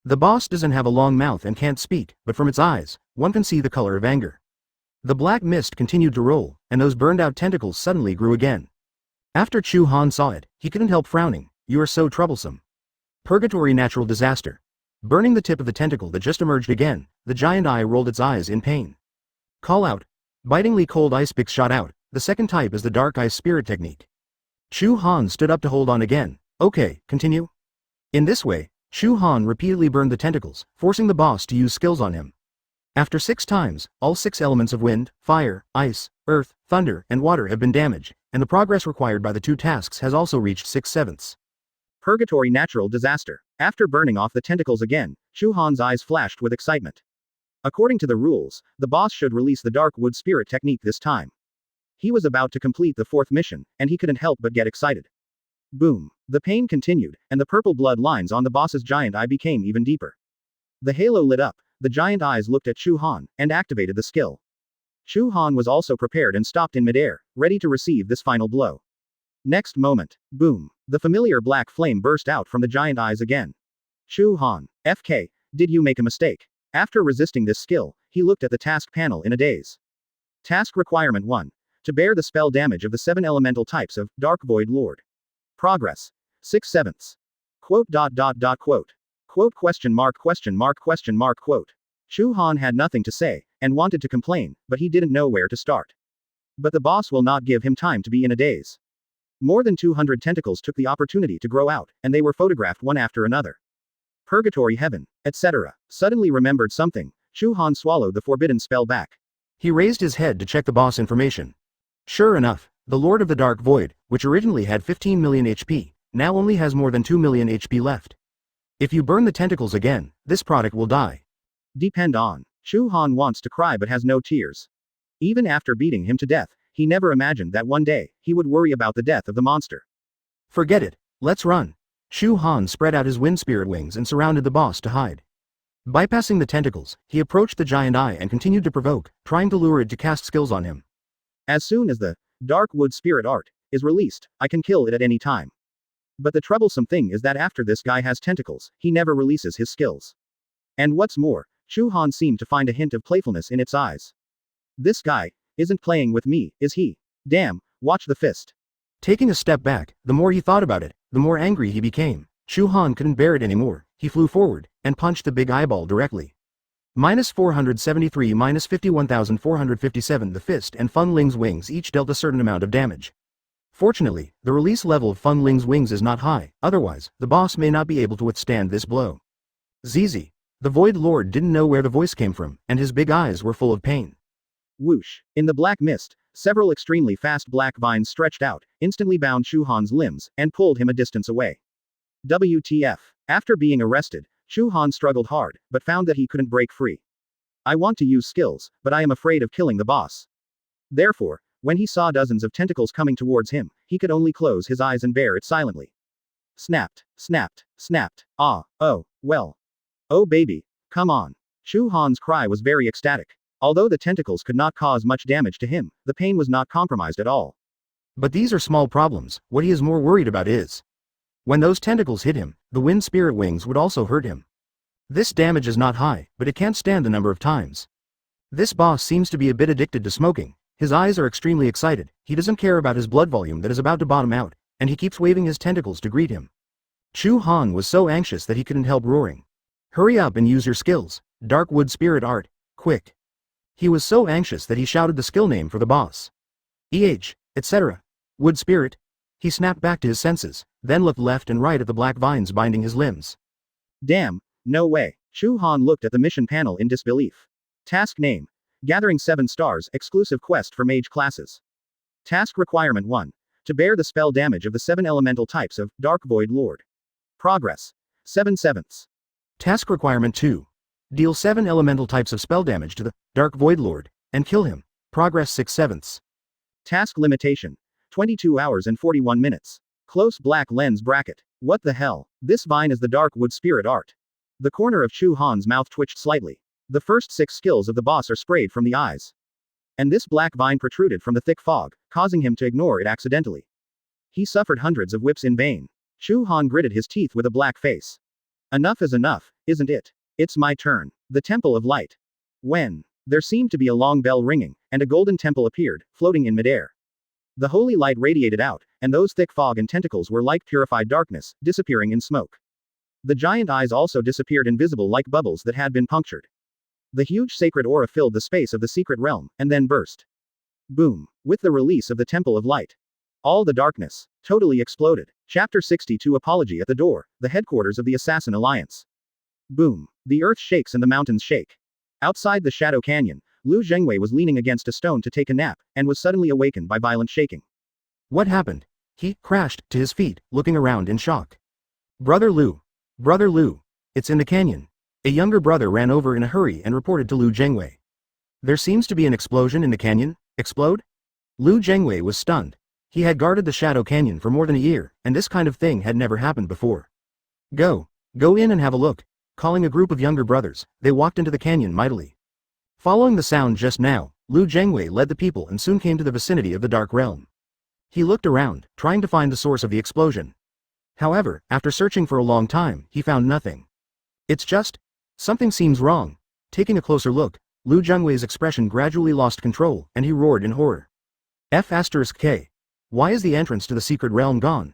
The boss doesn't have a long mouth and can't speak, but from its eyes, one can see the color of anger. The black mist continued to roll, and those burned-out tentacles suddenly grew again. After Chu Han saw it, he couldn't help frowning. You are so troublesome. Purgatory Natural Disaster. Burning the tip of the tentacle that just emerged again, the giant eye rolled its eyes in pain. Call out. Bitingly cold ice picks shot out. The second type is the Dark Ice Spirit Technique. Chu Han stood up to hold on again. Okay, continue. In this way, Chu Han repeatedly burned the tentacles, forcing the boss to use skills on him. After 6 times, all 6 elements of wind, fire, ice, earth, thunder, and water have been damaged, and the progress required by the 2 tasks has also reached 6/7. Purgatory Natural Disaster. After burning off the tentacles again, Chu Han's eyes flashed with excitement. According to the rules, the boss should release the Dark Wood Spirit Technique this time. He was about to complete the 4th mission, and he couldn't help but get excited. Boom. The pain continued, and the purple blood lines on the boss's giant eye became even deeper. The halo lit up, the giant eyes looked at Chu Han, and activated the skill. Chu Han was also prepared and stopped in midair, ready to receive this final blow. Next moment, boom, the familiar black flame burst out from the giant eyes again. Chu Han, FK, did you make a mistake? After resisting this skill, he looked at the task panel in a daze. Task requirement 1. To bear the spell damage of the 7 elemental types of Dark Void Lord. Progress. 6/7. Quote. Quote question mark. Quote. Chu Han had nothing to say, and wanted to complain, but he didn't know where to start. But the boss will not give him time to be in a daze. More than 200 tentacles took the opportunity to grow out, and they were photographed one after another. Purgatory Heaven, etc. Suddenly remembered something, Chu Han swallowed the forbidden spell back. He raised his head to check the boss information. Sure enough, the Lord of the Dark Void, which originally had 15 million HP, now only has more than 2 million HP left. If you burn the tentacles again, this product will die. Depend on. Chu Han wants to cry but has no tears. Even after beating him to death, he never imagined that one day, he would worry about the death of the monster. Forget it, let's run. Chu Han spread out his wind spirit wings and surrounded the boss to hide. Bypassing the tentacles, he approached the giant eye and continued to provoke, trying to lure it to cast skills on him. As soon as the Dark Wood Spirit Art is released, I can kill it at any time. But the troublesome thing is that after this guy has tentacles, he never releases his skills. And what's more, Chu Han seemed to find a hint of playfulness in its eyes. This guy isn't playing with me, is he? Damn, watch the fist. Taking a step back, the more he thought about it, the more angry he became. Chu Han couldn't bear it anymore. He flew forward and punched the big eyeball directly. -473 -51,457. The fist and Fun Ling's wings each dealt a certain amount of damage. Fortunately, the release level of Fun Ling's wings is not high, otherwise, the boss may not be able to withstand this blow. ZZ. The Void Lord didn't know where the voice came from, and his big eyes were full of pain. Whoosh. In the black mist, several extremely fast black vines stretched out, instantly bound Chu Han's limbs, and pulled him a distance away. WTF. After being arrested, Chu Han struggled hard, but found that he couldn't break free. I want to use skills, but I am afraid of killing the boss. Therefore, when he saw dozens of tentacles coming towards him, he could only close his eyes and bear it silently. Snapped, snapped, snapped. Ah, oh, well. Oh baby, come on. Chu Han's cry was very ecstatic. Although the tentacles could not cause much damage to him, the pain was not compromised at all. But these are small problems. What he is more worried about is when those tentacles hit him, the wind spirit wings would also hurt him. This damage is not high, but it can't stand the number of times. This boss seems to be a bit addicted to smoking. His eyes are extremely excited. He doesn't care about his blood volume that is about to bottom out, and he keeps waving his tentacles to greet him. Chu Han was so anxious that he couldn't help roaring. Hurry up and use your skills. Dark Wood Spirit Art, quick. He was so anxious that he shouted the skill name for the boss. etc. Wood Spirit. He snapped back to his senses, then looked left and right at the black vines binding his limbs. Damn, no way. Chu Han looked at the mission panel in disbelief. Task name. Gathering 7 stars, exclusive quest for mage classes. Task requirement 1. To bear the spell damage of the 7 elemental types of Dark Void Lord. Progress. 7/7. Task requirement 2. Deal 7 elemental types of spell damage to the Dark Void Lord, and kill him. Progress 6/7. Task limitation. 22 hours and 41 minutes. Close black lens bracket. What the hell? This vine is the Dark Wood Spirit Art. The corner of Chu Han's mouth twitched slightly. The first 6 skills of the boss are sprayed from the eyes. And this black vine protruded from the thick fog, causing him to ignore it accidentally. He suffered hundreds of whips in vain. Chu Han gritted his teeth with a black face. Enough is enough, isn't it? It's my turn. The Temple of Light. When? There seemed to be a long bell ringing, and a golden temple appeared, floating in midair. The holy light radiated out, and those thick fog and tentacles were like purified darkness, disappearing in smoke. The giant eyes also disappeared invisible like bubbles that had been punctured. The huge sacred aura filled the space of the secret realm, and then burst. Boom. With the release of the Temple of Light. All the darkness totally exploded. Chapter 62 Apology at the door, the headquarters of the Assassin Alliance. Boom. The earth shakes and the mountains shake. Outside the Shadow Canyon, Lu Zhengwei was leaning against a stone to take a nap, and was suddenly awakened by violent shaking. What happened? He crashed to his feet, looking around in shock. Brother Lu, it's in the canyon. A younger brother ran over in a hurry and reported to Lu Zhengwei. There seems to be an explosion in the canyon. Explode? Lu Zhengwei was stunned. He had guarded the Shadow Canyon for more than a year, and this kind of thing had never happened before. Go in and have a look. Calling a group of younger brothers, they walked into the canyon mightily. Following the sound just now, Lu Zhengwei led the people and soon came to the vicinity of the Dark Realm. He looked around, trying to find the source of the explosion. However, after searching for a long time, he found nothing. It's just something seems wrong. Taking a closer look, Lu Zhengwei's expression gradually lost control, and he roared in horror. F***K. Why is the entrance to the secret realm gone?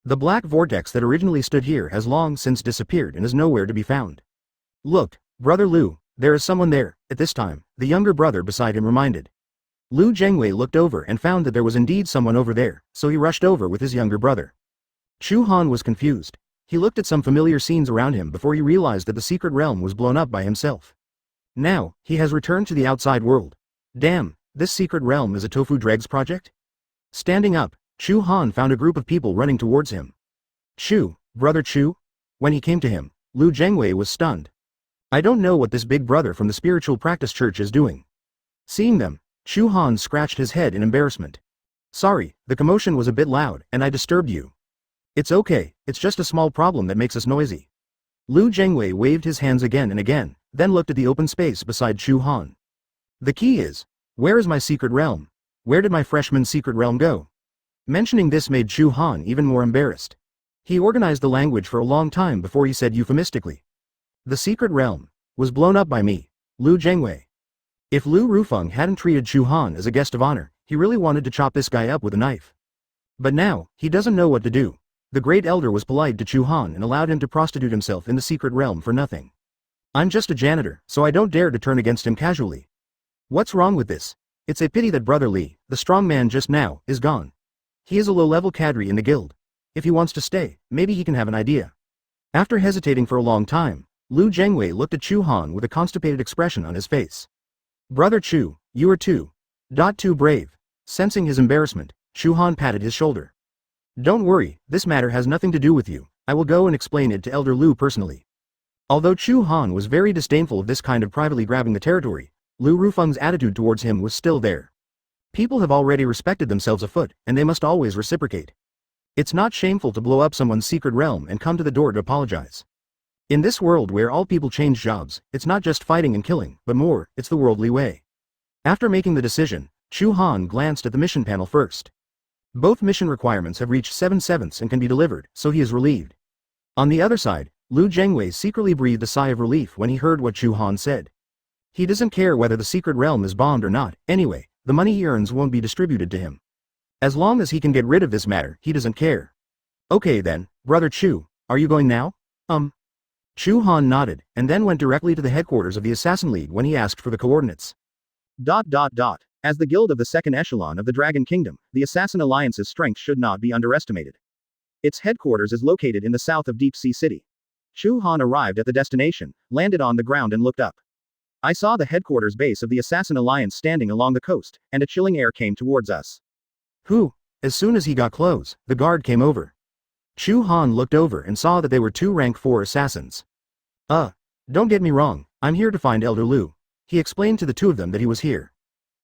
The black vortex that originally stood here has long since disappeared and is nowhere to be found. Look, Brother Lu, there is someone there. At this time, the younger brother beside him reminded. Lu Zhengwei looked over and found that there was indeed someone over there, so he rushed over with his younger brother. Chu Han was confused. He looked at some familiar scenes around him before he realized that the secret realm was blown up by himself. Now, he has returned to the outside world. Damn, this secret realm is a Tofu Dregs project? Standing up, Chu Han found a group of people running towards him. Chu, Brother Chu? When he came to him, Lu Zhengwei was stunned. I don't know what this big brother from the spiritual practice church is doing. Seeing them, Chu Han scratched his head in embarrassment. Sorry, the commotion was a bit loud, and I disturbed you. It's okay, it's just a small problem that makes us noisy. Lu Zhengwei waved his hands again and again, then looked at the open space beside Chu Han. The key is, where is my secret realm? Where did my freshman's secret realm go? Mentioning this made Chu Han even more embarrassed. He organized the language for a long time before he said euphemistically. The secret realm was blown up by me, Lu Zhengwei. If Lu Rufeng hadn't treated Chu Han as a guest of honor, he really wanted to chop this guy up with a knife. But now, he doesn't know what to do. The great elder was polite to Chu Han and allowed him to prostitute himself in the secret realm for nothing. I'm just a janitor, so I don't dare to turn against him casually. What's wrong with this? It's a pity that Brother Li, the strong man just now, is gone. He is a low-level cadre in the guild. If he wants to stay, maybe he can have an idea. After hesitating for a long time, Lu Zhengwei looked at Chu Han with a constipated expression on his face. Brother Chu, You are too brave. Sensing his embarrassment, Chu Han patted his shoulder. Don't worry, this matter has nothing to do with you. I will go and explain it to Elder Lu personally. Although Chu Han was very disdainful of this kind of privately grabbing the territory, Lu Rufeng's attitude towards him was still there. People have already respected themselves afoot, and they must always reciprocate. It's not shameful to blow up someone's secret realm and come to the door to apologize. In this world where all people change jobs, it's not just fighting and killing, but more, it's the worldly way. After making the decision, Chu Han glanced at the mission panel first. Both mission requirements have reached 7/7 and can be delivered, so he is relieved. On the other side, Lu Zhengwei secretly breathed a sigh of relief when he heard what Chu Han said. He doesn't care whether the secret realm is bombed or not, anyway, the money he earns won't be distributed to him. As long as he can get rid of this matter, he doesn't care. Okay then, Brother Chu, are you going now? Chu Han nodded, and then went directly to the headquarters of the Assassin League when he asked for the coordinates. As the guild of the second echelon of the Dragon Kingdom, the Assassin Alliance's strength should not be underestimated. Its headquarters is located in the south of Deep Sea City. Chu Han arrived at the destination, landed on the ground and looked up. I saw the headquarters base of the Assassin Alliance standing along the coast, and a chilling air came towards us. Who? As soon as he got close, the guard came over. Chu Han looked over and saw that they were 2 rank 4 assassins. Don't get me wrong, I'm here to find Elder Lu. He explained to the 2 of them that he was here.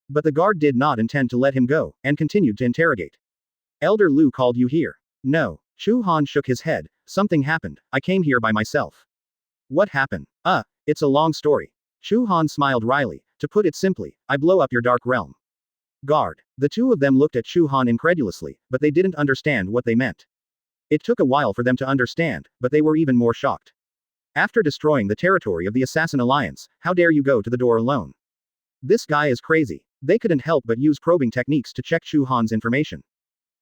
But the guard did not intend to let him go, and continued to interrogate. Elder Lu called you here? No. Chu Han shook his head. Something happened. I came here by myself. What happened? It's a long story. Chu Han smiled wryly. To put it simply, I blow up your dark realm. Guard. The 2 of them looked at Chu Han incredulously, but they didn't understand what they meant. It took a while for them to understand, but they were even more shocked. After destroying the territory of the Assassin Alliance, how dare you go to the door alone? This guy is crazy. They couldn't help but use probing techniques to check Chu Han's information.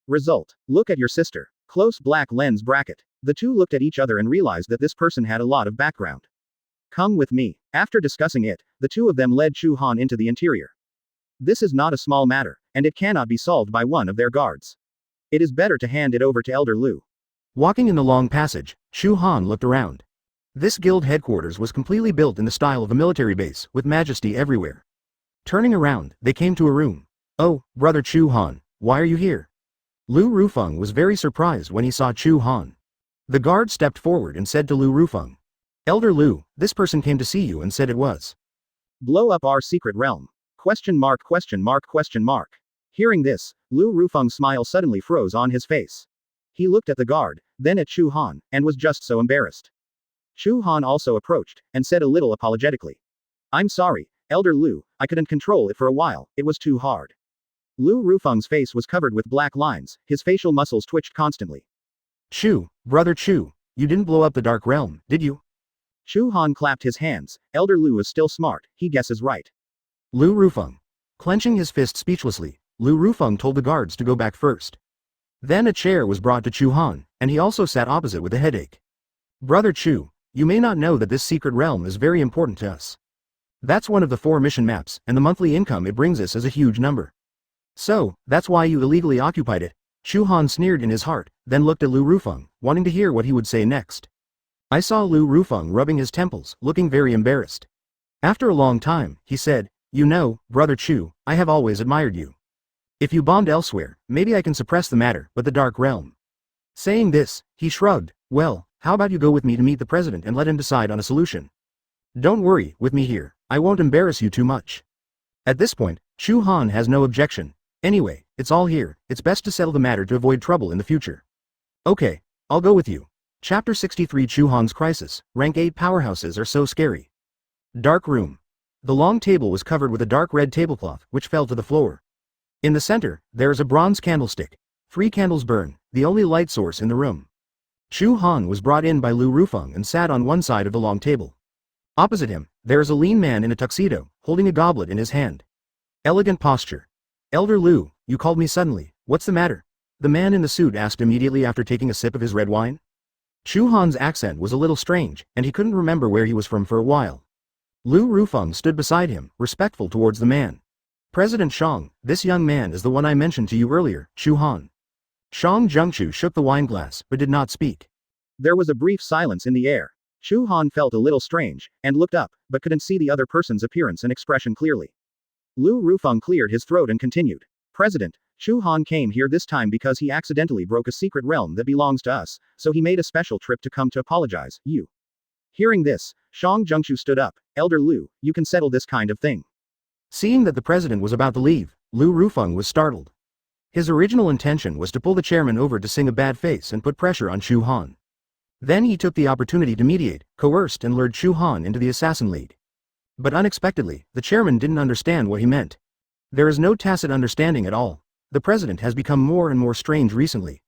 Result. Look at your sister. Close black lens bracket. The 2 looked at each other and realized that this person had a lot of background. Come with me. After discussing it, the 2 of them led Chu Han into the interior. This is not a small matter, and it cannot be solved by one of their guards. It is better to hand it over to Elder Lu. Walking in the long passage, Chu Han looked around. This guild headquarters was completely built in the style of a military base, with majesty everywhere. Turning around, they came to a room. Oh, Brother Chu Han, why are you here? Lu Rufeng was very surprised when he saw Chu Han. The guard stepped forward and said to Lu Rufeng, Elder Lu, this person came to see you and said it was. Blow up our secret realm. ? Hearing this, Lu Rufeng's smile suddenly froze on his face. He looked at the guard, then at Chu Han, and was just so embarrassed. Chu Han also approached, and said a little apologetically. I'm sorry, Elder Lu, I couldn't control it for a while, it was too hard. Lu Rufeng's face was covered with black lines, his facial muscles twitched constantly. Brother Chu, you didn't blow up the Dark Realm, did you? Chu Han clapped his hands. Elder Lu is still smart, he guesses right. Lu Rufeng. Clenching his fist speechlessly, Lu Rufeng told the guards to go back first. Then a chair was brought to Chu Han, and he also sat opposite with a headache. Brother Chu, you may not know that this secret realm is very important to us. That's one of the 4 mission maps, and the monthly income it brings us is a huge number. So, that's why you illegally occupied it. Chu Han sneered in his heart, then looked at Lu Rufeng, wanting to hear what he would say next. I saw Lu Rufeng rubbing his temples, looking very embarrassed. After a long time, he said, You know, Brother Chu, I have always admired you. If you bombed elsewhere, maybe I can suppress the matter, but the Dark Realm. Saying this, he shrugged. Well, how about you go with me to meet the president and let him decide on a solution? Don't worry, with me here, I won't embarrass you too much. At this point, Chu Han has no objection. Anyway, it's all here, it's best to settle the matter to avoid trouble in the future. Okay, I'll go with you. Chapter 63 Chu Han's Crisis, Rank 8 Powerhouses are so scary. Dark room. The long table was covered with a dark red tablecloth, which fell to the floor. In the center, there is a bronze candlestick. 3 candles burn, the only light source in the room. Chu Han was brought in by Lu Rufeng and sat on one side of the long table. Opposite him, there is a lean man in a tuxedo, holding a goblet in his hand. Elegant posture. Elder Lu, you called me suddenly, what's the matter? The man in the suit asked immediately after taking a sip of his red wine. Chu Han's accent was a little strange, and he couldn't remember where he was from for a while. Lu Rufeng stood beside him, respectful towards the man. President Shang, this young man is the one I mentioned to you earlier, Chu Han. Shang Zhengchu shook the wine glass, but did not speak. There was a brief silence in the air. Chu Han felt a little strange, and looked up, but couldn't see the other person's appearance and expression clearly. Lu Rufeng cleared his throat and continued. President, Chu Han came here this time because he accidentally broke a secret realm that belongs to us, so he made a special trip to come to apologize, you. Hearing this, Shang Zhengshu stood up. Elder Lu, you can settle this kind of thing. Seeing that the president was about to leave, Lu Rufeng was startled. His original intention was to pull the chairman over to sing a bad face and put pressure on Chu Han. Then he took the opportunity to mediate, coerced and lured Chu Han into the Assassin League. But unexpectedly, the chairman didn't understand what he meant. There is no tacit understanding at all. The president has become more and more strange recently.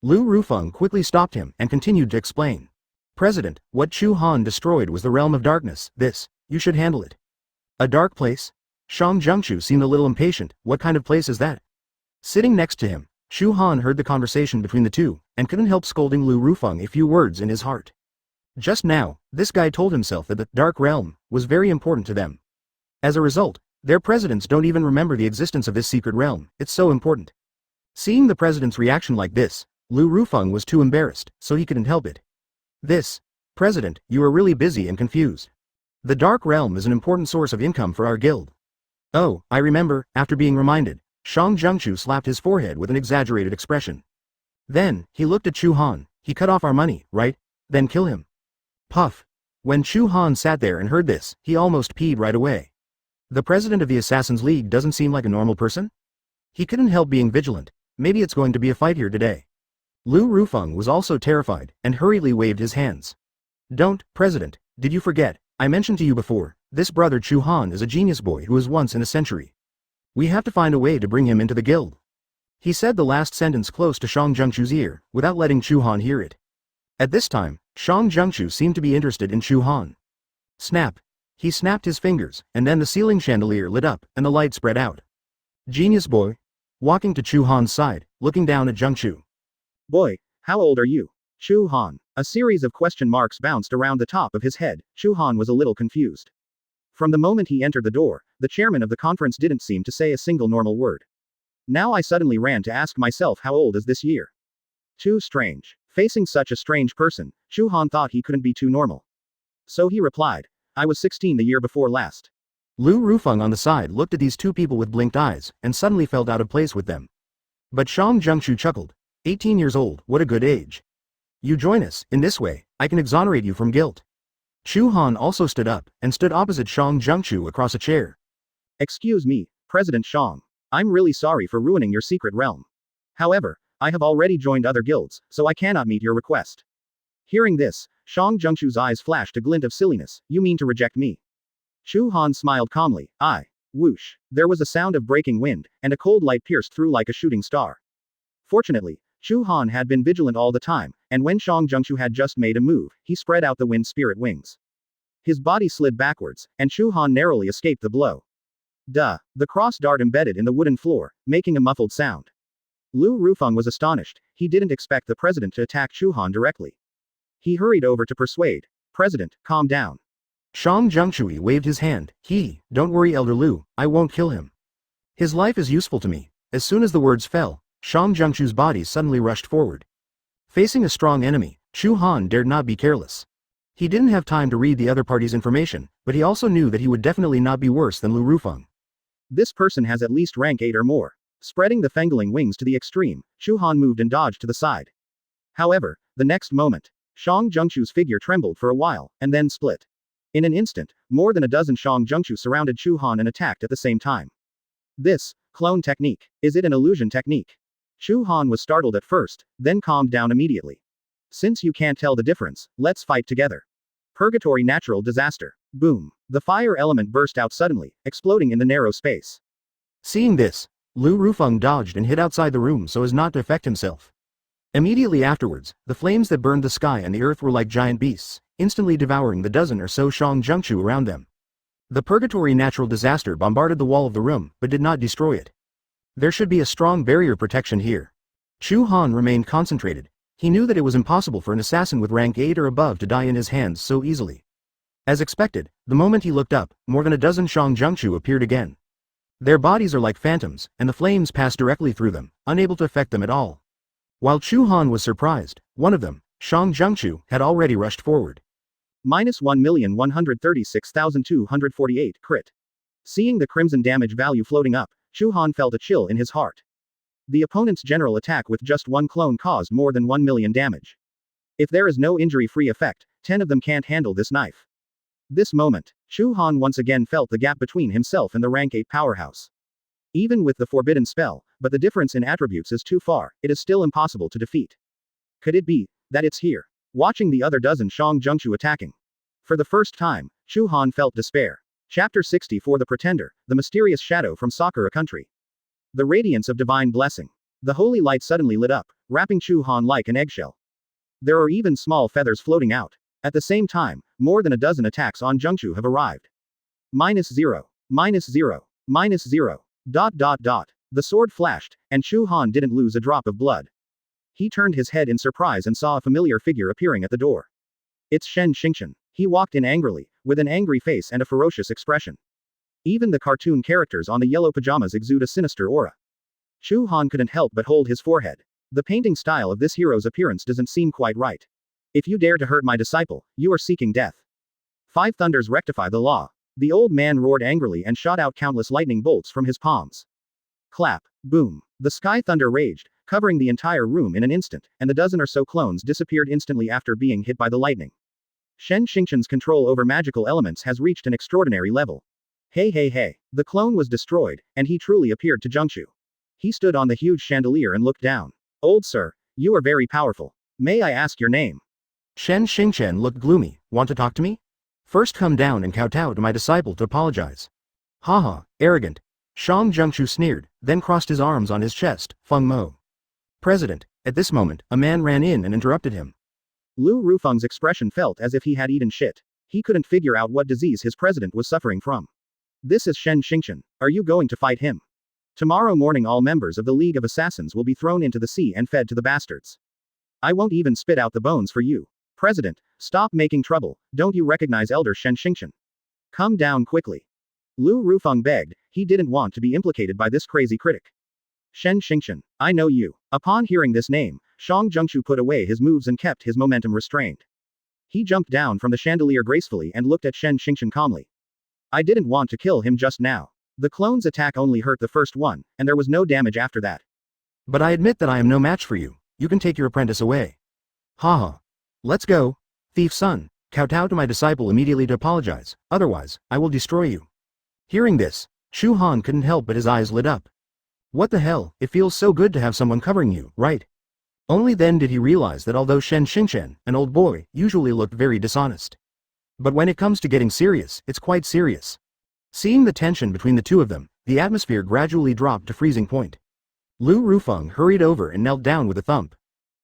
Lu Rufeng quickly stopped him and continued to explain. President, what Chu Han destroyed was the realm of darkness. This, you should handle it. A dark place? Shang Zhengshu seemed a little impatient. What kind of place is that? Sitting next to him, Chu Han heard the conversation between the two, and couldn't help scolding Lu Rufeng a few words in his heart. Just now, this guy told himself that the dark realm was very important to them. As a result, their presidents don't even remember the existence of this secret realm. It's so important. Seeing the president's reaction like this, Lu Rufeng was too embarrassed, so he couldn't help it. President, you are really busy and confused. The dark realm is an important source of income for our guild. Oh, I remember. After being reminded, Shang Zhengshu slapped his forehead with an exaggerated expression. Then, he looked at Chu Han. He cut off our money, right? Then kill him. Puff. When Chu Han sat there and heard this, he almost peed right away. The president of the Assassin's League doesn't seem like a normal person? He couldn't help being vigilant. Maybe it's going to be a fight here today. Lu Rufeng was also terrified, and hurriedly waved his hands. Don't, President, did you forget? I mentioned to you before, this brother Chu Han is a genius boy who is once in a century. We have to find a way to bring him into the guild. He said the last sentence close to Shang Zhengshu's ear, without letting Chu Han hear it. At this time, Shang Zhengshu seemed to be interested in Chu Han. Snap. He snapped his fingers, and then the ceiling chandelier lit up, and the light spread out. Genius boy. Walking to Chu Han's side, looking down at Zhengshu. Boy, how old are you? Chu Han. A series of question marks bounced around the top of his head. Chu Han was a little confused. From the moment he entered the door, the chairman of the conference didn't seem to say a single normal word. Now I suddenly ran to ask myself how old is this year? Too strange. Facing such a strange person, Chu Han thought he couldn't be too normal. So he replied, I was 16 the year before last. Lu Rufeng on the side looked at these two people with blinked eyes, and suddenly felt out of place with them. But Shang Zhengshu chuckled. 18 years old, what a good age. You join us. In this way, I can exonerate you from guilt. Chu Han also stood up, and stood opposite Shang Zhengshu across a chair. Excuse me, President Shang. I'm really sorry for ruining your secret realm. However, I have already joined other guilds, so I cannot meet your request. Hearing this, Shang Zhengshu's eyes flashed a glint of silliness. You mean to reject me? Chu Han smiled calmly. Whoosh. There was a sound of breaking wind, and a cold light pierced through like a shooting star. Fortunately, Chu Han had been vigilant all the time, and when Shang Zhengshu had just made a move, he spread out the wind spirit wings. His body slid backwards, and Chu Han narrowly escaped the blow. Duh. The cross dart embedded in the wooden floor, making a muffled sound. Lu Rufeng was astonished. He didn't expect the president to attack Chu Han directly. He hurried over to persuade. President, calm down. Shang Zhengshu waved his hand. Don't worry Elder Lu, I won't kill him. His life is useful to me. As soon as the words fell, Shang Zhengshu's body suddenly rushed forward. Facing a strong enemy, Chu Han dared not be careless. He didn't have time to read the other party's information, but he also knew that he would definitely not be worse than Lu Rufeng. This person has at least rank 8 or more. Spreading the fangling wings to the extreme, Chu Han moved and dodged to the side. However, the next moment, Shang Zhengshu's figure trembled for a while, and then split. In an instant, more than a dozen Shang Zhengshu surrounded Chu Han and attacked at the same time. This, clone technique. Is it an illusion technique? Chu Han was startled at first, then calmed down immediately. Since you can't tell the difference, let's fight together. Purgatory natural disaster. Boom. The fire element burst out suddenly, exploding in the narrow space. Seeing this, Lu Rufeng dodged and hid outside the room so as not to affect himself. Immediately afterwards, the flames that burned the sky and the earth were like giant beasts, instantly devouring the dozen or so Shang Zhengshu around them. The Purgatory natural disaster bombarded the wall of the room, but did not destroy it. There should be a strong barrier protection here. Chu Han remained concentrated. He knew that it was impossible for an assassin with rank 8 or above to die in his hands so easily. As expected, the moment he looked up, more than a dozen Shang Zhengshu appeared again. Their bodies are like phantoms, and the flames passed directly through them, unable to affect them at all. While Chu Han was surprised, one of them, Shang Zhengshu, had already rushed forward. -1,136,248 crit. Seeing the crimson damage value floating up, Chu Han felt a chill in his heart. The opponent's general attack with just one clone caused more than 1 million damage. If there is no injury-free effect, 10 of them can't handle this knife. This moment, Chu Han once again felt the gap between himself and the rank 8 powerhouse. Even with the forbidden spell, but the difference in attributes is too far, it is still impossible to defeat. Could it be that it's here? Watching the other dozen Shang Zhengchu attacking. For the first time, Chu Han felt despair. Chapter 64 The Pretender, the mysterious shadow from Sakura country. The radiance of divine blessing. The holy light suddenly lit up, wrapping Chu Han like an eggshell. There are even small feathers floating out. At the same time, more than a dozen attacks on Zhengchu have arrived. -0, -0, -0. ... The sword flashed, and Chu Han didn't lose a drop of blood. He turned his head in surprise and saw a familiar figure appearing at the door. It's Shen Xingchen. He walked in angrily, with an angry face and a ferocious expression. Even the cartoon characters on the yellow pajamas exude a sinister aura. Chu Han couldn't help but hold his forehead. The painting style of this hero's appearance doesn't seem quite right. If you dare to hurt my disciple, you are seeking death. 5 thunders rectify the law. The old man roared angrily and shot out countless lightning bolts from his palms. Clap. Boom. The sky thunder raged, covering the entire room in an instant, and the dozen or so clones disappeared instantly after being hit by the lightning. Shen Xingchen's control over magical elements has reached an extraordinary level. Hey hey hey. The clone was destroyed, and he truly appeared to Zhengchu. He stood on the huge chandelier and looked down. Old sir, you are very powerful. May I ask your name? Shen Xingchen looked gloomy. Want to talk to me? First come down and kowtow to my disciple to apologize. Haha, arrogant. Shang Zhengchu sneered, then crossed his arms on his chest. Feng Mo. President. At this moment, a man ran in and interrupted him. Lu Rufeng's expression felt as if he had eaten shit. He couldn't figure out what disease his president was suffering from. This is Shen Xingchen. Are you going to fight him? Tomorrow morning all members of the League of Assassins will be thrown into the sea and fed to the bastards. I won't even spit out the bones for you. President, stop making trouble. Don't you recognize Elder Shen Xingchen? Come down quickly. Lu Rufeng begged. He didn't want to be implicated by this crazy critic. Shen Xingchen, I know you. Upon hearing this name, Shang Zhengchu put away his moves and kept his momentum restrained. He jumped down from the chandelier gracefully and looked at Shen Xingchen calmly. I didn't want to kill him just now. The clone's attack only hurt the first one, and there was no damage after that. But I admit that I am no match for you. You can take your apprentice away. Haha. Let's go. Thief son, kowtow to my disciple immediately to apologize, otherwise, I will destroy you. Hearing this, Chu Han couldn't help but his eyes lit up. What the hell, it feels so good to have someone covering you, right? Only then did he realize that although Shen Xingchen, an old boy, usually looked very dishonest. But when it comes to getting serious, it's quite serious. Seeing the tension between the two of them, the atmosphere gradually dropped to freezing point. Lu Rufeng hurried over and knelt down with a thump.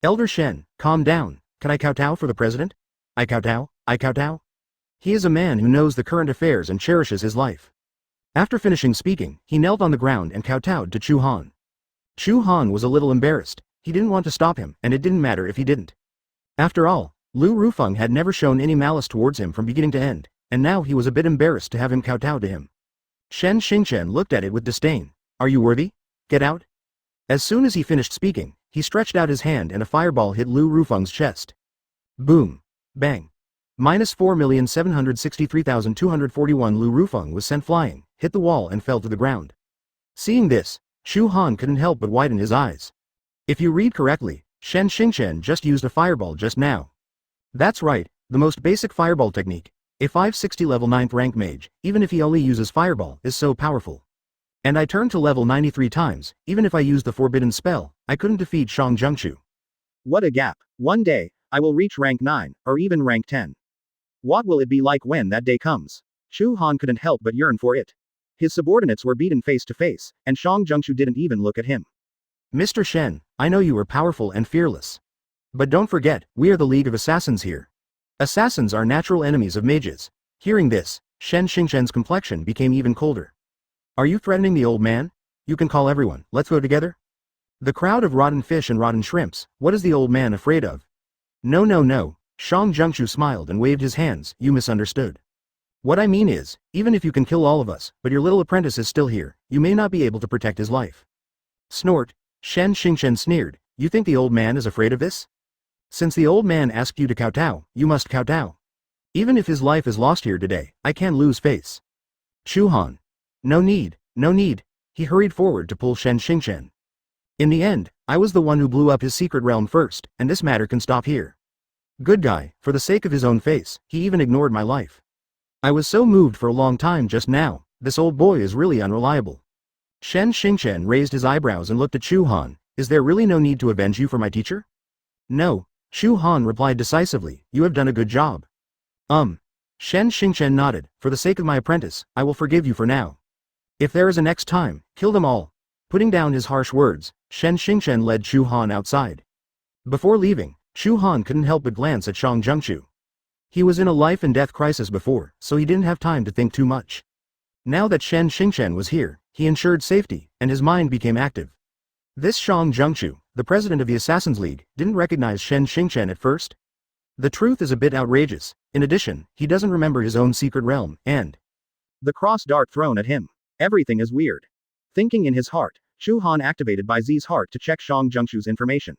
Elder Shen, calm down. Can I kowtow for the president? I kowtow, I kowtow. He is a man who knows the current affairs and cherishes his life. After finishing speaking, he knelt on the ground and kowtowed to Chu Han. Chu Han was a little embarrassed. He didn't want to stop him, and it didn't matter if he didn't. After all, Lu Rufeng had never shown any malice towards him from beginning to end, and now he was a bit embarrassed to have him kowtow to him. Shen Xingchen looked at it with disdain. Are you worthy? Get out. As soon as he finished speaking, he stretched out his hand and a fireball hit Lu Rufeng's chest. Boom. Bang. -4,763,241 Lu Rufeng was sent flying, hit the wall and fell to the ground. Seeing this, Chu Han couldn't help but widen his eyes. If you read correctly, Shen Xingchen just used a fireball just now. That's right, the most basic fireball technique. A 560 level 9th rank mage, even if he only uses fireball, is so powerful. And I turned to level 93 times, even if I used the forbidden spell, I couldn't defeat Shang Zhengchu. What a gap. One day, I will reach rank 9, or even rank 10. What will it be like when that day comes? Chu Han couldn't help but yearn for it. His subordinates were beaten face to face, and Shang Zhengchu didn't even look at him. Mr. Shen, I know you are powerful and fearless. But don't forget, we are the League of Assassins here. Assassins are natural enemies of mages. Hearing this, Shen Xingchen's complexion became even colder. Are you threatening the old man? You can call everyone, let's go together? The crowd of rotten fish and rotten shrimps, what is the old man afraid of? No no no, Shang Zhengchu smiled and waved his hands, you misunderstood. What I mean is, even if you can kill all of us, but your little apprentice is still here, you may not be able to protect his life. Snort, Shen Xingchen sneered, you think the old man is afraid of this? Since the old man asked you to kowtow, you must kowtow. Even if his life is lost here today, I can't lose face. Chu Han. No need, no need. He hurried forward to pull Shen Xingchen. In the end, I was the one who blew up his secret realm first, and this matter can stop here. Good guy, for the sake of his own face, he even ignored my life. I was so moved for a long time just now, this old boy is really unreliable. Shen Xingchen raised his eyebrows and looked at Chu Han. Is there really no need to avenge you for my teacher? No, Chu Han replied decisively, you have done a good job. Shen Xingchen nodded, for the sake of my apprentice, I will forgive you for now. If there is a next time, kill them all. Putting down his harsh words, Shen Xingchen led Chu Han outside. Before leaving, Chu Han couldn't help but glance at Shang Zhengchu. He was in a life and death crisis before, so he didn't have time to think too much. Now that Shen Xingchen was here, he ensured safety, and his mind became active. This Shang Zhengchu, the president of the Assassin's League, didn't recognize Shen Xingchen at first. The truth is a bit outrageous. In addition, he doesn't remember his own secret realm, and the cross dart thrown at him. Everything is weird. Thinking in his heart, Chu Han activated Bai Zi's heart to check Shang Zhengchu's information.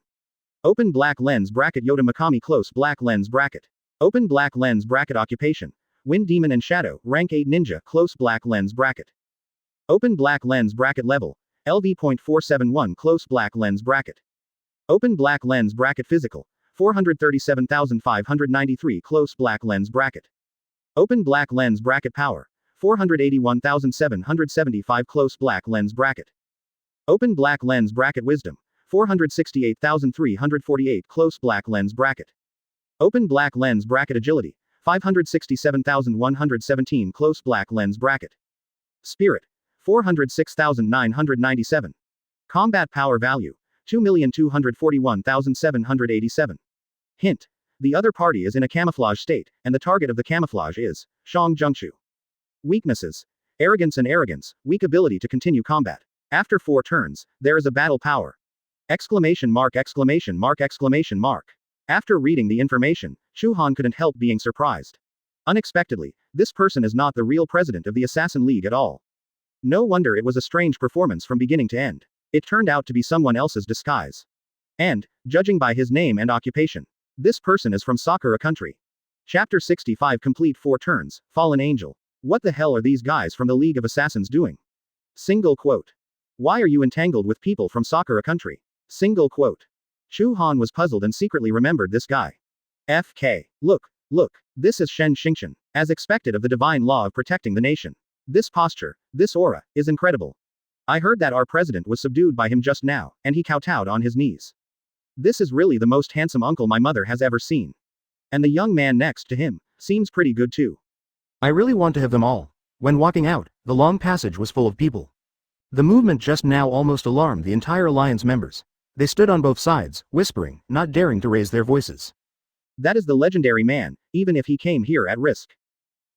Open black lens bracket Yoda Makami close black lens bracket. Open black lens bracket occupation. Wind Demon and Shadow, rank 8 ninja close black lens bracket. Open black lens bracket level, LV.471 close black lens bracket. Open black lens bracket physical, 437,593 close black lens bracket. Open black lens bracket power, 481,775 close black lens bracket. Open black lens bracket wisdom, 468,348 close black lens bracket. Open black lens bracket agility, 567,117 close black lens bracket. Spirit, 406,997. Combat power value, 2,241,787. Hint. The other party is in a camouflage state, and the target of the camouflage is Shang Zhengchu. Weaknesses. Arrogance and arrogance, weak ability to continue combat. After 4 turns, there is a battle power. Exclamation mark exclamation mark exclamation mark. After reading the information, Chu Han couldn't help being surprised. Unexpectedly, this person is not the real president of the Assassin League at all. No wonder it was a strange performance from beginning to end. It turned out to be someone else's disguise. And, judging by his name and occupation, this person is from Sakura country. Chapter 65 complete 4 turns, Fallen Angel. What the hell are these guys from the League of Assassins doing? Single quote. Why are you entangled with people from Sakura country? Single quote. Chu Han was puzzled and secretly remembered this guy. FK. Look, this is Shen Xingchen, as expected of the divine law of protecting the nation. This posture, this aura, is incredible. I heard that our president was subdued by him just now, and he kowtowed on his knees. This is really the most handsome uncle my mother has ever seen. And the young man next to him, seems pretty good too. I really want to have them all. When walking out, the long passage was full of people. The movement just now almost alarmed the entire alliance members. They stood on both sides, whispering, not daring to raise their voices. That is the legendary man, even if he came here at risk.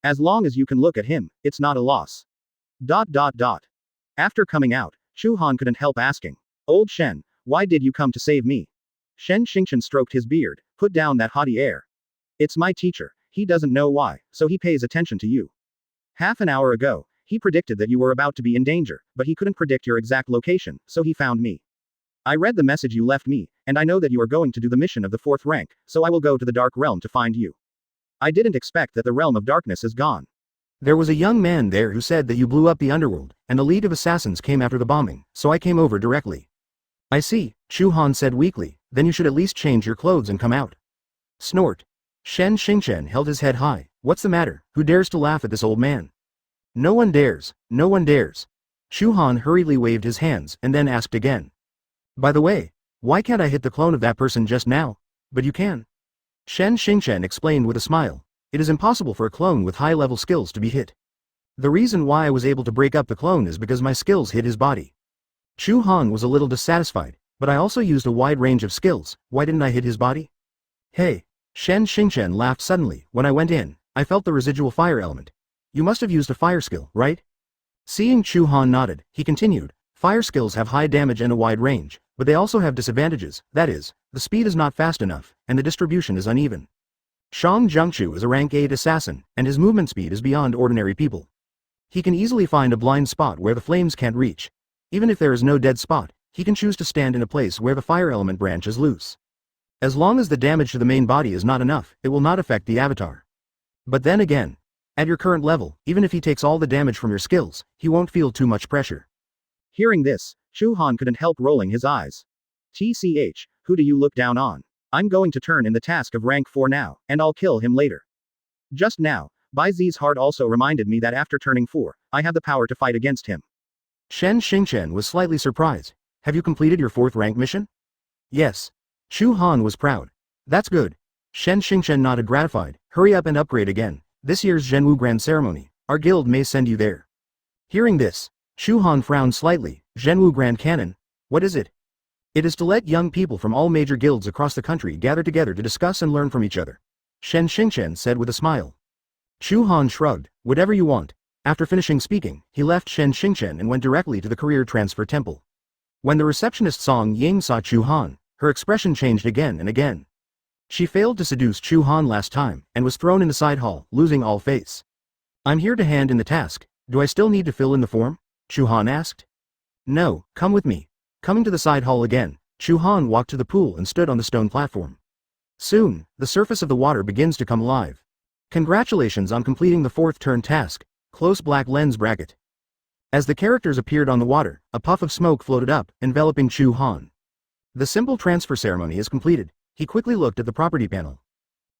As long as you can look at him, it's not a loss. ... After coming out, Chu Han couldn't help asking, Old Shen, why did you come to save me? Shen Xingchen stroked his beard, put down that haughty air. It's my teacher, he doesn't know why, so he pays attention to you. Half an hour ago, he predicted that you were about to be in danger, but he couldn't predict your exact location, so he found me. I read the message you left me, and I know that you are going to do the mission of the 4th rank, so I will go to the Dark Realm to find you. I didn't expect that the Realm of Darkness is gone. There was a young man there who said that you blew up the underworld, and a league of assassins came after the bombing, so I came over directly. I see, Chu Han said weakly, then you should at least change your clothes and come out. Snort. Shen Xingchen held his head high. What's the matter? Who dares to laugh at this old man? No one dares, no one dares. Chu Han hurriedly waved his hands, and then asked again. By the way, why can't I hit the clone of that person just now? But you can. Shen Xingchen explained with a smile. It is impossible for a clone with high-level skills to be hit. The reason why I was able to break up the clone is because my skills hit his body. Chu Han was a little dissatisfied, but I also used a wide range of skills, why didn't I hit his body? Hey! Shen Xingchen laughed suddenly. When I went in, I felt the residual fire element. You must have used a fire skill, right? Seeing Chu Han nodded, he continued, fire skills have high damage and a wide range, but they also have disadvantages, that is, the speed is not fast enough, and the distribution is uneven. Shang Zhengchu is a rank 8 assassin, and his movement speed is beyond ordinary people. He can easily find a blind spot where the flames can't reach. Even if there is no dead spot, he can choose to stand in a place where the fire element branch is loose. As long as the damage to the main body is not enough, it will not affect the avatar. But then again, At your current level, even if he takes all the damage from your skills, he won't feel too much pressure. Hearing this, Chu Han couldn't help rolling his eyes. TCH, who do you look down on? I'm going to turn in the task of rank 4 now, and I'll kill him later. Just now, Bai Zi's heart also reminded me that after turning 4, I have the power to fight against him. Shen Xingchen was slightly surprised. Have you completed your 4th rank mission? Yes. Chu Han was proud. That's good. Shen Xingchen nodded gratified. Hurry up and upgrade again. This year's Zhenwu Grand Ceremony. Our guild may send you there. Hearing this, Chu Han frowned slightly. Zhenwu Grand Cannon? What is it? It is to let young people from all major guilds across the country gather together to discuss and learn from each other. Shen Xingchen said with a smile. Chu Han shrugged. Whatever you want. After finishing speaking, he left Shen Xingchen and went directly to the career transfer temple. When the receptionist Song Ying saw Chu Han, her expression changed again and again. She failed to seduce Chu Han last time, and was thrown in the side hall, losing all face. I'm here to hand in the task. Do I still need to fill in the form? Chu Han asked. No, come with me. Coming to the side hall again, Chu Han walked to the pool and stood on the stone platform. Soon, the surface of the water begins to come alive. Congratulations on completing the 4th turn task. Close black lens bracket. As the characters appeared on the water, a puff of smoke floated up, enveloping Chu Han. The simple transfer ceremony is completed. He quickly looked at the property panel.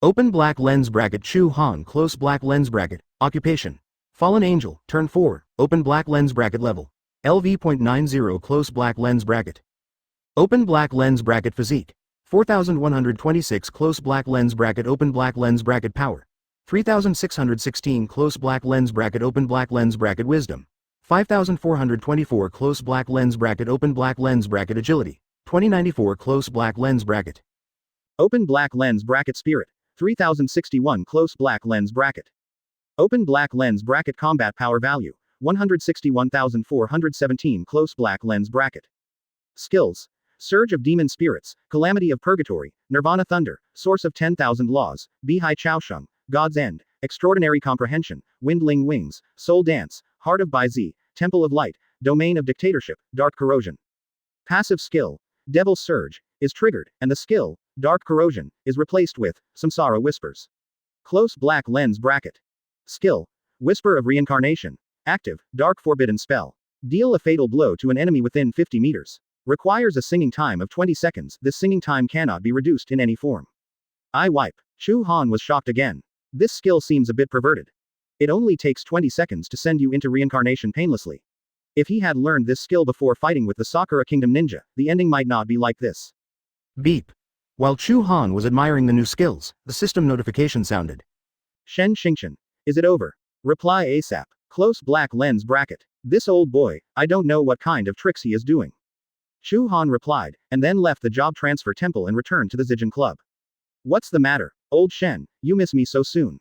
Open black lens bracket Chu Han close black lens bracket, occupation. Fallen Angel, turn 4, open black lens bracket level. LV.90 close black lens bracket. Open black lens bracket physique. 4126 close black lens bracket open black lens bracket power. 3616 close black lens bracket open black lens bracket wisdom. 5424 close black lens bracket open black lens bracket agility. 2094 close black lens bracket. Open black lens bracket spirit. 3061 close black lens bracket. Open black lens bracket combat power value. 161,417 close black lens bracket. Skills. Surge of Demon Spirits, Calamity of Purgatory, Nirvana Thunder, Source of 10,000 Laws, Bihai Chaosheng, God's End, Extraordinary Comprehension, Windling Wings, Soul Dance, Heart of Bai Zi, Temple of Light, Domain of Dictatorship, Dark Corrosion. Passive skill. Devil's Surge, is triggered, and the skill, Dark Corrosion, is replaced with Samsara Whispers. Close black lens bracket. Skill. Whisper of Reincarnation. Active, Dark Forbidden Spell. Deal a fatal blow to an enemy within 50 meters. Requires a singing time of 20 seconds. This singing time cannot be reduced in any form. Eye wipe. Chu Han was shocked again. This skill seems a bit perverted. It only takes 20 seconds to send you into reincarnation painlessly. If he had learned this skill before fighting with the Sakura Kingdom ninja, the ending might not be like this. Beep. While Chu Han was admiring the new skills, the system notification sounded. Shen Xingchen. Is it over? Reply ASAP. Close black lens bracket. This old boy, I don't know what kind of tricks he is doing. Chu Han replied, and then left the job transfer temple and returned to the Zijin Club. What's the matter, old Shen, you miss me so soon?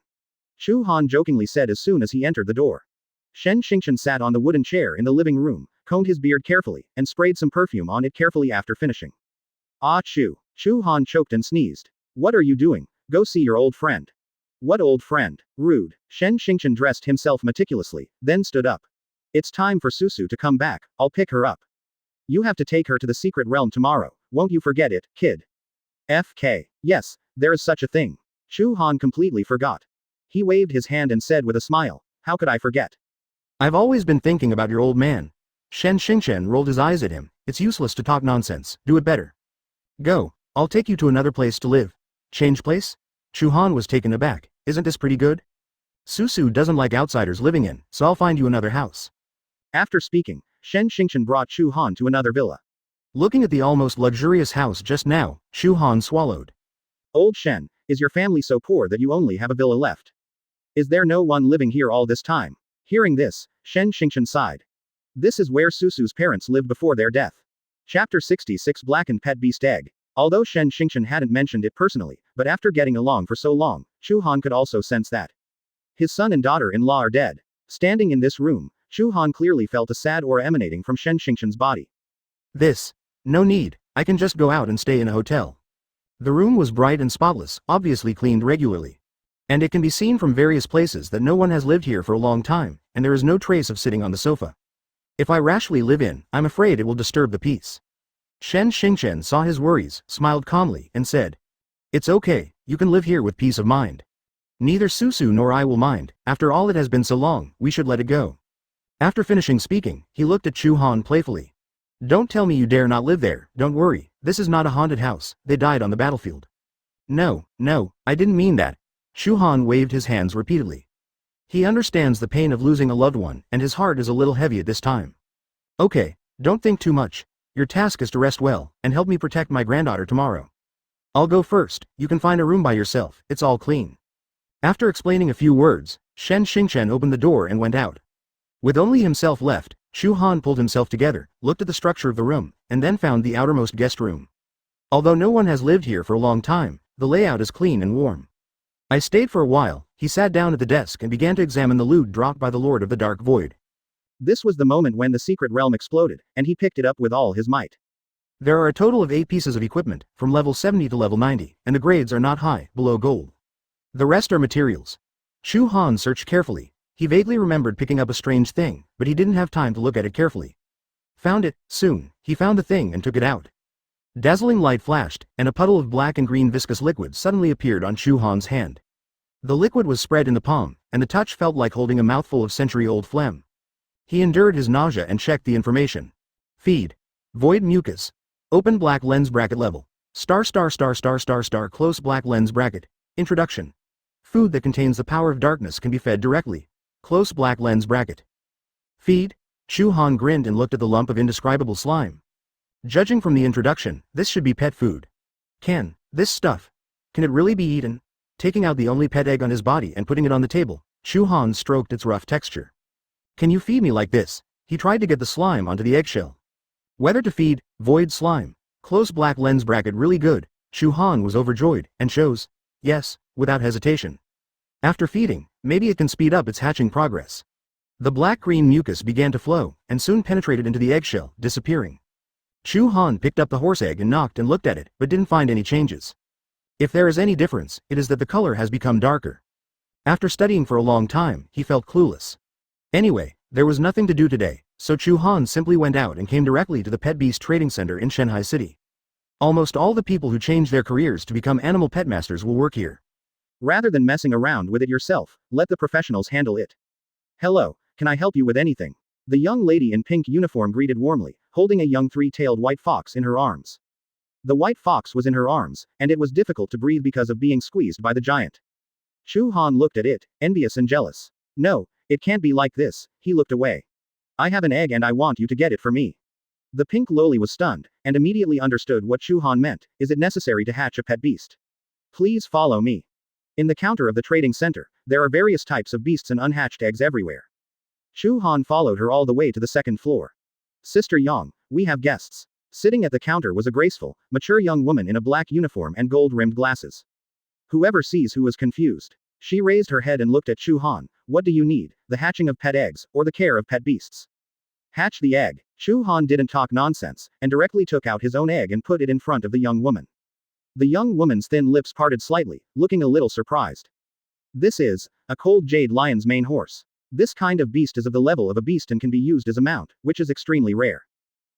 Chu Han jokingly said as soon as he entered the door. Shen Xingchen sat on the wooden chair in the living room, combed his beard carefully, and sprayed some perfume on it carefully after finishing. Ah Chu. Chu Han choked and sneezed. What are you doing? Go see your old friend. What old friend? Rude. Shen Xingchen dressed himself meticulously, then stood up. It's time for Susu to come back, I'll pick her up. You have to take her to the secret realm tomorrow, won't you forget it, kid? FK. Yes, there is such a thing. Chu Han completely forgot. He waved his hand and said with a smile, how could I forget? I've always been thinking about your old man. Shen Xingchen rolled his eyes at him. It's useless to talk nonsense, do it better. Go, I'll take you to another place to live. Change place? Chu Han was taken aback. Isn't this pretty good? Susu doesn't like outsiders living in, so I'll find you another house. After speaking, Shen Xingchen brought Chu Han to another villa. Looking at the almost luxurious house just now, Chu Han swallowed. Old Shen, is your family so poor that you only have a villa left? Is there no one living here all this time? Hearing this, Shen Xingchen sighed. This is where Susu's parents lived before their death. Chapter 66 Blackened Pet Beast Egg. Although Shen Xingchen hadn't mentioned it personally, but after getting along for so long, Chu Han could also sense that. His son and daughter-in-law are dead. Standing in this room, Chu Han clearly felt a sad aura emanating from Shen Xingchen's body. No need, I can just go out and stay in a hotel. The room was bright and spotless, obviously cleaned regularly. And it can be seen from various places that no one has lived here for a long time, and there is no trace of sitting on the sofa. If I rashly live in, I'm afraid it will disturb the peace. Shen Xingchen saw his worries, smiled calmly, and said, it's okay, you can live here with peace of mind. Neither Susu nor I will mind, after all it has been so long, we should let it go. After finishing speaking, he looked at Chu Han playfully. Don't tell me you dare not live there, don't worry, this is not a haunted house, they died on the battlefield. No, I didn't mean that. Chu Han waved his hands repeatedly. He understands the pain of losing a loved one, and his heart is a little heavy at this time. Okay, don't think too much. Your task is to rest well, and help me protect my granddaughter tomorrow. I'll go first, you can find a room by yourself, it's all clean. After explaining a few words, Shen Xingchen opened the door and went out. With only himself left, Chu Han pulled himself together, looked at the structure of the room, and then found the outermost guest room. Although no one has lived here for a long time, the layout is clean and warm. I stayed for a while. He sat down at the desk and began to examine the loot dropped by the Lord of the Dark Void. This was the moment when the secret realm exploded, and he picked it up with all his might. There are a total of 8 pieces of equipment, from level 70 to level 90, and the grades are not high, below gold. The rest are materials. Chu Han searched carefully. He vaguely remembered picking up a strange thing, but he didn't have time to look at it carefully. Found it, soon, he found the thing and took it out. Dazzling light flashed, and a puddle of black and green viscous liquid suddenly appeared on Chu Han's hand. The liquid was spread in the palm, and the touch felt like holding a mouthful of century-old phlegm. He endured his nausea and checked the information. Feed. Void mucus. Open black lens bracket level. Close black lens bracket. Introduction. Food that contains the power of darkness can be fed directly. Close black lens bracket. Feed. Chu Han grinned and looked at the lump of indescribable slime. Judging from the introduction, this should be pet food. Can it really be eaten? Taking out the only pet egg on his body and putting it on the table, Chu Han stroked its rough texture. Can you feed me like this? He tried to get the slime onto the eggshell. Whether to feed, void slime, close black lens bracket really good, Chu Han was overjoyed, and chose, yes, without hesitation. After feeding, maybe it can speed up its hatching progress. The black-green mucus began to flow, and soon penetrated into the eggshell, disappearing. Chu Han picked up the horse egg and knocked and looked at it, but didn't find any changes. If there is any difference, it is that the color has become darker. After studying for a long time, he felt clueless. Anyway, there was nothing to do today, so Chu Han simply went out and came directly to the Pet Beast Trading Center in Shanghai City. Almost all the people who change their careers to become animal pet masters will work here. Rather than messing around with it yourself, let the professionals handle it. Hello, can I help you with anything? The young lady in pink uniform greeted warmly, holding a young 3-tailed white fox in her arms. The white fox was in her arms, and it was difficult to breathe because of being squeezed by the giant. Chu Han looked at it, envious and jealous. No, it can't be like this, he looked away. I have an egg and I want you to get it for me. The pink loli was stunned, and immediately understood what Chu Han meant. Is it necessary to hatch a pet beast? Please follow me. In the counter of the trading center, there are various types of beasts and unhatched eggs everywhere. Chu Han followed her all the way to the second floor. Sister Yang, we have guests. Sitting at the counter was a graceful, mature young woman in a black uniform and gold-rimmed glasses. Whoever sees who was confused. She raised her head and looked at Chu Han. What do you need, the hatching of pet eggs, or the care of pet beasts? Hatch the egg. Chu Han didn't talk nonsense, and directly took out his own egg and put it in front of the young woman. The young woman's thin lips parted slightly, looking a little surprised. This is a cold jade lion's mane horse. This kind of beast is of the level of a beast and can be used as a mount, which is extremely rare.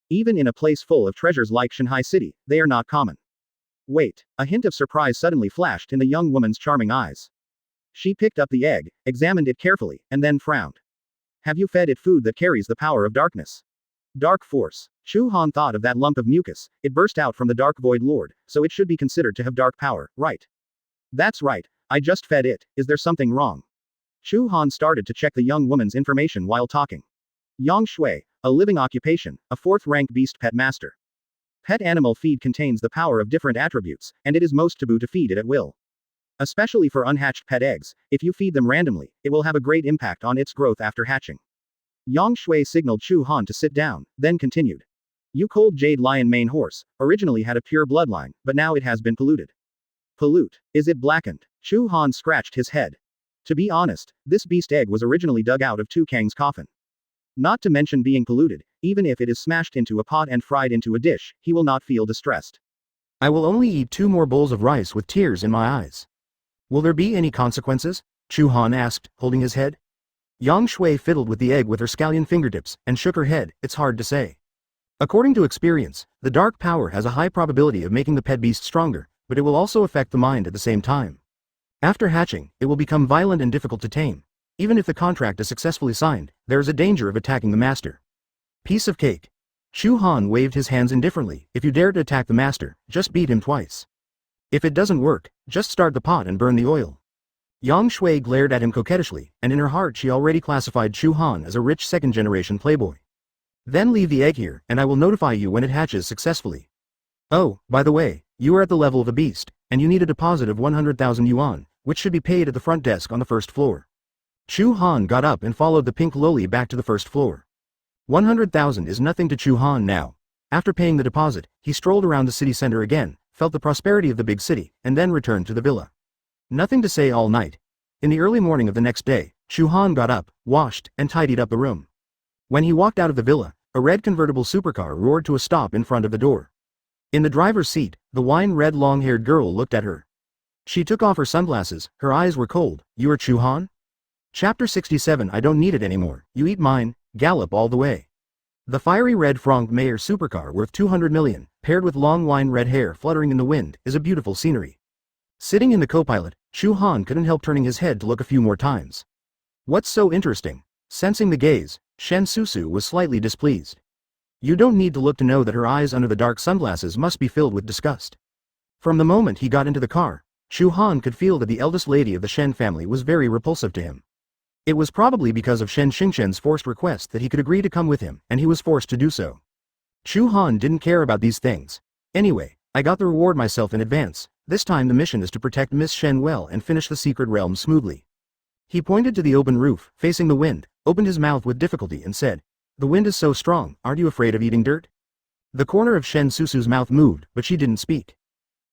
Even in a place full of treasures like Shanghai City, they are not common. Wait, a hint of surprise suddenly flashed in the young woman's charming eyes. She picked up the egg, examined it carefully, and then frowned. Have you fed it food that carries the power of darkness? Dark force. Chu Han thought of that lump of mucus. It burst out from the Dark Void Lord, so it should be considered to have dark power, right? That's right, I just fed it. Is there something wrong? Chu Han started to check the young woman's information while talking. Yang Shui, a living occupation, a 4th-rank beast pet master. Pet animal feed contains the power of different attributes, and it is most taboo to feed it at will. Especially for unhatched pet eggs, if you feed them randomly, it will have a great impact on its growth after hatching. Yang Shui signaled Chu Han to sit down, then continued. You cold jade lion mane horse, originally had a pure bloodline, but now it has been polluted. Pollute. Is it blackened? Chu Han scratched his head. To be honest, this beast egg was originally dug out of Tu Kang's coffin. Not to mention being polluted, even if it is smashed into a pot and fried into a dish, he will not feel distressed. I will only eat 2 more bowls of rice with tears in my eyes. Will there be any consequences? Chu Han asked, holding his head. Yang Shui fiddled with the egg with her scallion fingertips, and shook her head. It's hard to say. According to experience, the dark power has a high probability of making the pet beast stronger, but it will also affect the mind at the same time. After hatching, it will become violent and difficult to tame. Even if the contract is successfully signed, there is a danger of attacking the master. Piece of cake. Chu Han waved his hands indifferently. If you dare to attack the master, just beat him twice. If it doesn't work, just start the pot and burn the oil. Yang Shui glared at him coquettishly, and in her heart she already classified Chu Han as a rich second-generation playboy. Then leave the egg here, and I will notify you when it hatches successfully. Oh, by the way, you are at the level of a beast, and you need a deposit of 100,000 yuan, which should be paid at the front desk on the first floor. Chu Han got up and followed the pink loli back to the first floor. 100,000 is nothing to Chu Han now. After paying the deposit, he strolled around the city center again, felt the prosperity of the big city, and then returned to the villa. Nothing to say all night. In the early morning of the next day, Chu Han got up, washed, and tidied up the room. When he walked out of the villa, a red convertible supercar roared to a stop in front of the door. In the driver's seat, the wine-red long-haired girl looked at her. She took off her sunglasses, her eyes were cold. You are Chu Han? Chapter 67. I don't need it anymore, you eat mine, gallop all the way. The fiery red Franc Mayer supercar worth 200 million, paired with long wine-red hair fluttering in the wind, is a beautiful scenery. Sitting in the co-pilot, Chu Han couldn't help turning his head to look a few more times. What's so interesting? Sensing the gaze, Shen Susu was slightly displeased. You don't need to look to know that her eyes under the dark sunglasses must be filled with disgust. From the moment he got into the car, Chu Han could feel that the eldest lady of the Shen family was very repulsive to him. It was probably because of Shen Xingchen's forced request that he could agree to come with him, and he was forced to do so. Chu Han didn't care about these things. Anyway, I got the reward myself in advance. This time the mission is to protect Miss Shen well and finish the secret realm smoothly. He pointed to the open roof, facing the wind, opened his mouth with difficulty and said, "The wind is so strong, aren't you afraid of eating dirt?" The corner of Shen Susu's mouth moved, but she didn't speak.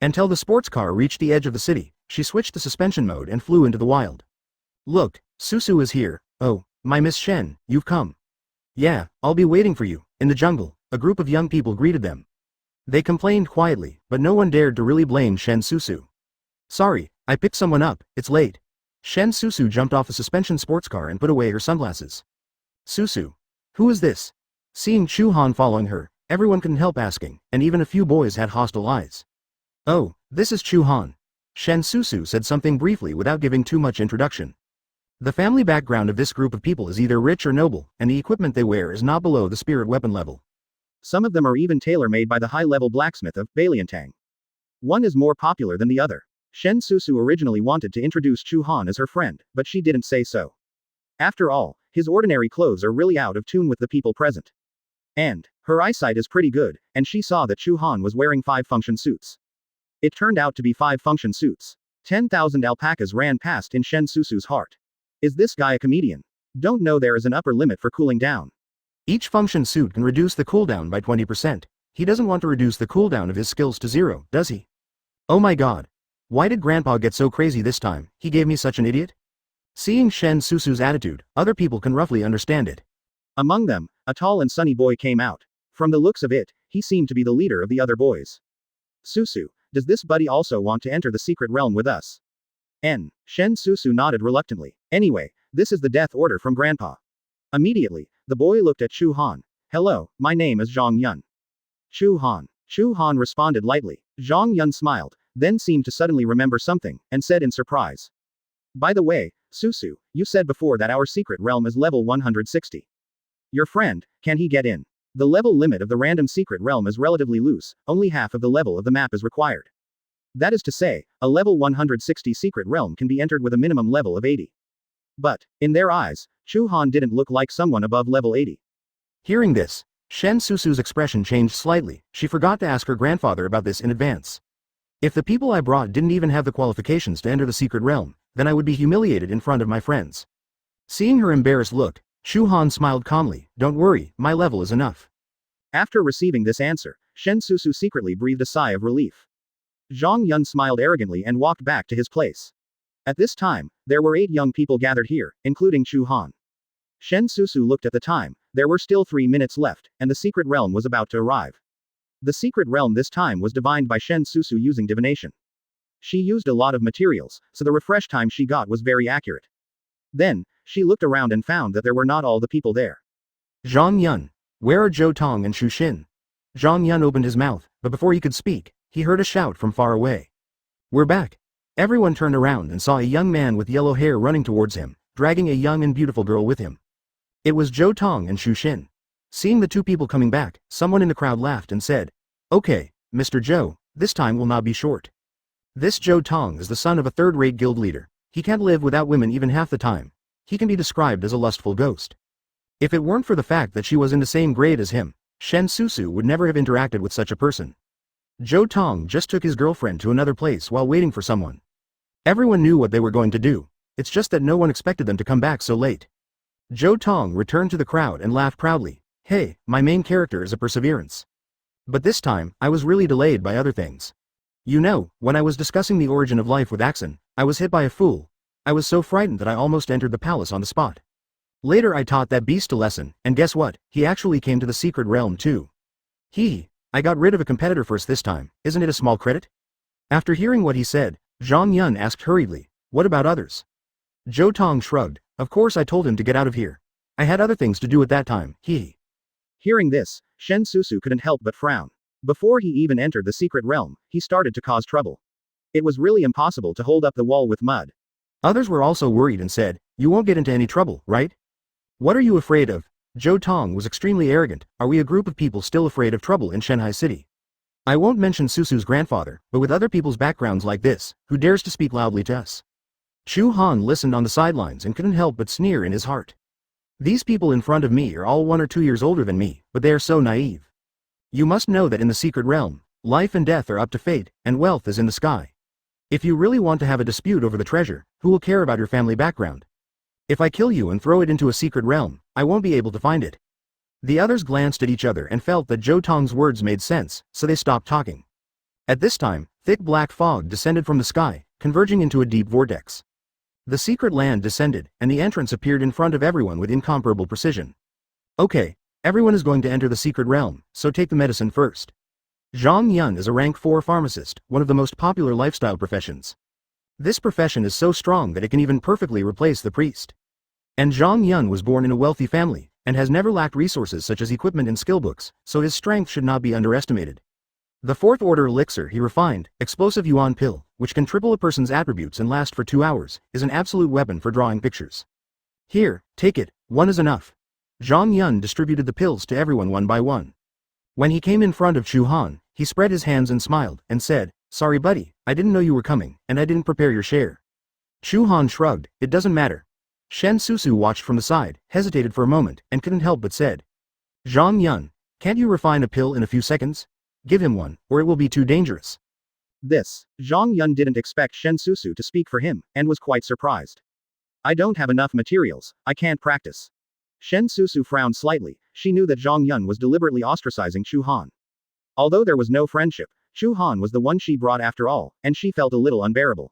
Until the sports car reached the edge of the city, she switched to suspension mode and flew into the wild. Look, Susu is here. Oh, my Miss Shen, you've come. Yeah, I'll be waiting for you. In the jungle, a group of young people greeted them. They complained quietly, but no one dared to really blame Shen Susu. Sorry, I picked someone up, it's late. Shen Susu jumped off a suspension sports car and put away her sunglasses. Susu. Who is this? Seeing Chu Han following her, everyone couldn't help asking, and even a few boys had hostile eyes. Oh, this is Chu Han. Shen Susu said something briefly without giving too much introduction. The family background of this group of people is either rich or noble, and the equipment they wear is not below the spirit weapon level. Some of them are even tailor-made by the high-level blacksmith of Baliantang. One is more popular than the other. Shen Susu originally wanted to introduce Chu Han as her friend, but she didn't say so. After all, his ordinary clothes are really out of tune with the people present. And her eyesight is pretty good, and she saw that Chu Han was wearing 5 function suits. It turned out to be 5 function suits. 10,000 alpacas ran past in Shen Susu's heart. Is this guy a comedian? Don't know there is an upper limit for cooling down. Each function suit can reduce the cooldown by 20%. He doesn't want to reduce the cooldown of his skills to 0, does he? Oh my god. Why did Grandpa get so crazy this time? He gave me such an idiot? Seeing Shen Susu's attitude, other people can roughly understand it. Among them, a tall and sunny boy came out. From the looks of it, he seemed to be the leader of the other boys. Susu, does this buddy also want to enter the secret realm with us? Shen Susu nodded reluctantly. Anyway, this is the death order from Grandpa. Immediately, the boy looked at Chu Han. Hello, my name is Zhang Yun. Chu Han. Chu Han responded lightly. Zhang Yun smiled, then seemed to suddenly remember something, and said in surprise. By the way, Susu, you said before that our secret realm is level 160. Your friend, can he get in? The level limit of the random secret realm is relatively loose, only half of the level of the map is required. That is to say, a level 160 secret realm can be entered with a minimum level of 80. But, in their eyes, Chu Han didn't look like someone above level 80. Hearing this, Shen Susu's expression changed slightly. She forgot to ask her grandfather about this in advance. If the people I brought didn't even have the qualifications to enter the secret realm, then I would be humiliated in front of my friends. Seeing her embarrassed look, Chu Han smiled calmly. Don't worry, my level is enough. After receiving this answer, Shen Susu secretly breathed a sigh of relief. Zhang Yun smiled arrogantly and walked back to his place. At this time, there were 8 young people gathered here, including Chu Han. Shen Susu looked at the time. There were still 3 minutes left, and the secret realm was about to arrive. The secret realm this time was divined by Shen Susu using divination. She used a lot of materials, so the refresh time she got was very accurate. Then, she looked around and found that there were not all the people there. Zhang Yun. Where are Zhou Tong and Xu Xin? Zhang Yun opened his mouth, but before he could speak, he heard a shout from far away. We're back. Everyone turned around and saw a young man with yellow hair running towards him, dragging a young and beautiful girl with him. It was Zhou Tong and Xu Xin. Seeing the two people coming back, someone in the crowd laughed and said, "Okay, Mr. Zhou, this time will not be short. This Zhou Tong is the son of a third-rate guild leader. He can't live without women even half the time. He can be described as a lustful ghost. If it weren't for the fact that she was in the same grade as him, Shen Susu would never have interacted with such a person. Zhou Tong just took his girlfriend to another place while waiting for someone. Everyone knew what they were going to do, it's just that no one expected them to come back so late." Zhou Tong returned to the crowd and laughed proudly. "Hey, my main character is a perseverance. But this time, I was really delayed by other things. You know, when I was discussing the origin of life with Axon, I was hit by a fool. I was so frightened that I almost entered the palace on the spot. Later I taught that beast a lesson, and guess what, he actually came to the secret realm too. I got rid of a competitor first this time, isn't it a small credit?" After hearing what he said, Zhang Yun asked hurriedly, "What about others?" Zhou Tong shrugged, "Of course I told him to get out of here. I had other things to do at that time, Hearing this, Shen Susu couldn't help but frown. Before he even entered the secret realm, he started to cause trouble. It was really impossible to hold up the wall with mud. Others were also worried and said, "You won't get into any trouble, right? What are you afraid of?" Zhou Tong was extremely arrogant. "Are we a group of people still afraid of trouble in Shanghai City? I won't mention Susu's grandfather, but with other people's backgrounds like this, who dares to speak loudly to us?" Chu Han listened on the sidelines and couldn't help but sneer in his heart. These people in front of me are all 1 or 2 years older than me, but they are so naive. You must know that in the secret realm, life and death are up to fate, and wealth is in the sky. If you really want to have a dispute over the treasure, who will care about your family background? If I kill you and throw it into a secret realm, I won't be able to find it. The others glanced at each other and felt that Zhou Tong's words made sense, so they stopped talking. At this time, thick black fog descended from the sky, converging into a deep vortex. The secret land descended, and the entrance appeared in front of everyone with incomparable precision. "Okay, everyone is going to enter the secret realm, so take the medicine first." Zhang Yun is a rank 4 pharmacist, one of the most popular lifestyle professions. This profession is so strong that it can even perfectly replace the priest. And Zhang Yun was born in a wealthy family, and has never lacked resources such as equipment and skill books, so his strength should not be underestimated. The 4th order elixir he refined, explosive yuan pill, which can triple a person's attributes and last for 2 hours, is an absolute weapon for drawing pictures. "Here, take it, 1 is enough." Zhang Yun distributed the pills to everyone one by one. When he came in front of Chu Han, he spread his hands and smiled, and said, "Sorry buddy, I didn't know you were coming, and I didn't prepare your share." Chu Han shrugged, "It doesn't matter." Shen Susu watched from the side, hesitated for a moment, and couldn't help but said, "Zhang Yun, can't you refine a pill in a few seconds? Give him one, or it will be too dangerous." Zhang Yun didn't expect Shen Susu to speak for him, and was quite surprised. "I don't have enough materials, I can't practice." Shen Susu frowned slightly, she knew that Zhang Yun was deliberately ostracizing Chu Han. Although there was no friendship, Chu Han was the one she brought after all, and she felt a little unbearable.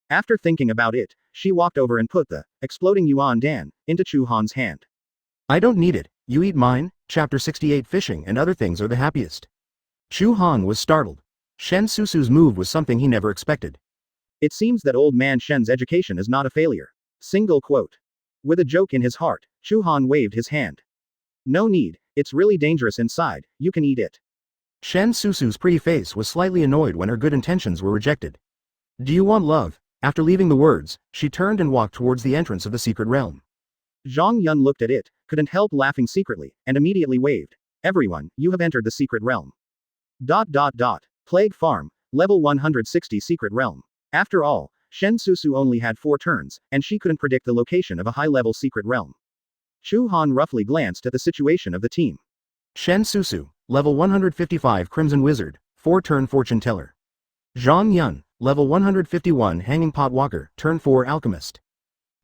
After thinking about it, she walked over and put the exploding yuan dan into Chu Han's hand. "I don't need it, you eat mine." Chapter 68. Fishing and other things are the happiest. Chu Han was startled. Shen Susu's move was something he never expected. It seems that old man Shen's education is not a failure. Single quote. With a joke in his heart, Chu Han waved his hand. "No need, it's really dangerous inside, you can eat it." Shen Susu's pretty face was slightly annoyed when her good intentions were rejected. "Do you want love?" After leaving the words, she turned and walked towards the entrance of the secret realm. Zhang Yun looked at it, couldn't help laughing secretly, and immediately waved. "Everyone, you have entered the secret realm. Plague Farm, level 160 secret realm." After all, Shen Susu only had 4 turns, and she couldn't predict the location of a high-level secret realm. Chu Han roughly glanced at the situation of the team. Shen Susu, level 155 Crimson Wizard, 4-turn Fortune Teller. Zhang Yun, level 151 Hanging Pot Walker, turn 4 Alchemist.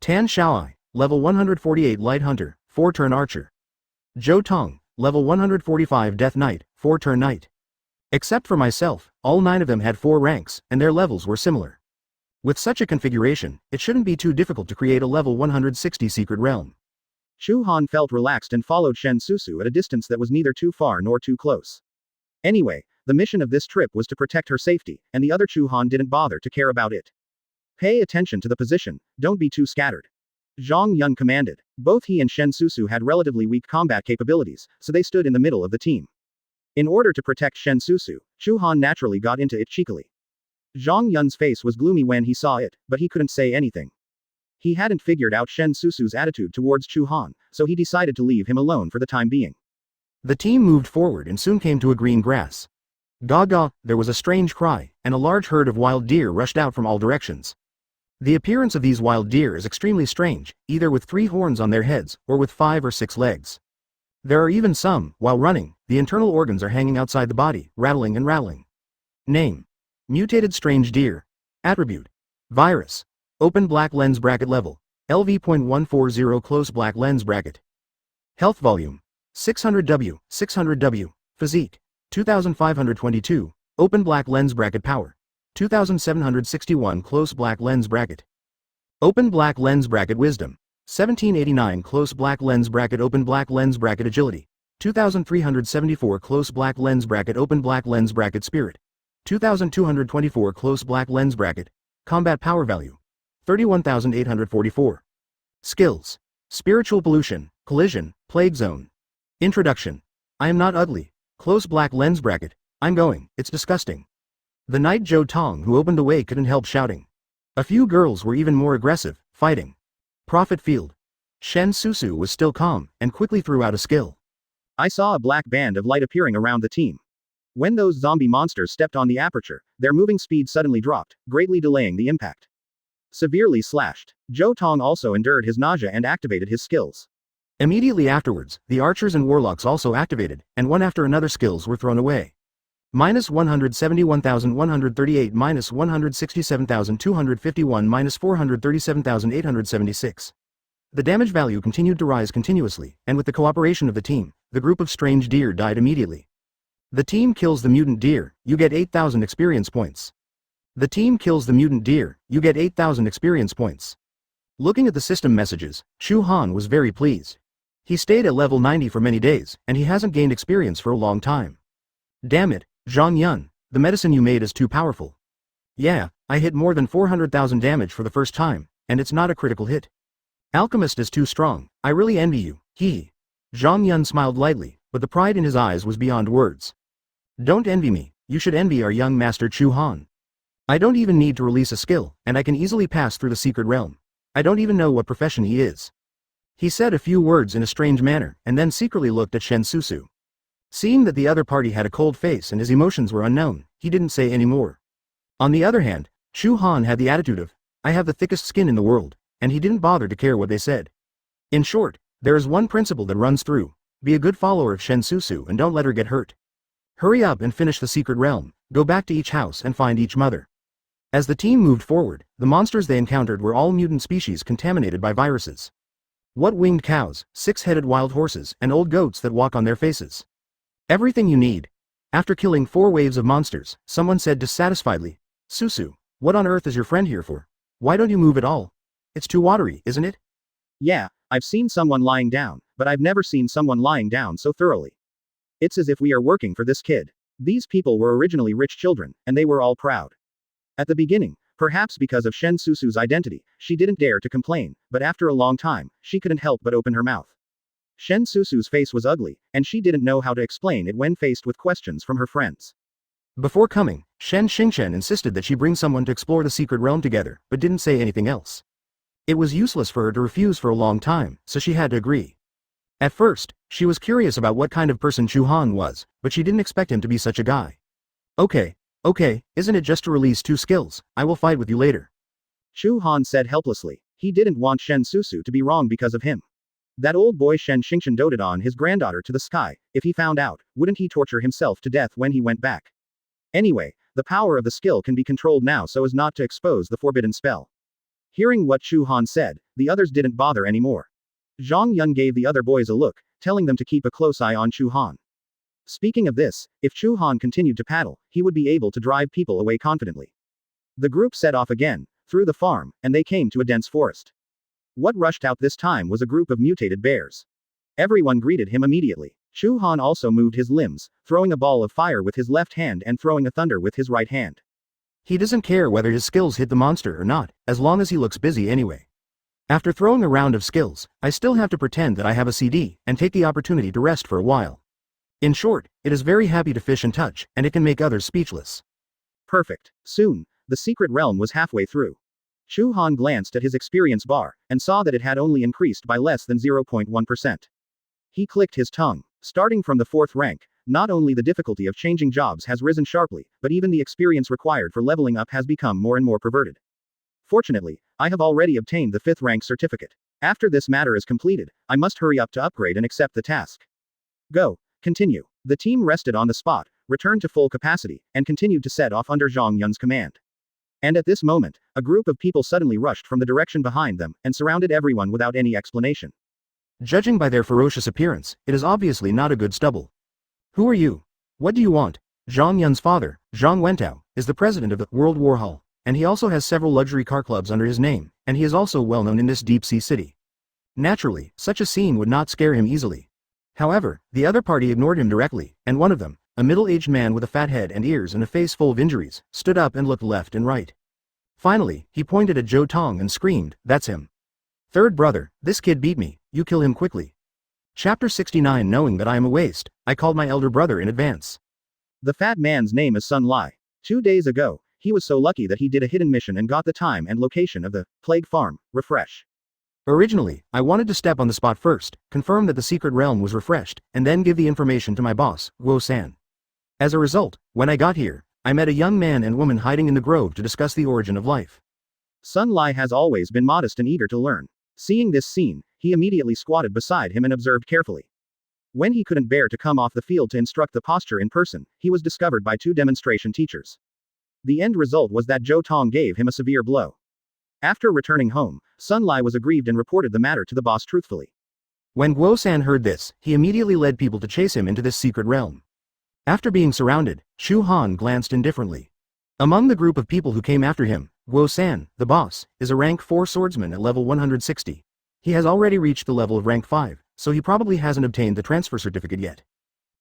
Tan Xiaoai, level 148 Light Hunter, 4-turn Archer. Zhou Tong, level 145 Death Knight, 4-turn Knight. Except for myself, all 9 of them had 4 ranks, and their levels were similar. With such a configuration, it shouldn't be too difficult to create a level 160 secret realm. Chu Han felt relaxed and followed Shen Susu at a distance that was neither too far nor too close. Anyway, the mission of this trip was to protect her safety, and the other Chu Han didn't bother to care about it. "Pay attention to the position, don't be too scattered," Zhang Yun commanded. Both he and Shen Susu had relatively weak combat capabilities, so they stood in the middle of the team. In order to protect Shen Susu, Chu Han naturally got into it cheekily. Zhang Yun's face was gloomy when he saw it, but he couldn't say anything. He hadn't figured out Shen Susu's attitude towards Chu Han, so he decided to leave him alone for the time being. The team moved forward and soon came to a green grass. Gaga, there was a strange cry, and a large herd of wild deer rushed out from all directions. The appearance of these wild deer is extremely strange, either with 3 horns on their heads, or with 5 or 6 legs. There are even some, while running, the internal organs are hanging outside the body, rattling and rattling. Name: Mutated strange deer. Attribute: Virus. Open black lens bracket level. LV.140 close black lens bracket. Health volume: 600W, 600W. Physique: 2522. Open black lens bracket power: 2761 close black lens bracket. Open black lens bracket wisdom: 1789 close black lens bracket. Open black lens bracket agility: 2374 close black lens bracket. Open black lens bracket spirit: 2224 close black lens bracket. Combat power value: 31844. Skills: Spiritual pollution, collision, plague zone. Introduction: I am not ugly. Close black lens bracket. I'm going, it's disgusting. The knight Zhou Tong who opened the way couldn't help shouting. A few girls were even more aggressive, fighting. Profit field. Shen Susu was still calm, and quickly threw out a skill. I saw a black band of light appearing around the team. When those zombie monsters stepped on the aperture, their moving speed suddenly dropped, greatly delaying the impact. Severely slashed. Zhou Tong also endured his nausea and activated his skills. Immediately afterwards, the archers and warlocks also activated, and one after another skills were thrown away. Minus 171,138, minus 167,251, minus 437,876. The damage value continued to rise continuously, and with the cooperation of the team, the group of strange deer died immediately. The team kills the mutant deer, you get 8,000 experience points. The team kills the mutant deer, you get 8,000 experience points. Looking at the system messages, Chu Han was very pleased. He stayed at level 90 for many days, and he hasn't gained experience for a long time. Damn it, Zhang Yun, the medicine you made is too powerful. Yeah, I hit more than 400,000 damage for the first time, and it's not a critical hit. Alchemist is too strong, I really envy you, hee. Zhang Yun smiled lightly, but the pride in his eyes was beyond words. Don't envy me, you should envy our young master Chu Han. I don't even need to release a skill, and I can easily pass through the secret realm. I don't even know what profession he is. He said a few words in a strange manner, and then secretly looked at Shen Susu. Seeing that the other party had a cold face and his emotions were unknown, he didn't say any more. On the other hand, Chu Han had the attitude of, I have the thickest skin in the world, and he didn't bother to care what they said. In short, there is one principle that runs through: be a good follower of Shen Susu and don't let her get hurt. Hurry up and finish the secret realm, go back to each house and find each mother. As the team moved forward, the monsters they encountered were all mutant species contaminated by viruses. What winged cows, 6-headed wild horses, and old goats that walk on their faces. Everything you need. After killing 4 waves of monsters, someone said dissatisfiedly, Susu, what on earth is your friend here for? Why don't you move at all? It's too watery, isn't it? Yeah, I've seen someone lying down, but I've never seen someone lying down so thoroughly. It's as if we are working for this kid. These people were originally rich children, and they were all proud. At the beginning, perhaps because of Shen Susu's identity, she didn't dare to complain, but after a long time, she couldn't help but open her mouth. Shen Susu's face was ugly, and she didn't know how to explain it when faced with questions from her friends. Before coming, Shen Xingchen insisted that she bring someone to explore the secret realm together, but didn't say anything else. It was useless for her to refuse for a long time, so she had to agree. At first, she was curious about what kind of person Chu Han was, but she didn't expect him to be such a guy. Okay, isn't it just to release 2 skills, I will fight with you later. Chu Han said helplessly. He didn't want Shen Susu to be wrong because of him. That old boy Shen Xingchen doted on his granddaughter to the sky. If he found out, wouldn't he torture himself to death when he went back? Anyway, the power of the skill can be controlled now so as not to expose the forbidden spell. Hearing what Chu Han said, the others didn't bother anymore. Zhang Yun gave the other boys a look, telling them to keep a close eye on Chu Han. Speaking of this, if Chu Han continued to paddle, he would be able to drive people away confidently. The group set off again, through the farm, and they came to a dense forest. What rushed out this time was a group of mutated bears. Everyone greeted him immediately. Chu Han also moved his limbs, throwing a ball of fire with his left hand and throwing a thunder with his right hand. He doesn't care whether his skills hit the monster or not, as long as he looks busy anyway. After throwing a round of skills, I still have to pretend that I have a CD, and take the opportunity to rest for a while. In short, it is very happy to fish and touch, and it can make others speechless. Perfect. Soon, The secret realm was halfway through. Chu Han glanced at his experience bar, and saw that it had only increased by less than 0.1%. He clicked his tongue. Starting from the 4th rank, not only the difficulty of changing jobs has risen sharply, but even the experience required for leveling up has become more and more perverted. Fortunately, I have already obtained the 5th rank certificate. After this matter is completed, I must hurry up to upgrade and accept the task. Go. Continue. The team rested on the spot, returned to full capacity, and continued to set off under Zhang Yun's command. And at this moment, a group of people suddenly rushed from the direction behind them, and surrounded everyone without any explanation. Judging by their ferocious appearance, it is obviously not a good stubble. Who are you? What do you want? Zhang Yun's father, Zhang Wentao, is the president of the World War Hall, and he also has several luxury car clubs under his name, and he is also well known in this deep-sea city. Naturally, such a scene would not scare him easily. However, the other party ignored him directly, and one of them, a middle-aged man with a fat head and ears and a face full of injuries, stood up and looked left and right. Finally, he pointed at Zhou Tong and screamed, "That's him. Third brother, this kid beat me, you kill him quickly." Chapter 69. Knowing that I am a waste, I called my elder brother in advance. The fat man's name is Sun Lai. 2 days ago, he was so lucky that he did a hidden mission and got the time and location of the plague farm. Refresh. Originally, I wanted to step on the spot first, confirm that the secret realm was refreshed, and then give the information to my boss, Guo San. As a result, when I got here, I met a young man and woman hiding in the grove to discuss the origin of life. Sun Lai has always been modest and eager to learn. Seeing this scene, he immediately squatted beside him and observed carefully. When he couldn't bear to come off the field to instruct the posture in person, he was discovered by 2 demonstration teachers. The end result was that Zhou Tong gave him a severe blow. After returning home, Sun Lai was aggrieved and reported the matter to the boss truthfully. When Guo San heard this, he immediately led people to chase him into this secret realm. After being surrounded, Chu Han glanced indifferently. Among the group of people who came after him, Guo San, the boss, is a rank 4 swordsman at level 160. He has already reached the level of rank 5, so he probably hasn't obtained the transfer certificate yet.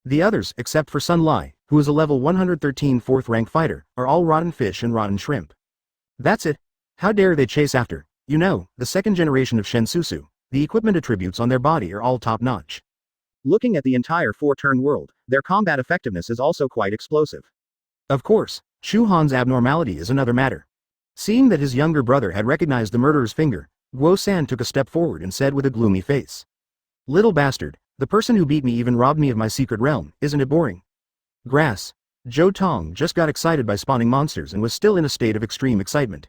The others, except for Sun Lai, who is a level 113 4th rank fighter, are all rotten fish and rotten shrimp. That's it. How dare they chase after, the 2nd generation of Shen Susu. The equipment attributes on their body are all top-notch. Looking at the entire 4-turn world, their combat effectiveness is also quite explosive. Of course, Chu Han's abnormality is another matter. Seeing that his younger brother had recognized the murderer's finger, Guo San took a step forward and said with a gloomy face. "Little bastard, the person who beat me even robbed me of my secret realm, isn't it boring?" Grass. Zhou Tong just got excited by spawning monsters and was still in a state of extreme excitement.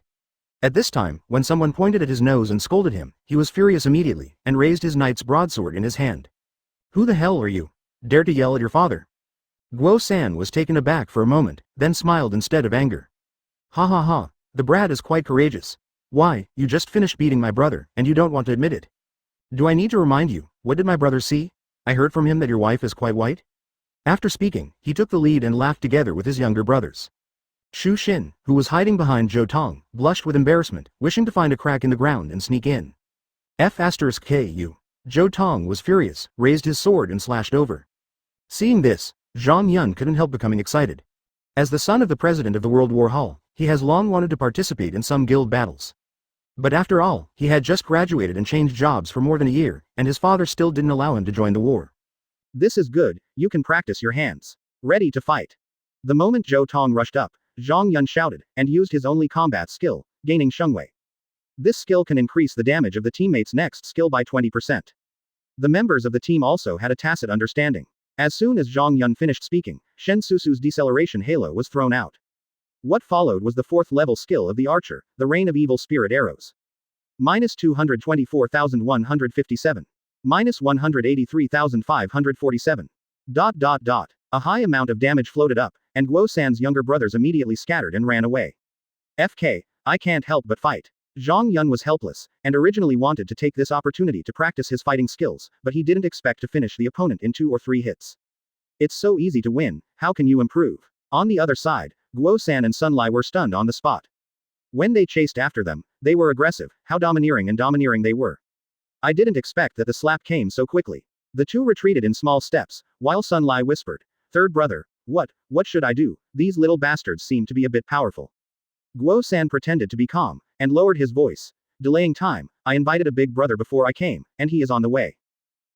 At this time, when someone pointed at his nose and scolded him, he was furious immediately, and raised his knight's broadsword in his hand. "Who the hell are you? Dare to yell at your father?" Guo San was taken aback for a moment, then smiled instead of anger. "Ha ha ha, the brat is quite courageous. Why, you just finished beating my brother, and you don't want to admit it. Do I need to remind you, what did my brother see? I heard from him that your wife is quite white." After speaking, he took the lead and laughed together with his younger brothers. Shu Xin, who was hiding behind Zhou Tong, blushed with embarrassment, wishing to find a crack in the ground and sneak in. F***KU. Zhou Tong was furious, raised his sword and slashed over. Seeing this, Zhang Yun couldn't help becoming excited. As the son of the president of the World War Hall, he has long wanted to participate in some guild battles. But after all, he had just graduated and changed jobs for more than a year, and his father still didn't allow him to join the war. This is good, you can practice your hands. Ready to fight. The moment Zhou Tong rushed up, Zhang Yun shouted, and used his only combat skill, gaining Shengwei. This skill can increase the damage of the teammate's next skill by 20%. The members of the team also had a tacit understanding. As soon as Zhang Yun finished speaking, Shen Susu's deceleration halo was thrown out. What followed was the 4th level skill of the archer, the Rain of Evil Spirit Arrows. -224,157. -183,547. ... A high amount of damage floated up, and Guo San's younger brothers immediately scattered and ran away. FK, I can't help but fight. Zhang Yun was helpless, and originally wanted to take this opportunity to practice his fighting skills, but he didn't expect to finish the opponent in 2 or 3 hits. It's so easy to win, how can you improve? On the other side, Guo San and Sun Lai were stunned on the spot. When they chased after them, they were aggressive, how domineering they were. I didn't expect that the slap came so quickly. The two retreated in small steps, while Sun Lai whispered, "Third brother, what should I do? These little bastards seem to be a bit powerful." Guo San pretended to be calm, and lowered his voice. "Delaying time, I invited a big brother before I came, and he is on the way.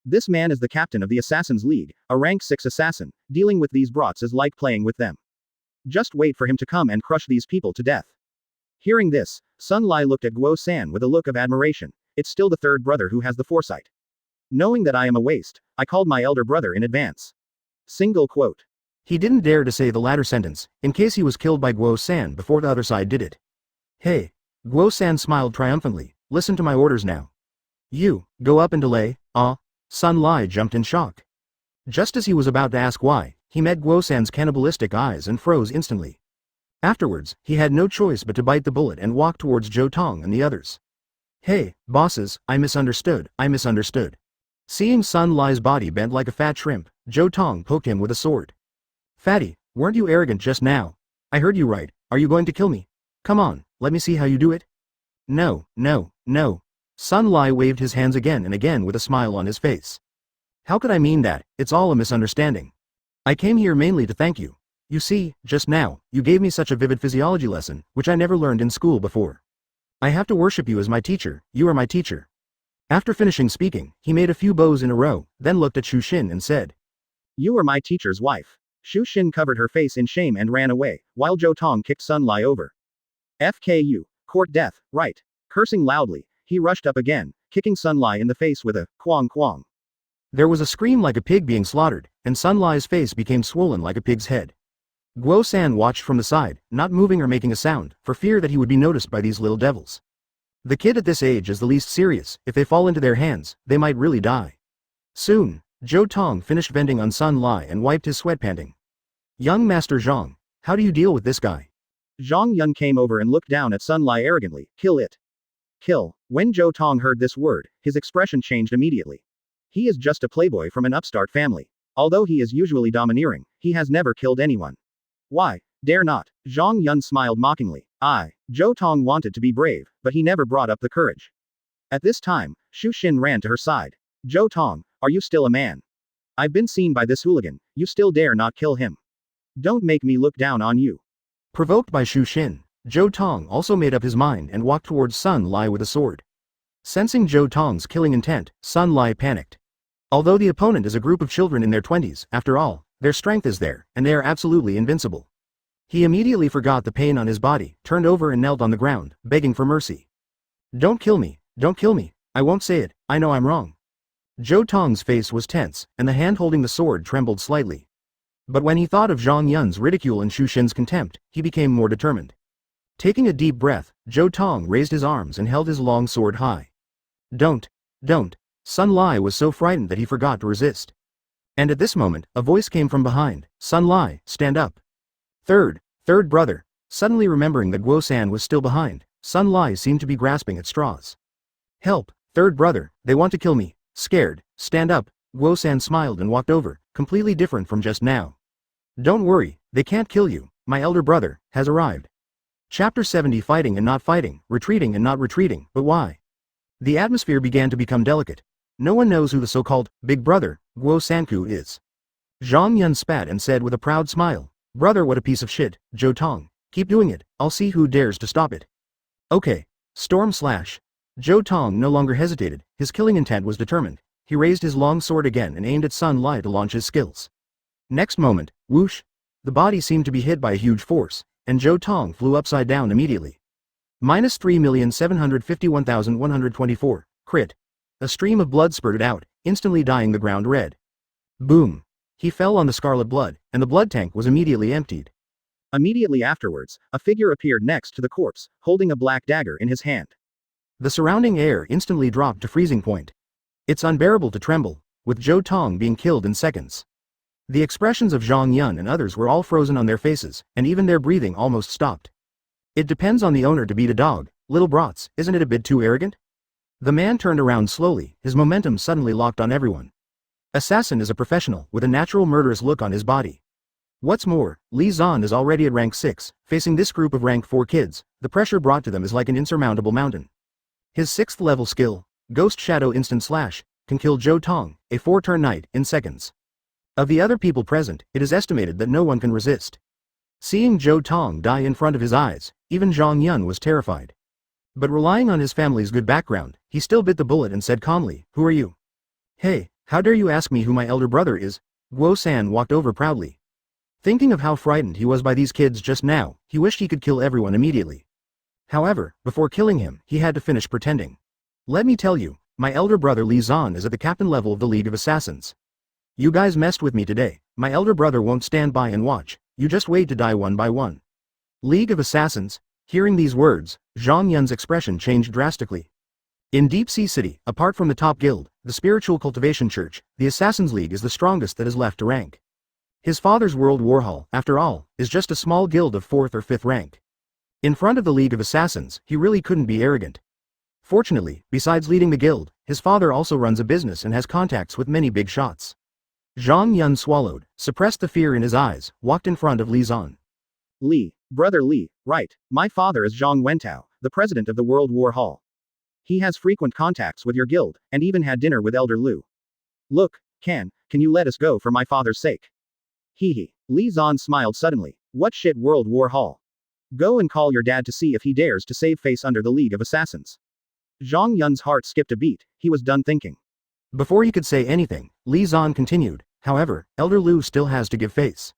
This man is the captain of the Assassin's League, a rank 6 assassin, dealing with these brats is like playing with them. Just wait for him to come and crush these people to death." Hearing this, Sun Lai looked at Guo San with a look of admiration. It's still the third brother who has the foresight. Knowing that I am a waste, I called my elder brother in advance. Single quote. He didn't dare to say the latter sentence, in case he was killed by Guo San before the other side did it. Hey. Guo San smiled triumphantly, listen to my orders now. You, go up and delay, Sun Lai jumped in shock. Just as he was about to ask why, he met Guo San's cannibalistic eyes and froze instantly. Afterwards, he had no choice but to bite the bullet and walk towards Zhou Tong and the others. Hey, bosses, I misunderstood. Seeing Sun Lai's body bent like a fat shrimp, Zhou Tong poked him with a sword. Fatty, weren't you arrogant just now? I heard you right, are you going to kill me? Come on, let me see how you do it. No. Sun Lai waved his hands again and again with a smile on his face. How could I mean that? It's all a misunderstanding. I came here mainly to thank you. You see, just now, you gave me such a vivid physiology lesson, which I never learned in school before. I have to worship you as my teacher, you are my teacher. After finishing speaking, he made a few bows in a row, then looked at Xu Xin and said. You are my teacher's wife. Xu Xin covered her face in shame and ran away, while Zhou Tong kicked Sun Lai over. FKU, court death, right. Cursing loudly, he rushed up again, kicking Sun Lai in the face with a quang quang. There was a scream like a pig being slaughtered, and Sun Lai's face became swollen like a pig's head. Guo San watched from the side, not moving or making a sound, for fear that he would be noticed by these little devils. The kid at this age is the least serious, if they fall into their hands, they might really die. Soon, Zhou Tong finished vending on Sun Lai and wiped his sweat panting. Young Master Zhang, how do you deal with this guy? Zhang Yun came over and looked down at Sun Lai arrogantly, kill it. Kill. When Zhou Tong heard this word, his expression changed immediately. He is just a playboy from an upstart family. Although he is usually domineering, he has never killed anyone. Why? Dare not. Zhang Yun smiled mockingly. Zhou Tong wanted to be brave, but he never brought up the courage. At this time, Xu Xin ran to her side. Zhou Tong, are you still a man? I've been seen by this hooligan, you still dare not kill him. Don't make me look down on you. Provoked by Xu Xin, Zhou Tong also made up his mind and walked towards Sun Lai with a sword. Sensing Zhou Tong's killing intent, Sun Lai panicked. Although the opponent is a group of children in their 20s, after all, their strength is there, and they are absolutely invincible. He immediately forgot the pain on his body, turned over and knelt on the ground, begging for mercy. Don't kill me, I won't say it, I know I'm wrong. Zhou Tong's face was tense, and the hand holding the sword trembled slightly. But when he thought of Zhang Yun's ridicule and Xu Xin's contempt, he became more determined. Taking a deep breath, Zhou Tong raised his arms and held his long sword high. Don't. Sun Lai was so frightened that he forgot to resist. And at this moment, a voice came from behind. Sun Lai, stand up. Third brother. Suddenly remembering that Guo San was still behind, Sun Lai seemed to be grasping at straws. Help, third brother, they want to kill me. Scared, stand up. Guo San smiled and walked over, completely different from just now. Don't worry, they can't kill you, my elder brother has arrived. Chapter 70 Fighting and not fighting, retreating and not retreating, but why? The atmosphere began to become delicate. No one knows who the so-called big brother, Guo Sanku is. Zhang Yun spat and said with a proud smile, brother, what a piece of shit, Zhou Tong, keep doing it, I'll see who dares to stop it. Okay. Storm slash. Zhou Tong no longer hesitated, his killing intent was determined. He raised his long sword again and aimed at Sun Lai to launch his skills. Next moment, whoosh, the body seemed to be hit by a huge force, and Zhou Tong flew upside down immediately. -3,751,124, crit. A stream of blood spurted out, instantly dyeing the ground red. Boom. He fell on the scarlet blood, and the blood tank was immediately emptied. Immediately afterwards, a figure appeared next to the corpse, holding a black dagger in his hand. The surrounding air instantly dropped to freezing point. It's unbearable to tremble, with Zhou Tong being killed in seconds. The expressions of Zhang Yun and others were all frozen on their faces, and even their breathing almost stopped. It depends on the owner to beat a dog, little brats, isn't it a bit too arrogant? The man turned around slowly, his momentum suddenly locked on everyone. Assassin is a professional, with a natural murderous look on his body. What's more, Li Zan is already at rank 6, facing this group of rank 4 kids, the pressure brought to them is like an insurmountable mountain. His 6th level skill, Ghost Shadow Instant Slash, can kill Zhou Tong, a 4-turn knight, in seconds. Of the other people present, it is estimated that no one can resist. Seeing Zhou Tong die in front of his eyes, even Zhang Yun was terrified. But relying on his family's good background, he still bit the bullet and said calmly, who are you? Hey, how dare you ask me who my elder brother is? Guo San walked over proudly. Thinking of how frightened he was by these kids just now, he wished he could kill everyone immediately. However, before killing him, he had to finish pretending. Let me tell you, my elder brother Li Zan is at the captain level of the League of Assassins. You guys messed with me today, my elder brother won't stand by and watch, you just wait to die one by one. League of Assassins? Hearing these words, Zhang Yun's expression changed drastically. In Deep Sea City, apart from the top guild, the Spiritual Cultivation Church, the Assassins League is the strongest that is left to rank. His father's World War Hall, after all, is just a small guild of 4th or 5th rank. In front of the League of Assassins, he really couldn't be arrogant. Fortunately, besides leading the guild, his father also runs a business and has contacts with many big shots. Zhang Yun swallowed, suppressed the fear in his eyes, walked in front of Li Zan. Li, brother Li, right, my father is Zhang Wentao, the president of the World War Hall. He has frequent contacts with your guild, and even had dinner with Elder Lu. Look, can you let us go for my father's sake? Hee. Li Zan smiled suddenly. What shit World War Hall? Go and call your dad to see if he dares to save face under the League of Assassins. Zhang Yun's heart skipped a beat, he was done thinking. Before he could say anything, Li Zan continued, however, Elder Lu still has to give face.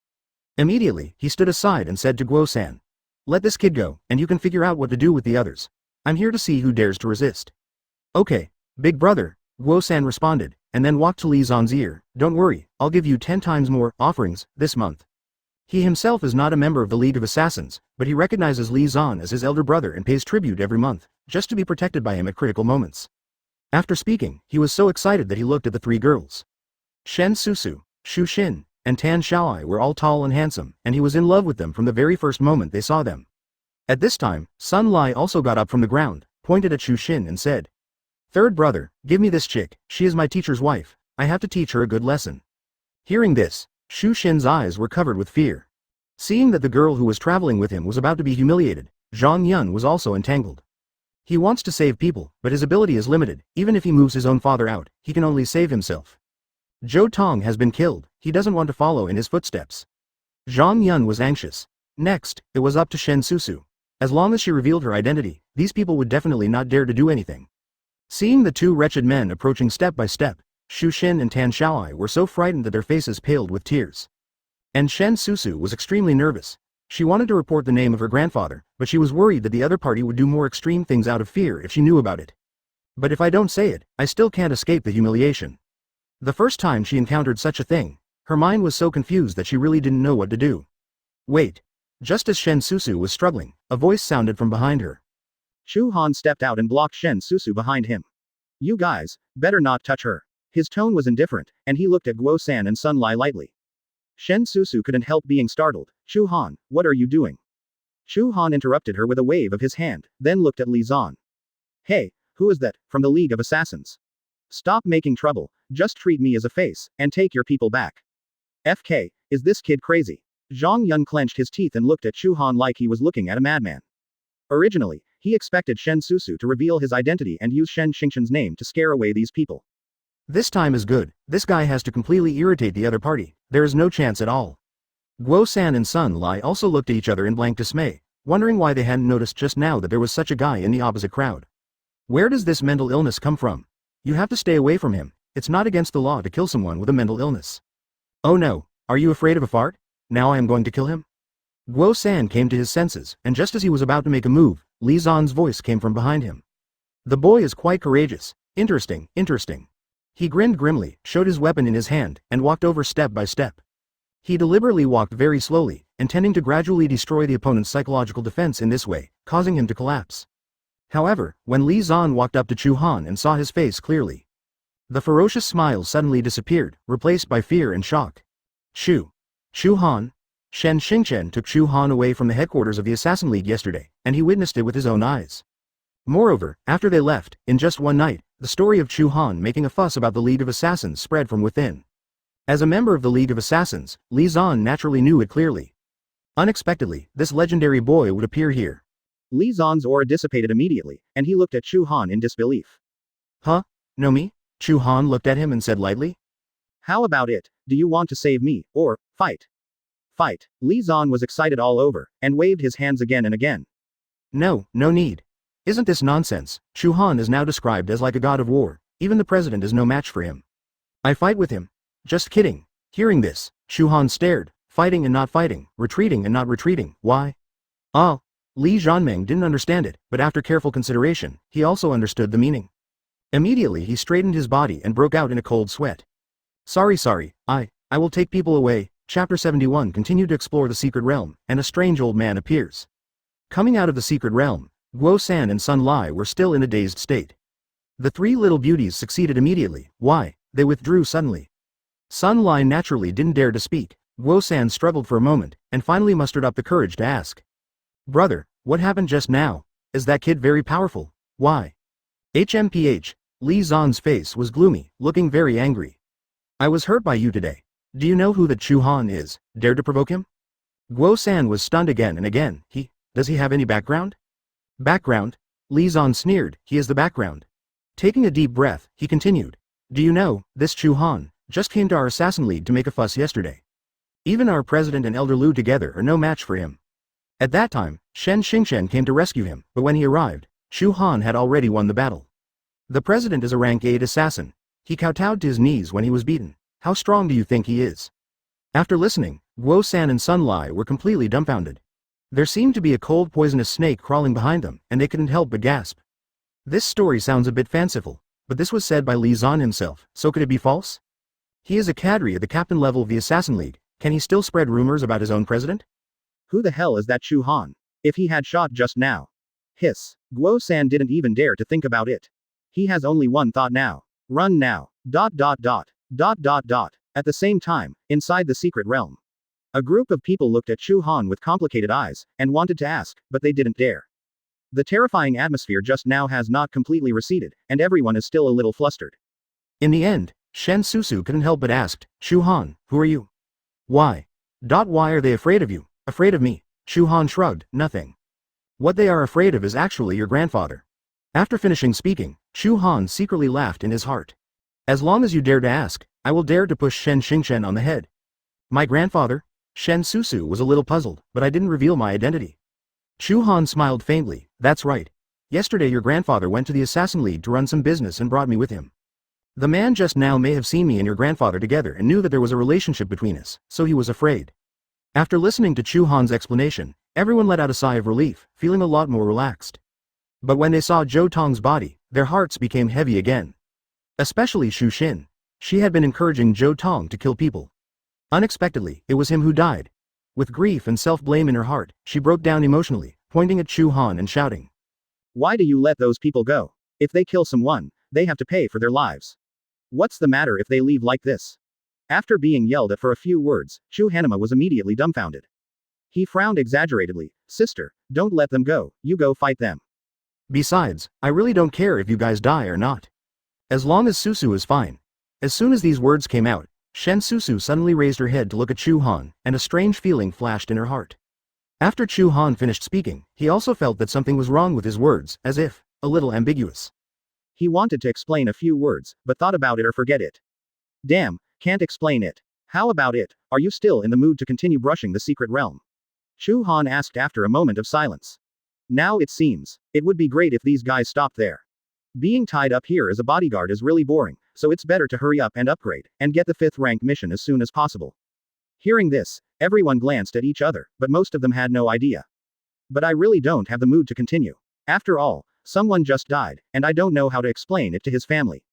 Immediately, he stood aside and said to Guo San. Let this kid go, and you can figure out what to do with the others. I'm here to see who dares to resist. Okay, big brother, Guo San responded, and then walked to Li Zan's ear. Don't worry, I'll give you 10 times more offerings this month. He himself is not a member of the League of Assassins, but he recognizes Li Zan as his elder brother and pays tribute every month, just to be protected by him at critical moments. After speaking, he was so excited that he looked at the 3 girls. Shen Susu, Xu Xin, and Tan Xiaoi were all tall and handsome, and he was in love with them from the very first moment they saw them. At this time, Sun Lai also got up from the ground, pointed at Xu Xin and said, Third brother, give me this chick, she is my teacher's wife, I have to teach her a good lesson. Hearing this, Xu Xin's eyes were covered with fear. Seeing that the girl who was traveling with him was about to be humiliated, Zhang Yun was also entangled. He wants to save people, but his ability is limited, even if he moves his own father out, he can only save himself. Zhou Tong has been killed, he doesn't want to follow in his footsteps. Zhang Yun was anxious. Next, it was up to Shen Susu. As long as she revealed her identity, these people would definitely not dare to do anything. Seeing the 2 wretched men approaching step by step, Xu Xin and Tan Xiaoi were so frightened that their faces paled with tears. And Shen Susu was extremely nervous. She wanted to report the name of her grandfather, but she was worried that the other party would do more extreme things out of fear if she knew about it. But if I don't say it, I still can't escape the humiliation. The first time she encountered such a thing, her mind was so confused that she really didn't know what to do. Wait. Just as Shen Susu was struggling, a voice sounded from behind her. Chu Han stepped out and blocked Shen Susu behind him. You guys, better not touch her. His tone was indifferent, and he looked at Guo San and Sun Lai lightly. Shen Susu couldn't help being startled. Chu Han, what are you doing? Chu Han interrupted her with a wave of his hand, then looked at Li Zan. Hey, who is that, from the League of Assassins? Stop making trouble, just treat me as a face, and take your people back. FK, is this kid crazy? Zhang Yun clenched his teeth and looked at Chu Han like he was looking at a madman. Originally, he expected Shen Susu to reveal his identity and use Shen Xingqian's name to scare away these people. This time is good, this guy has to completely irritate the other party, there is no chance at all. Guo San and Sun Lai also looked at each other in blank dismay, wondering why they hadn't noticed just now that there was such a guy in the opposite crowd. Where does this mental illness come from? You have to stay away from him, it's not against the law to kill someone with a mental illness. Oh no, are you afraid of a fart? Now I am going to kill him? Guo San came to his senses, and just as he was about to make a move, Li Zan's voice came from behind him. The boy is quite courageous. Interesting, interesting. He grinned grimly, showed his weapon in his hand, and walked over step by step. He deliberately walked very slowly, intending to gradually destroy the opponent's psychological defense in this way, causing him to collapse. However, when Li Zan walked up to Chu Han and saw his face clearly, the ferocious smile suddenly disappeared, replaced by fear and shock. Chu Han? Shen Xingqian took Chu Han away from the headquarters of the Assassin League yesterday, and he witnessed it with his own eyes. Moreover, after they left, in just one night, the story of Chu Han making a fuss about the League of Assassins spread from within. As a member of the League of Assassins, Li Zan naturally knew it clearly. Unexpectedly, this legendary boy would appear here. Li Zan's aura dissipated immediately, and he looked at Chu Han in disbelief. Huh? No me? Chu Han looked at him and said lightly. How about it? Do you want to save me, or fight? Fight. Li Zan was excited all over, and waved his hands again and again. No need. Isn't this nonsense? Chu Han is now described as like a god of war, even the president is no match for him. I fight with him. Just kidding. Hearing this, Chu Han stared, fighting and not fighting, retreating and not retreating, why? Oh. Li Zhanmeng didn't understand it, but after careful consideration, he also understood the meaning. Immediately he straightened his body and broke out in a cold sweat. Sorry, I will take people away. Chapter 71 continued to explore the secret realm, and a strange old man appears. Coming out of the secret realm, Guo San and Sun Lai were still in a dazed state. The three little beauties succeeded immediately. Why? They withdrew suddenly. Sun Lai naturally didn't dare to speak. Guo San struggled for a moment, and finally mustered up the courage to ask. Brother, what happened just now? Is that kid very powerful? Why? HMPH, Li Zan's face was gloomy, looking very angry. I was hurt by you today. Do you know who the Chu Han is? Dared to provoke him? Guo San was stunned again and again. Does he have any background? Background? Li Zan sneered. He is the background. Taking a deep breath, he continued. Do you know, this Chu Han just came to our assassin league to make a fuss yesterday. Even our president and Elder Lu together are no match for him. At that time, Shen Xingchen came to rescue him, but when he arrived, Chu Han had already won the battle. The president is a rank 8 assassin. He kowtowed to his knees when he was beaten. How strong do you think he is? After listening, Guo San and Sun Lai were completely dumbfounded. There seemed to be a cold poisonous snake crawling behind them, and they couldn't help but gasp. This story sounds a bit fanciful, but this was said by Li Zan himself, so could it be false? He is a cadre at the captain level of the Assassin League. Can he still spread rumors about his own president? Who the hell is that Chu Han? If he had shot just now. Hiss. Guo San didn't even dare to think about it. He has only one thought now. Run now. ... At the same time, inside the secret realm. A group of people looked at Chu Han with complicated eyes, and wanted to ask, but they didn't dare. The terrifying atmosphere just now has not completely receded, and everyone is still a little flustered. In the end, Shen Susu couldn't help but ask, Chu Han, who are you? Why? Why are they afraid of you? Afraid of me? Chu Han shrugged, nothing. What they are afraid of is actually your grandfather. After finishing speaking, Chu Han secretly laughed in his heart. As long as you dare to ask, I will dare to push Shen Xingchen on the head. My grandfather? Shen Susu was a little puzzled, but I didn't reveal my identity. Chu Han smiled faintly. That's right. Yesterday your grandfather went to the Assassin League to run some business and brought me with him. The man just now may have seen me and your grandfather together and knew that there was a relationship between us, so he was afraid. After listening to Chu Han's explanation, everyone let out a sigh of relief, feeling a lot more relaxed. But when they saw Zhou Tong's body, their hearts became heavy again. Especially Xu Xin. She had been encouraging Zhou Tong to kill people. Unexpectedly, it was him who died. With grief and self-blame in her heart, she broke down emotionally, pointing at Chu Han and shouting. Why do you let those people go? If they kill someone, they have to pay for their lives. What's the matter if they leave like this? After being yelled at for a few words, Chu Hanema was immediately dumbfounded. He frowned exaggeratedly. Sister, don't let them go, you go fight them. Besides, I really don't care if you guys die or not. As long as Susu is fine. As soon as these words came out, Shen Susu suddenly raised her head to look at Chu Han, and a strange feeling flashed in her heart. After Chu Han finished speaking, he also felt that something was wrong with his words, as if, a little ambiguous. He wanted to explain a few words, but thought about it or forget it. Damn, can't explain it. How about it? Are you still in the mood to continue brushing the secret realm? Chu Han asked after a moment of silence. Now it seems. It would be great if these guys stopped there. Being tied up here as a bodyguard is really boring, so it's better to hurry up and upgrade, and get the 5th rank mission as soon as possible. Hearing this, everyone glanced at each other, but most of them had no idea. But I really don't have the mood to continue. After all, someone just died, and I don't know how to explain it to his family.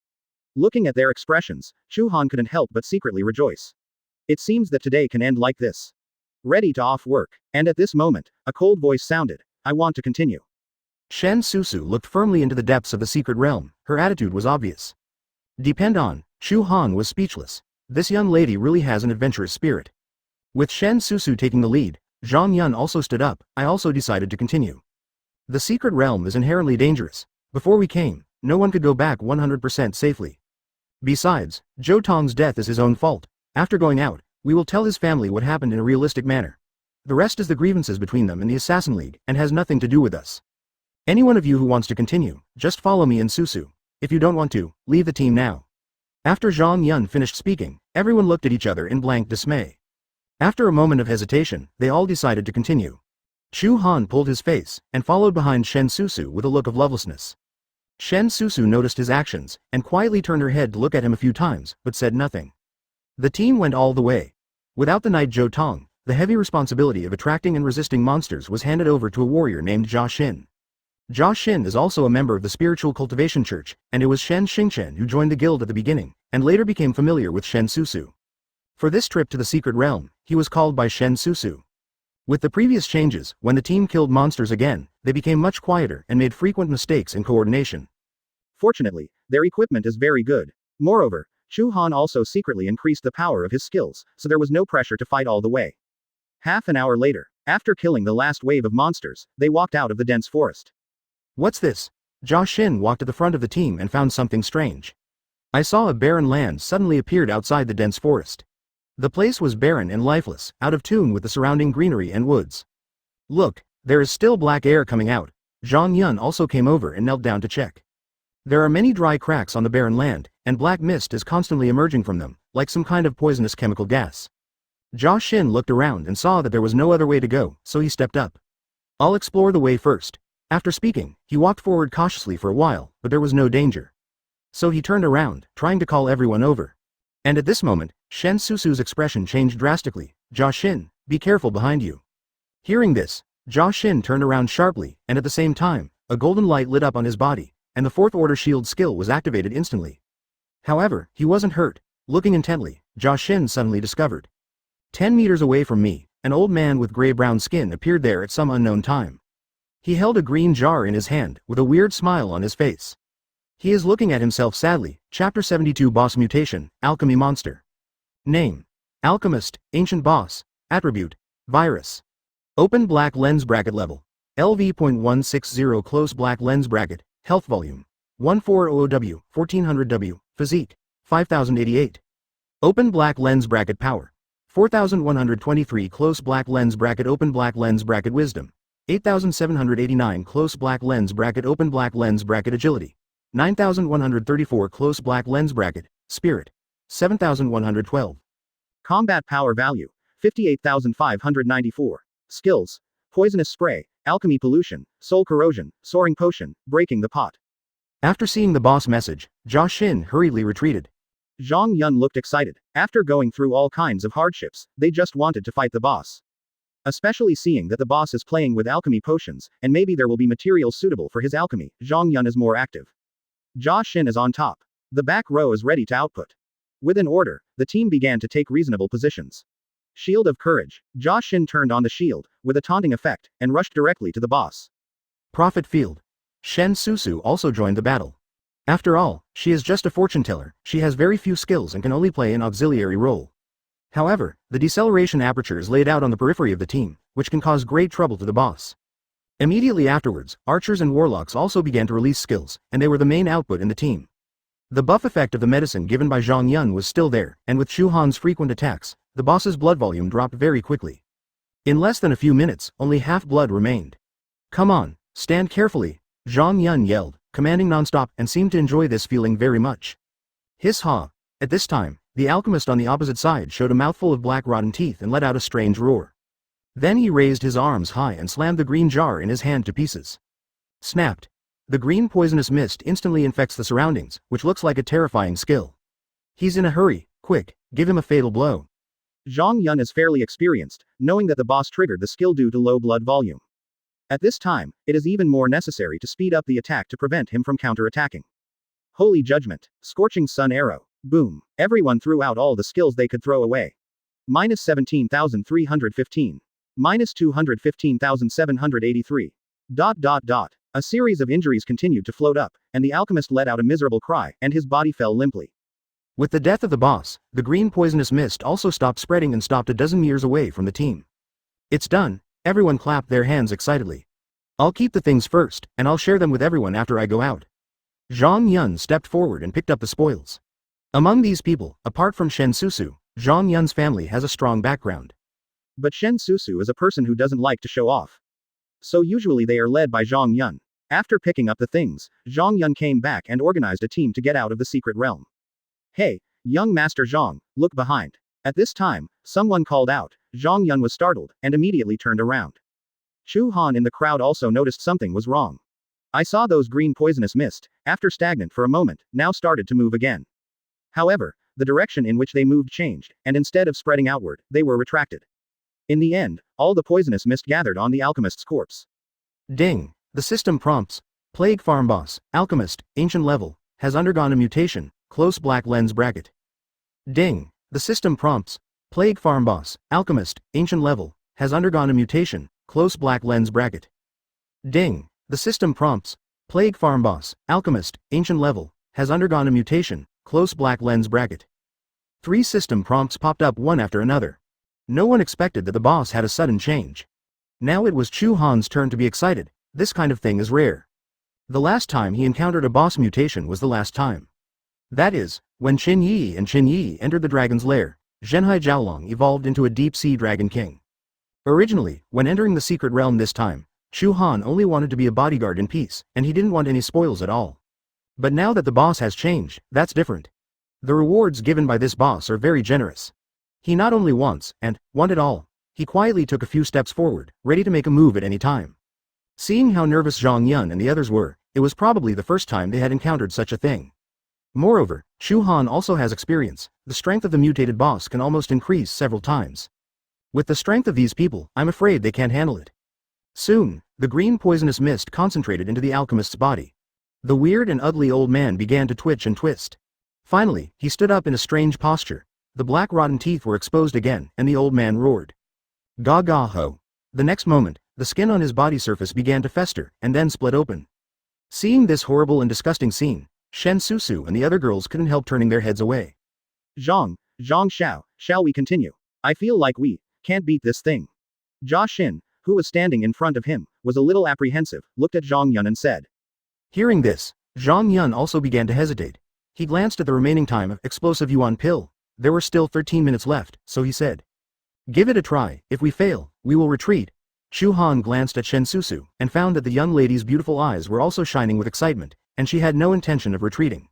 Looking at their expressions, Chu Han couldn't help but secretly rejoice. It seems that today can end like this. Ready to off work, and at this moment, a cold voice sounded, I want to continue. Shen Susu looked firmly into the depths of the secret realm. Her attitude was obvious. Depend on. Chu Han was speechless. This young lady really has an adventurous spirit. With Shen Susu taking the lead, Zhang Yun also stood up. I also decided to continue. The secret realm is inherently dangerous. Before we came, no one could go back 100% safely. Besides, Zhou Tong's death is his own fault. After going out, we will tell his family what happened in a realistic manner. The rest is the grievances between them and the Assassin League, and has nothing to do with us. Any one of you who wants to continue, just follow me and Susu. If you don't want to, leave the team now. After Zhang Yun finished speaking, everyone looked at each other in blank dismay. After a moment of hesitation, they all decided to continue. Chu Han pulled his face, and followed behind Shen Susu with a look of lovelessness. Shen Susu noticed his actions, and quietly turned her head to look at him a few times, but said nothing. The team went all the way. Without the knight Zhou Tong, The heavy responsibility of attracting and resisting monsters was handed over to a warrior named Jia Xin. Jia Xin is also a member of the Spiritual Cultivation Church, and it was Shen Xingchen who joined the guild at the beginning, and later became familiar with Shen Susu. For this trip to the secret realm, he was called by Shen Susu. With the previous changes, when the team killed monsters again, they became much quieter and made frequent mistakes in coordination. Fortunately, their equipment is very good. Moreover, Chu Han also secretly increased the power of his skills, so there was no pressure to fight all the way. Half an hour later, after killing the last wave of monsters, they walked out of the dense forest. What's this? Jia Xin walked to the front of the team and found something strange. I saw a barren land suddenly appeared outside the dense forest. The place was barren and lifeless, out of tune with the surrounding greenery and woods. Look, there is still black air coming out. Zhang Yun also came over and knelt down to check. There are many dry cracks on the barren land, and black mist is constantly emerging from them, like some kind of poisonous chemical gas. Jia Xin looked around and saw that there was no other way to go, so he stepped up. I'll explore the way first. After speaking, he walked forward cautiously for a while, but there was no danger. So he turned around, trying to call everyone over. And at this moment, Shen Susu's expression changed drastically. Jia Xin, be careful behind you. Hearing this, Jia Xin turned around sharply, and at the same time, a golden light lit up on his body, and the fourth order shield skill was activated instantly. However, he wasn't hurt. Looking intently, Jia Xin suddenly discovered. 10 meters away from me, an old man with gray-brown skin appeared there at some unknown time. He held a green jar in his hand, with a weird smile on his face. He is looking at himself sadly. Chapter 72 Boss Mutation, Alchemy Monster. Name: Alchemist, Ancient Boss. Attribute: Virus. Open black lens bracket level. LV.160 close black lens bracket. Health volume: 1400W, 1400W. Physique: 5088. Open black lens bracket power: 4123 close black lens bracket open black lens bracket wisdom: 8789 close black lens bracket open black lens bracket agility: 9134 close black lens bracket spirit: 7112. Combat power value: 58,594. Skills: Poisonous Spray, Alchemy Pollution, Soul Corrosion, Soaring Potion, Breaking the Pot. After seeing the boss message, Jia Xin hurriedly retreated. Zhang Yun looked excited. After going through all kinds of hardships, they just wanted to fight the boss. Especially seeing that the boss is playing with alchemy potions, and maybe there will be materials suitable for his alchemy, Zhang Yun is more active. Jia Xin is on top. The back row is ready to output. With an order, the team began to take reasonable positions. Shield of Courage. Jia Xin turned on the shield, with a taunting effect, and rushed directly to the boss. Prophet Field. Shen Susu also joined the battle. After all, she is just a fortune teller, she has very few skills and can only play an auxiliary role. However, the deceleration aperture is laid out on the periphery of the team, which can cause great trouble to the boss. Immediately afterwards, archers and warlocks also began to release skills, and they were the main output in the team. The buff effect of the medicine given by Zhang Yun was still there, and with Chu Han's frequent attacks, the boss's blood volume dropped very quickly. In less than a few minutes, only half blood remained. Come on, stand carefully, Zhang Yun yelled, commanding nonstop, and seemed to enjoy this feeling very much. Hiss-ha. At this time, the alchemist on the opposite side showed a mouthful of black rotten teeth and let out a strange roar. Then he raised his arms high and slammed the green jar in his hand to pieces. Snapped. The green poisonous mist instantly infects the surroundings, which looks like a terrifying skill. He's in a hurry. Quick, give him a fatal blow. Zhang Yun is fairly experienced, knowing that the boss triggered the skill due to low blood volume. At this time, it is even more necessary to speed up the attack to prevent him from counter-attacking. Holy Judgment. Scorching Sun Arrow. Boom. Everyone threw out all the skills they could throw away. Minus 17,315. Minus 215,783. ... A series of injuries continued to float up, and the alchemist let out a miserable cry, and his body fell limply. With the death of the boss, the green poisonous mist also stopped spreading and stopped a dozen meters away from the team. It's done. Everyone clapped their hands excitedly. I'll keep the things first, and I'll share them with everyone after I go out. Zhang Yun stepped forward and picked up the spoils. Among these people, apart from Shen Susu, Zhang Yun's family has a strong background. But Shen Susu is a person who doesn't like to show off. So usually they are led by Zhang Yun. After picking up the things, Zhang Yun came back and organized a team to get out of the secret realm. Hey, young Master Zhang, look behind. At this time, someone called out. Zhang Yun was startled, and immediately turned around. Chu Han in the crowd also noticed something was wrong. I saw those green poisonous mist, after stagnant for a moment, now started to move again. However, the direction in which they moved changed, and instead of spreading outward, they were retracted. In the end, all the poisonous mist gathered on the alchemist's corpse. Ding. The system prompts. Plague Farm Boss, Alchemist, Ancient Level, has undergone a mutation, close black lens bracket. Ding. The system prompts. Plague Farm Boss, Alchemist, Ancient Level, has undergone a mutation, close black lens bracket. Ding. The system prompts. Plague Farm Boss, Alchemist, Ancient Level, has undergone a mutation, close black lens bracket. 3 system prompts popped up one after another. No one expected that the boss had a sudden change. Now it was Chu Han's turn to be excited. This kind of thing is rare. The last time he encountered a boss mutation was the last time. That is, when Qin Yi and Qin Yi entered the dragon's lair, Zhenhai Jiaolong evolved into a deep-sea dragon king. Originally, when entering the secret realm this time, Chu Han only wanted to be a bodyguard in peace, and he didn't want any spoils at all. But now that the boss has changed, that's different. The rewards given by this boss are very generous. He not only wants, and wanted all, he quietly took a few steps forward, ready to make a move at any time. Seeing how nervous Zhang Yun and the others were, it was probably the first time they had encountered such a thing. Moreover, Chu Han also has experience. The strength of the mutated boss can almost increase several times. With the strength of these people, I'm afraid they can't handle it. Soon, the green poisonous mist concentrated into the alchemist's body. The weird and ugly old man began to twitch and twist. Finally, he stood up in a strange posture. The black rotten teeth were exposed again, and the old man roared. Ga ho. The next moment, the skin on his body surface began to fester, and then split open. Seeing this horrible and disgusting scene, Shen Susu and the other girls couldn't help turning their heads away. Zhang Xiao, shall we continue? I feel like we can't beat this thing. Jia Xin, who was standing in front of him, was a little apprehensive, looked at Zhang Yun and said. Hearing this, Zhang Yun also began to hesitate. He glanced at the remaining time of explosive yuan pill. There were still 13 minutes left, so he said. Give it a try. If we fail, we will retreat. Chu Han glanced at Shen Susu, and found that the young lady's beautiful eyes were also shining with excitement, and she had no intention of retreating.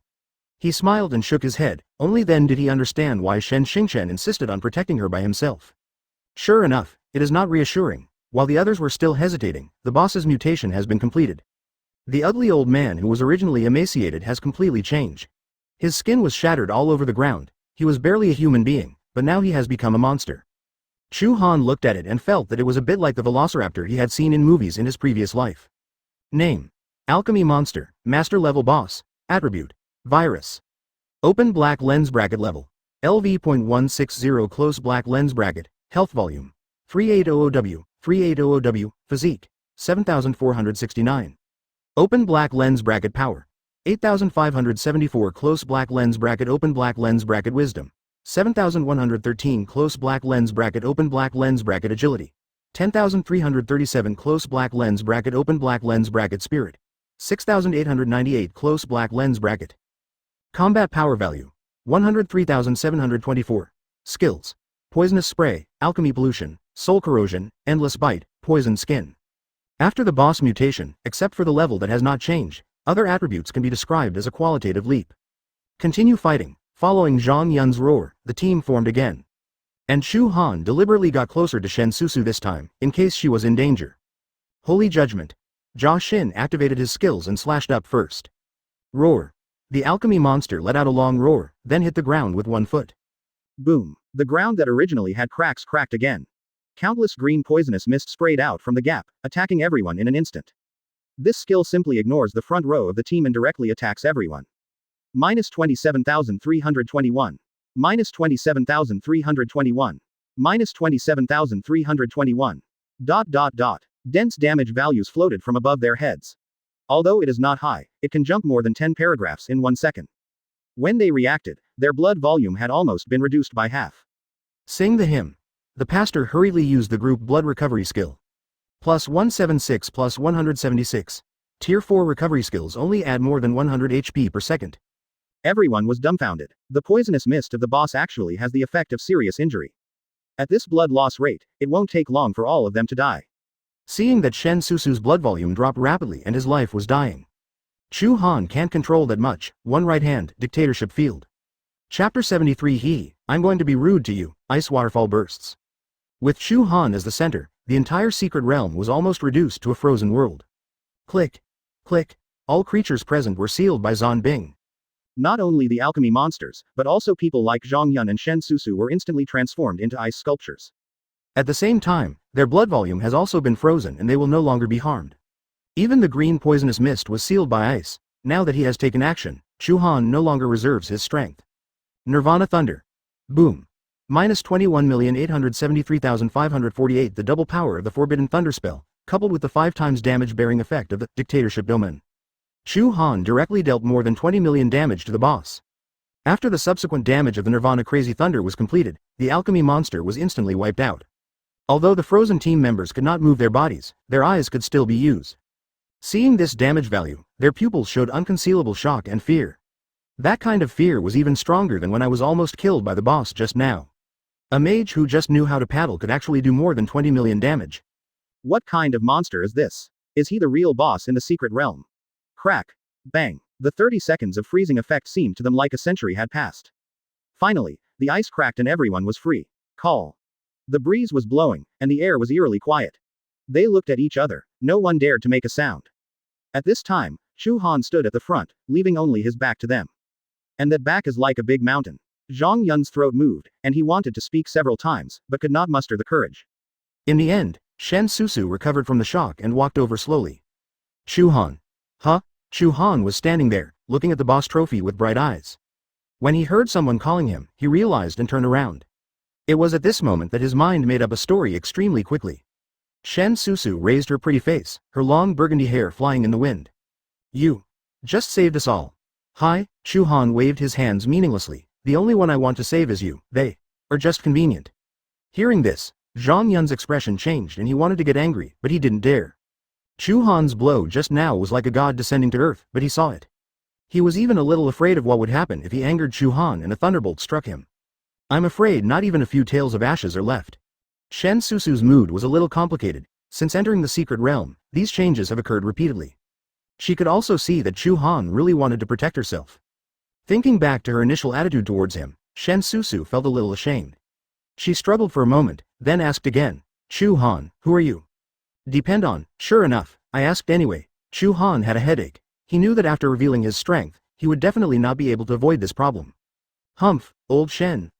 He smiled and shook his head. Only then did he understand why Shen Xingchen insisted on protecting her by himself. Sure enough, it is not reassuring. While the others were still hesitating, the boss's mutation has been completed. The ugly old man who was originally emaciated has completely changed. His skin was shattered all over the ground. He was barely a human being, but now he has become a monster. Chu Han looked at it and felt that it was a bit like the velociraptor he had seen in movies in his previous life. Name: Alchemy Monster, Master Level Boss. Attribute: Virus. Open black lens bracket level. LV.160 close black lens bracket. Health volume: 3800W, 3800W. Physique: 7469. Open black lens bracket power: 8574 close black lens bracket open black lens bracket wisdom: 7113 close black lens bracket open black lens bracket agility: 10337 close black lens bracket open black lens bracket spirit: 6898 close black lens bracket. Combat power value: 103,724. Skills: Poisonous Spray, Alchemy Pollution, Soul Corrosion, Endless Bite, Poison Skin. After the boss mutation, except for the level that has not changed, other attributes can be described as a qualitative leap. Continue fighting. Following Zhang Yun's roar, the team formed again. And Chu Han deliberately got closer to Shen Susu this time, in case she was in danger. Holy Judgment. Jia Xin activated his skills and slashed up first. Roar. The alchemy monster let out a long roar, then hit the ground with one foot. Boom. The ground that originally had cracks cracked again. Countless green poisonous mist sprayed out from the gap, attacking everyone in an instant. This skill simply ignores the front row of the team and directly attacks everyone. Minus 27,321. Minus 27,321. Minus 27,321. ... Dense damage values floated from above their heads. Although it is not high, it can jump more than 10 paragraphs in 1 second. When they reacted, their blood volume had almost been reduced by half. Sing the hymn. The pastor hurriedly used the group blood recovery skill. Plus 176 plus 176. Tier 4 recovery skills only add more than 100 HP per second. Everyone was dumbfounded. The poisonous mist of the boss actually has the effect of serious injury. At this blood loss rate, it won't take long for all of them to die. Seeing that Shen Susu's blood volume dropped rapidly and his life was dying. Chu Han can't control that much. One right hand, dictatorship field. Chapter 73 I'm going to be rude to you, ice waterfall bursts. With Chu Han as the center, the entire secret realm was almost reduced to a frozen world. Click. Click. All creatures present were sealed by Zhan Bing. Not only the alchemy monsters, but also people like Zhang Yun and Shen Susu were instantly transformed into ice sculptures. At the same time, their blood volume has also been frozen and they will no longer be harmed. Even the green poisonous mist was sealed by ice. Now that he has taken action, Chu Han no longer reserves his strength. Nirvana Thunder. Boom. Minus 21,873,548. The double power of the Forbidden Thunder spell, coupled with the 5 times damage-bearing effect of the Dictatorship Domain. Chu Han directly dealt more than 20 million damage to the boss. After the subsequent damage of the Nirvana Crazy Thunder was completed, the alchemy monster was instantly wiped out. Although the frozen team members could not move their bodies, their eyes could still be used. Seeing this damage value, their pupils showed unconcealable shock and fear. That kind of fear was even stronger than when I was almost killed by the boss just now. A mage who just knew how to paddle could actually do more than 20 million damage. What kind of monster is this? Is he the real boss in the secret realm? Crack. Bang. The 30 seconds of freezing effect seemed to them like a century had passed. Finally, the ice cracked and everyone was free. Call. The breeze was blowing, and the air was eerily quiet. They looked at each other. No one dared to make a sound. At this time, Chu Han stood at the front, leaving only his back to them. And that back is like a big mountain. Zhang Yun's throat moved, and he wanted to speak several times, but could not muster the courage. In the end, Shen Susu recovered from the shock and walked over slowly. Chu Han. Huh? Chu Han was standing there, looking at the boss trophy with bright eyes. When he heard someone calling him, he realized and turned around. It was at this moment that his mind made up a story extremely quickly. Shen Susu raised her pretty face, her long burgundy hair flying in the wind. You just saved us all. Hi, Chu Han waved his hands meaninglessly. The only one I want to save is you. They are just convenient. Hearing this, Zhang Yun's expression changed and he wanted to get angry, but he didn't dare. Chu Han's blow just now was like a god descending to earth, but he saw it. He was even a little afraid of what would happen if he angered Chu Han and a thunderbolt struck him. I'm afraid not even a few tails of ashes are left. Shen Susu's mood was a little complicated. Since entering the secret realm, these changes have occurred repeatedly. She could also see that Chu Han really wanted to protect herself. Thinking back to her initial attitude towards him, Shen Susu felt a little ashamed. She struggled for a moment, then asked again, Chu Han, who are you? Depend on. Sure enough, I asked anyway. Chu Han had a headache. He knew that after revealing his strength, he would definitely not be able to avoid this problem. Humph, old Shen,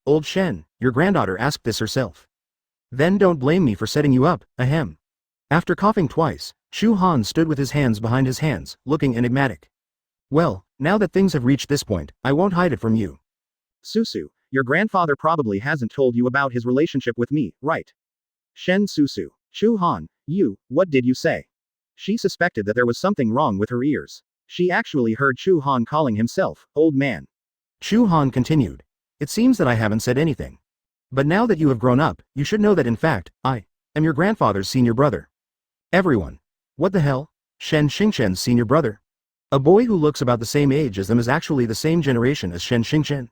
your granddaughter asked this herself. Then don't blame me for setting you up, ahem. After coughing twice, Chu Han stood with his hands behind his hands, looking enigmatic. Well, now that things have reached this point, I won't hide it from you. Susu, your grandfather probably hasn't told you about his relationship with me, right? Shen Susu. Chu Han, what did you say? She suspected that there was something wrong with her ears. She actually heard Chu Han calling himself, old man. Chu Han continued. It seems that I haven't said anything. But now that you have grown up, you should know that in fact, I am your grandfather's senior brother. Everyone. What the hell? Shen Xingchen's senior brother? A boy who looks about the same age as them is actually the same generation as Shen Xingchen.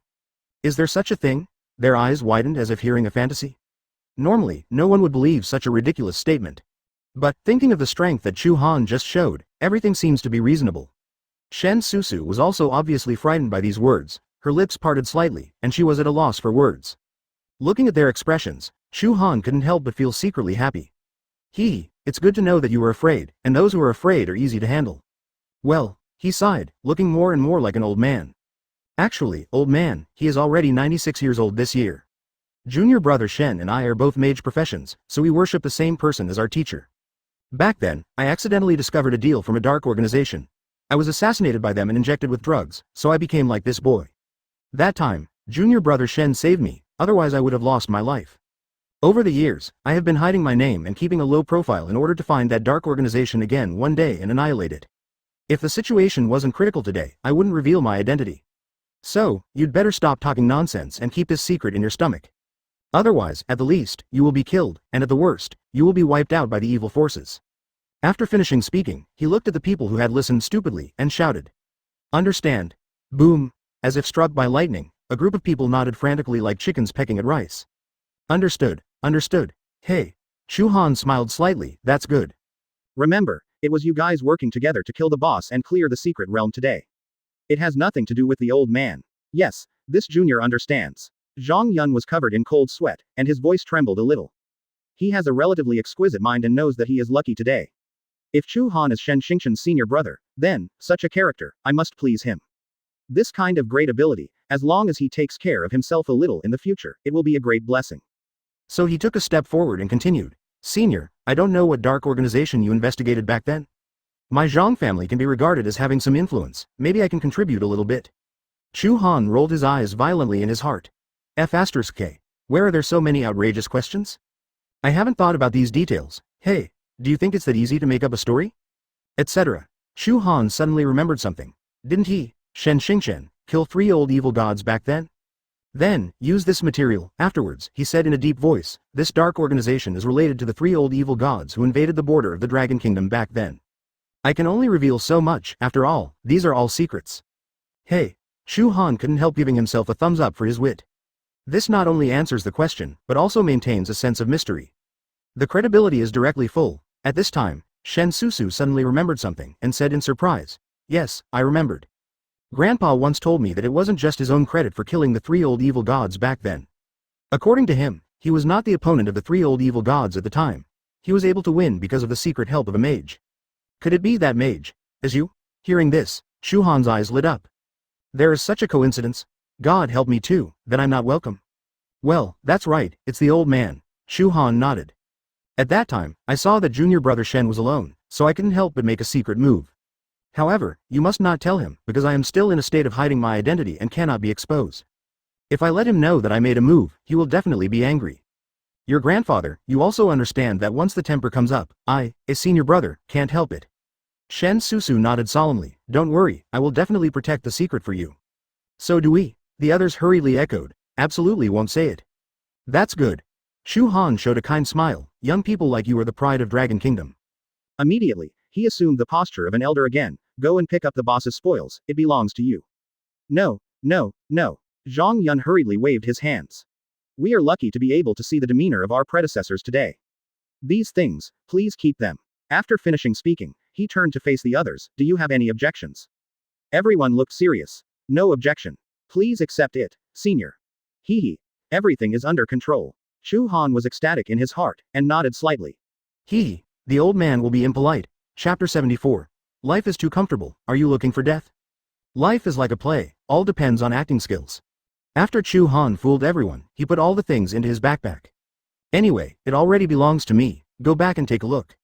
Is there such a thing? Their eyes widened as if hearing a fantasy. Normally, no one would believe such a ridiculous statement. But, thinking of the strength that Chu Han just showed, everything seems to be reasonable. Shen Susu was also obviously frightened by these words, her lips parted slightly, and she was at a loss for words. Looking at their expressions, Chu Han couldn't help but feel secretly happy. It's good to know that you are afraid, and those who are afraid are easy to handle. Well, he sighed, looking more and more like an old man. Actually, old man, he is already 96 years old this year. Junior brother Shen and I are both mage professions, so we worship the same person as our teacher. Back then, I accidentally discovered a deal from a dark organization. I was assassinated by them and injected with drugs, so I became like this boy. That time, junior brother Shen saved me, otherwise I would have lost my life. Over the years, I have been hiding my name and keeping a low profile in order to find that dark organization again one day and annihilate it. If the situation wasn't critical today, I wouldn't reveal my identity. So, you'd better stop talking nonsense and keep this secret in your stomach. Otherwise, at the least, you will be killed, and at the worst, you will be wiped out by the evil forces. After finishing speaking, he looked at the people who had listened stupidly and shouted. Understand? Boom. As if struck by lightning, a group of people nodded frantically like chickens pecking at rice. Understood. Hey. Chu Han smiled slightly, that's good. Remember, it was you guys working together to kill the boss and clear the secret realm today. It has nothing to do with the old man. Yes, this junior understands. Zhang Yun was covered in cold sweat, and his voice trembled a little. He has a relatively exquisite mind and knows that he is lucky today. If Chu Han is Shen Xingchen's senior brother, then, such a character, I must please him. This kind of great ability, as long as he takes care of himself a little in the future, it will be a great blessing. So he took a step forward and continued. Senior, I don't know what dark organization you investigated back then. My Zhang family can be regarded as having some influence, maybe I can contribute a little bit. Chu Han rolled his eyes violently in his heart. F*K. Where are there so many outrageous questions? I haven't thought about these details. Hey, do you think it's that easy to make up a story? Etc. Chu Han suddenly remembered something. Didn't he, Shen Xingchen, kill 3 old evil gods back then? Then, use this material. Afterwards, he said in a deep voice, this dark organization is related to the 3 old evil gods who invaded the border of the Dragon Kingdom back then. I can only reveal so much, after all, these are all secrets. Hey, Chu Han couldn't help giving himself a thumbs up for his wit. This not only answers the question, but also maintains a sense of mystery. The credibility is directly full. At this time, Shen Susu suddenly remembered something and said in surprise, yes, I remembered. Grandpa once told me that it wasn't just his own credit for killing the 3 old evil gods back then. According to him, he was not the opponent of the 3 old evil gods at the time. He was able to win because of the secret help of a mage. Could it be that mage? As you? Hearing this, Chu Han's eyes lit up. There is such a coincidence. God help me too, that I'm not welcome. Well, that's right, it's the old man. Chu Han nodded. At that time, I saw that junior brother Shen was alone, so I couldn't help but make a secret move. However, you must not tell him, because I am still in a state of hiding my identity and cannot be exposed. If I let him know that I made a move, he will definitely be angry. Your grandfather, you also understand that once the temper comes up, I, a senior brother, can't help it. Shen Susu nodded solemnly. Don't worry, I will definitely protect the secret for you. So do we. The others hurriedly echoed. Absolutely won't say it. That's good. Chu Han showed a kind smile. Young people like you are the pride of Dragon Kingdom. Immediately, he assumed the posture of an elder again. Go and pick up the boss's spoils, it belongs to you. No, no, no. Zhang Yun hurriedly waved his hands. We are lucky to be able to see the demeanor of our predecessors today. These things, please keep them. After finishing speaking, he turned to face the others. Do you have any objections? Everyone looked serious. No objection. Please accept it, senior. Hee hee. Everything is under control. Chu Han was ecstatic in his heart, and nodded slightly. Hee hee. The old man will be impolite. Chapter 74. Life is too comfortable. Are you looking for death? Life is like a play. All depends on acting skills. After Chu Han fooled everyone, he put all the things into his backpack. Anyway, it already belongs to me. Go back and take a look.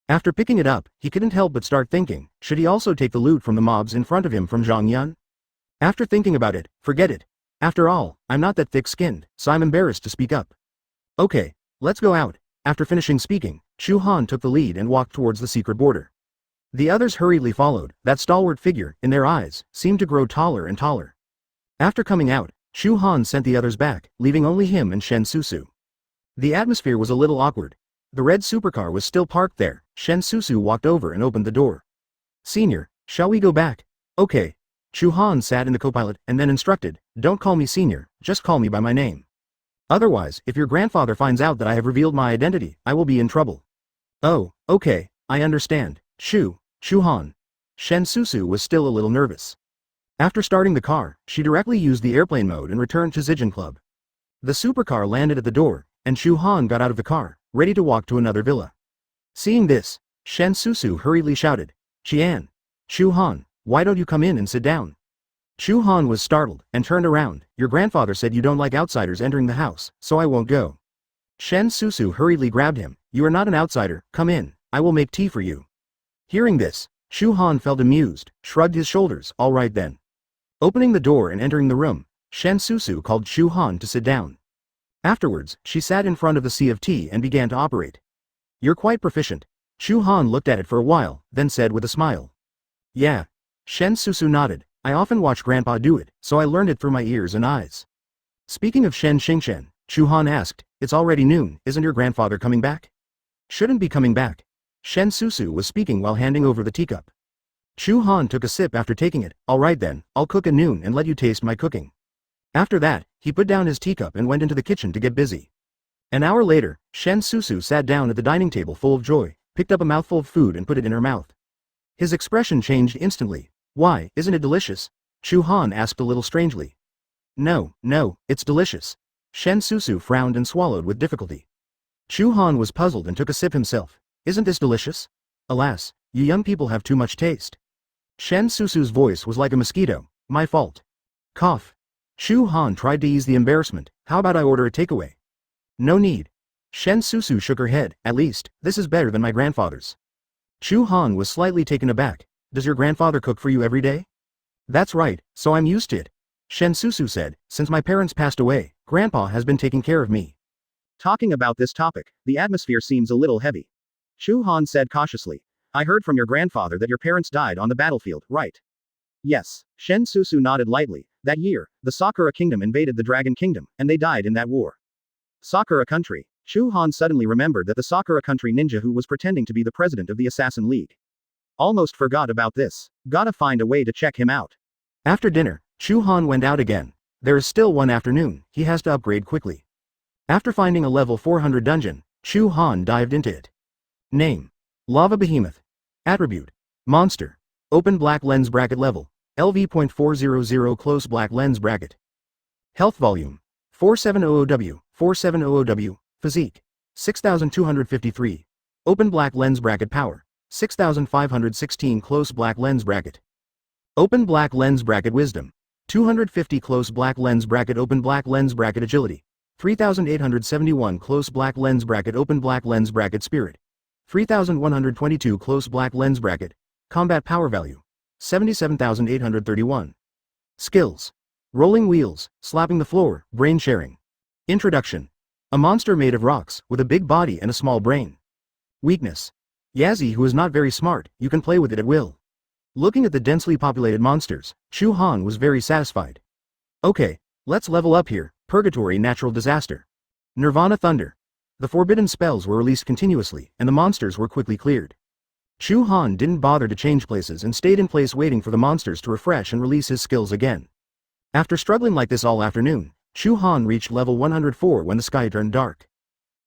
After picking it up, he couldn't help but start thinking, should he also take the loot from the mobs in front of him from Zhang Yun? After thinking about it, forget it. After all, I'm not that thick-skinned, so I'm embarrassed to speak up. Okay, let's go out. After finishing speaking, Chu Han took the lead and walked towards the secret border. The others hurriedly followed. That stalwart figure, in their eyes, seemed to grow taller and taller. After coming out, Chu Han sent the others back, leaving only him and Shen Susu. The atmosphere was a little awkward. The red supercar was still parked there. Shen Susu walked over and opened the door. Senior, shall we go back? Okay. Chu Han sat in the co-pilot and then instructed, don't call me senior, just call me by my name. Otherwise, if your grandfather finds out that I have revealed my identity, I will be in trouble. Oh, okay, I understand. Chu Han. Shen Susu was still a little nervous. After starting the car, she directly used the airplane mode and returned to Zijin Club. The supercar landed at the door, and Chu Han got out of the car, ready to walk to another villa. Seeing this, Shen Susu hurriedly shouted, Qian. Chu Han, why don't you come in and sit down? Chu Han was startled, and turned around. Your grandfather said you don't like outsiders entering the house, so I won't go. Shen Susu hurriedly grabbed him. You are not an outsider, come in, I will make tea for you. Hearing this, Chu Han felt amused, shrugged his shoulders, all right then. Opening the door and entering the room, Shen Susu called Chu Han to sit down. Afterwards, she sat in front of the sea of tea and began to operate. You're quite proficient. Chu Han looked at it for a while, then said with a smile. Yeah. Shen Susu nodded. I often watch Grandpa do it, so I learned it through my ears and eyes. Speaking of Shen Xingchen, Chu Han asked, it's already noon, isn't your grandfather coming back? Shouldn't be coming back. Shen Susu was speaking while handing over the teacup. Chu Han took a sip after taking it. All right then, I'll cook at noon and let you taste my cooking. After that, he put down his teacup and went into the kitchen to get busy. An hour later, Shen Susu sat down at the dining table full of joy, picked up a mouthful of food and put it in her mouth. His expression changed instantly. Why, isn't it delicious? Chu Han asked a little strangely. No, it's delicious. Shen Susu frowned and swallowed with difficulty. Chu Han was puzzled and took a sip himself. Isn't this delicious? Alas, you young people have too much taste. Shen Susu's voice was like a mosquito. My fault. Cough. Chu Han tried to ease the embarrassment. How about I order a takeaway? No need. Shen Susu shook her head. At least, this is better than my grandfather's. Chu Han was slightly taken aback. Does your grandfather cook for you every day? That's right, so I'm used to it. Shen Susu said, since my parents passed away, Grandpa has been taking care of me. Talking about this topic, the atmosphere seems a little heavy. Chu Han said cautiously. I heard from your grandfather that your parents died on the battlefield, right? Yes. Shen Susu nodded lightly. That year, the Sakura kingdom invaded the Dragon Kingdom, and they died in that war. Sakura country. Chu Han suddenly remembered that the Sakura country ninja who was pretending to be the president of the Assassin League. Almost forgot about this. Gotta find a way to check him out. After dinner, Chu Han went out again. There is still one afternoon, he has to upgrade quickly. After finding a level 400 dungeon, Chu Han dived into it. Name: Lava Behemoth. Attribute: Monster. Open black lens bracket level. LV.400 close black lens bracket. Health volume: 4700W, 4700W. Physique: 6253. Open black lens bracket power: 6516 close black lens bracket. Open black lens bracket wisdom: 250 close black lens bracket open black lens bracket agility: 3871 close black lens bracket open black lens bracket spirit: 3122 close black lens bracket. Combat power value: 77,831. Skills: rolling wheels, slapping the floor, brain sharing. Introduction: a monster made of rocks, with a big body and a small brain. Weakness: Yazzie, who is not very smart, you can play with it at will. Looking at the densely populated monsters, Chu Han was very satisfied. Okay, let's level up here. Purgatory natural disaster. Nirvana thunder. The forbidden spells were released continuously, and the monsters were quickly cleared. Chu Han didn't bother to change places and stayed in place waiting for the monsters to refresh and release his skills again. After struggling like this all afternoon, Chu Han reached level 104 when the sky turned dark.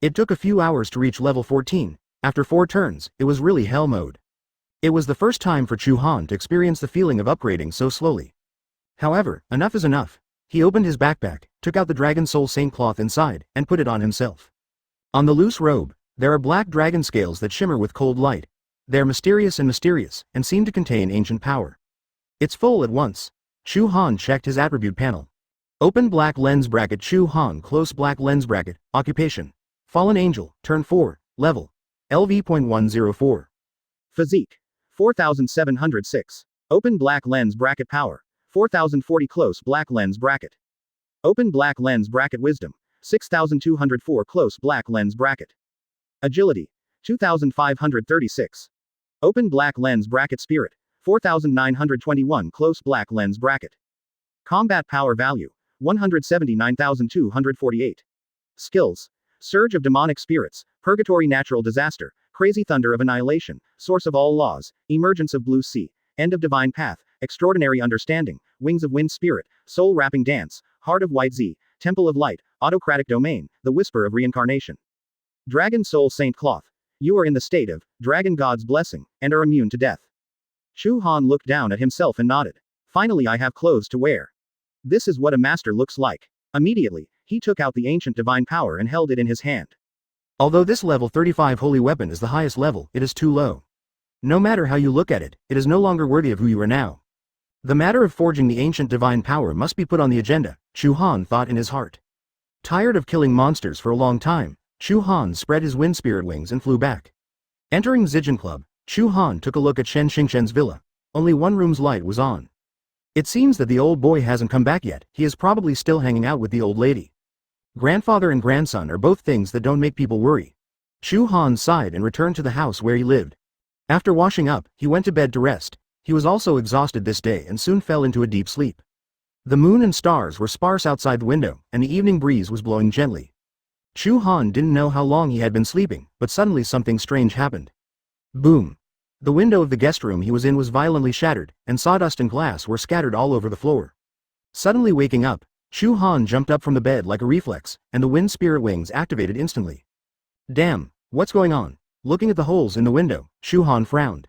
It took a few hours to reach level 14. After 4 turns, it was really hell mode. It was the first time for Chu Han to experience the feeling of upgrading so slowly. However, enough is enough. He opened his backpack, took out the Dragon Soul Saint cloth inside, and put it on himself. On the loose robe, there are black dragon scales that shimmer with cold light. They are mysterious, and seem to contain ancient power. It's full at once. Chu Han checked his attribute panel. Open black lens bracket Chu Han close black lens bracket, occupation: Fallen Angel, turn 4, level: LV.104. Physique: 4706. Open black lens bracket power: 4040 close black lens bracket. Open black lens bracket wisdom: 6204 close black lens bracket. Agility: 2536. Open black lens bracket spirit: 4921 close black lens bracket. Combat power value: 179,248. Skills: Surge of Demonic Spirits, Purgatory Natural Disaster, Crazy Thunder of Annihilation, Source of All Laws, Emergence of Blue Sea, End of Divine Path, Extraordinary Understanding, Wings of Wind Spirit, Soul Wrapping Dance, Heart of White Z, Temple of Light, Autocratic Domain, The Whisper of Reincarnation. Dragon Soul Saint Cloth. You are in the state of Dragon God's Blessing, and are immune to death. Chu Han looked down at himself and nodded. Finally, I have clothes to wear. This is what a master looks like. Immediately, he took out the ancient divine power and held it in his hand. Although this level 35 holy weapon is the highest level, it is too low. No matter how you look at it, it is no longer worthy of who you are now. The matter of forging the ancient divine power must be put on the agenda, Chu Han thought in his heart. Tired of killing monsters for a long time, Chu Han spread his wind spirit wings and flew back. Entering Zijin Club, Chu Han took a look at Shen Xingshen's villa. Only one room's light was on. It seems that the old boy hasn't come back yet. He is probably still hanging out with the old lady. Grandfather and grandson are both things that don't make people worry. Chu Han sighed and returned to the house where he lived. After washing up, he went to bed to rest. He was also exhausted this day and soon fell into a deep sleep. The moon and stars were sparse outside the window, and the evening breeze was blowing gently. Chu Han didn't know how long he had been sleeping, but suddenly something strange happened. Boom! The window of the guest room he was in was violently shattered, and sawdust and glass were scattered all over the floor. Suddenly waking up, Chu Han jumped up from the bed like a reflex, and the wind spirit wings activated instantly. Damn, what's going on? Looking at the holes in the window, Chu Han frowned.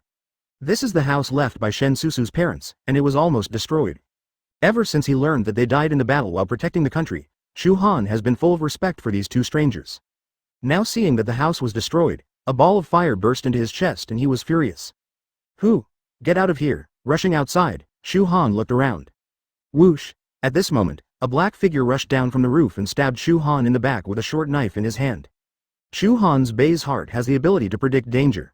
This is the house left by Shen Susu's parents, and it was almost destroyed. Ever since he learned that they died in the battle while protecting the country, Chu Han has been full of respect for these two strangers. Now seeing that the house was destroyed, a ball of fire burst into his chest and he was furious. Who? Get out of here! Rushing outside, Chu Han looked around. Whoosh! At this moment, a black figure rushed down from the roof and stabbed Chu Han in the back with a short knife in his hand. Chu Han's base heart has the ability to predict danger.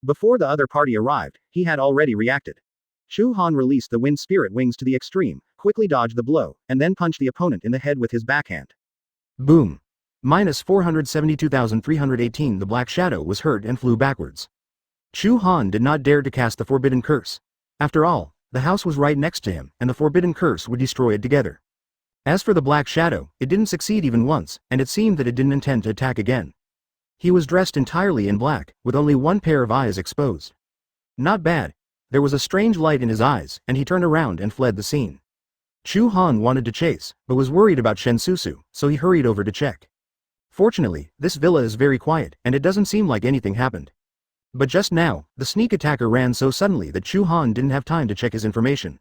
Before the other party arrived, he had already reacted. Chu Han released the wind spirit wings to the extreme, quickly dodged the blow, and then punched the opponent in the head with his backhand. Boom. Minus 472,318. The black shadow was hurt and flew backwards. Chu Han did not dare to cast the forbidden curse. After all, the house was right next to him, and the forbidden curse would destroy it together. As for the black shadow, it didn't succeed even once, and it seemed that it didn't intend to attack again. He was dressed entirely in black, with only one pair of eyes exposed. Not bad. There was a strange light in his eyes, and he turned around and fled the scene. Chu Han wanted to chase, but was worried about Shen Susu, so he hurried over to check. Fortunately, this villa is very quiet, and it doesn't seem like anything happened. But just now, the sneak attacker ran so suddenly that Chu Han didn't have time to check his information.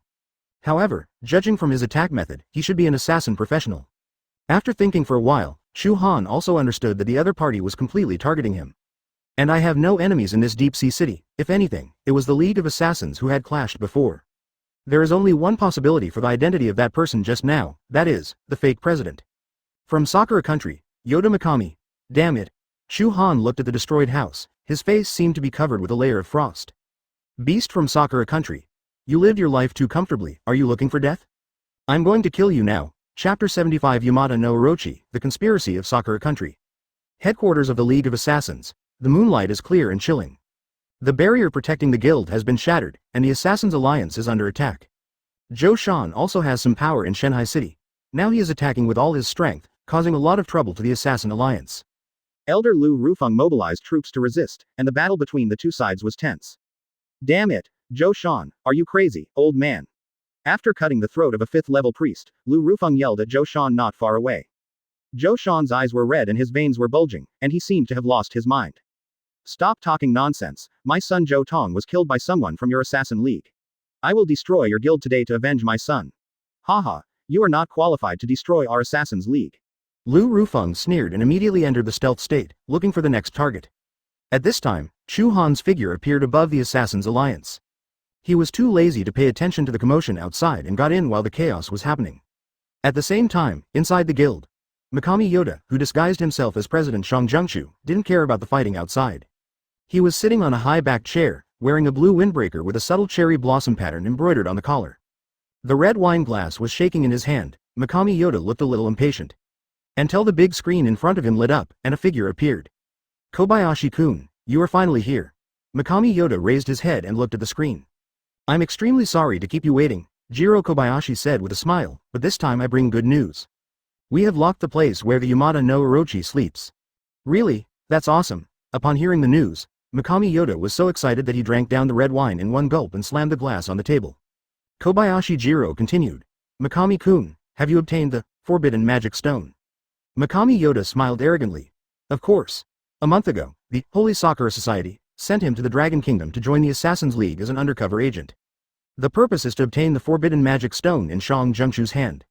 However, judging from his attack method, he should be an assassin professional. After thinking for a while, Chu Han also understood that the other party was completely targeting him. And I have no enemies in this deep-sea city. If anything, it was the League of Assassins who had clashed before. There is only one possibility for the identity of that person just now, that is, the fake president. From Sakura country, Yoda Mikami. Damn it. Chu Han looked at the destroyed house. His face seemed to be covered with a layer of frost. Beast from Sakura country. You lived your life too comfortably. Are you looking for death? I'm going to kill you now. Chapter 75 Yamada no Orochi, The Conspiracy of Sakura Country. Headquarters of the League of Assassins. The moonlight is clear and chilling. The barrier protecting the guild has been shattered, and the Assassins Alliance is under attack. Zhou Shan also has some power in Shenhai City. Now he is attacking with all his strength, causing a lot of trouble to the Assassin Alliance. Elder Lu Rufeng mobilized troops to resist, and the battle between the two sides was tense. Damn it, Zhou Shan, are you crazy, old man? After cutting the throat of a 5th-level priest, Lu Rufeng yelled at Zhou Shan not far away. Zhou Shan's eyes were red and his veins were bulging, and he seemed to have lost his mind. Stop talking nonsense. My son Zhou Tong was killed by someone from your assassin league. I will destroy your guild today to avenge my son. Haha, you are not qualified to destroy our assassins league. Lu Rufeng sneered and immediately entered the stealth state, looking for the next target. At this time, Chu Han's figure appeared above the Assassins Alliance. He was too lazy to pay attention to the commotion outside and got in while the chaos was happening. At the same time, inside the guild, Mikami Yoda, who disguised himself as President Shang Zhengshu, didn't care about the fighting outside. He was sitting on a high-backed chair, wearing a blue windbreaker with a subtle cherry blossom pattern embroidered on the collar. The red wine glass was shaking in his hand. Mikami Yoda looked a little impatient. Until the big screen in front of him lit up, and a figure appeared. Kobayashi-kun, you are finally here. Mikami Yoda raised his head and looked at the screen. I'm extremely sorry to keep you waiting, Jiro Kobayashi said with a smile, but this time I bring good news. We have locked the place where the Yamada no Orochi sleeps. Really? That's awesome. Upon hearing the news, Mikami Yoda was so excited that he drank down the red wine in one gulp and slammed the glass on the table. Kobayashi Jiro continued. Mikami-kun, have you obtained the forbidden magic stone? Mikami Yoda smiled arrogantly. Of course. A month ago, the Holy Sakura Society sent him to the Dragon Kingdom to join the Assassin's League as an undercover agent. The purpose is to obtain the forbidden magic stone in Shang Zhengshu's hand.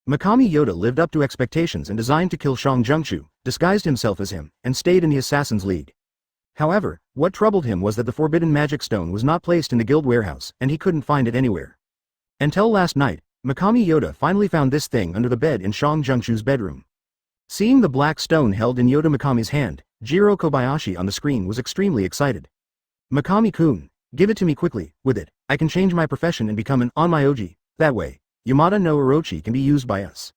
Mikami Yoda lived up to expectations and designed to kill Shang Zhengshu, disguised himself as him, and stayed in the Assassin's League. However, what troubled him was that the forbidden magic stone was not placed in the guild warehouse, and he couldn't find it anywhere. Until last night, Mikami Yoda finally found this thing under the bed in Shang Zhengshu's bedroom. Seeing the black stone held in Yoda Mikami's hand, Jiro Kobayashi on the screen was extremely excited. Mikami-kun, give it to me quickly. With it, I can change my profession and become an onmyoji. That way, Yamada no Orochi can be used by us.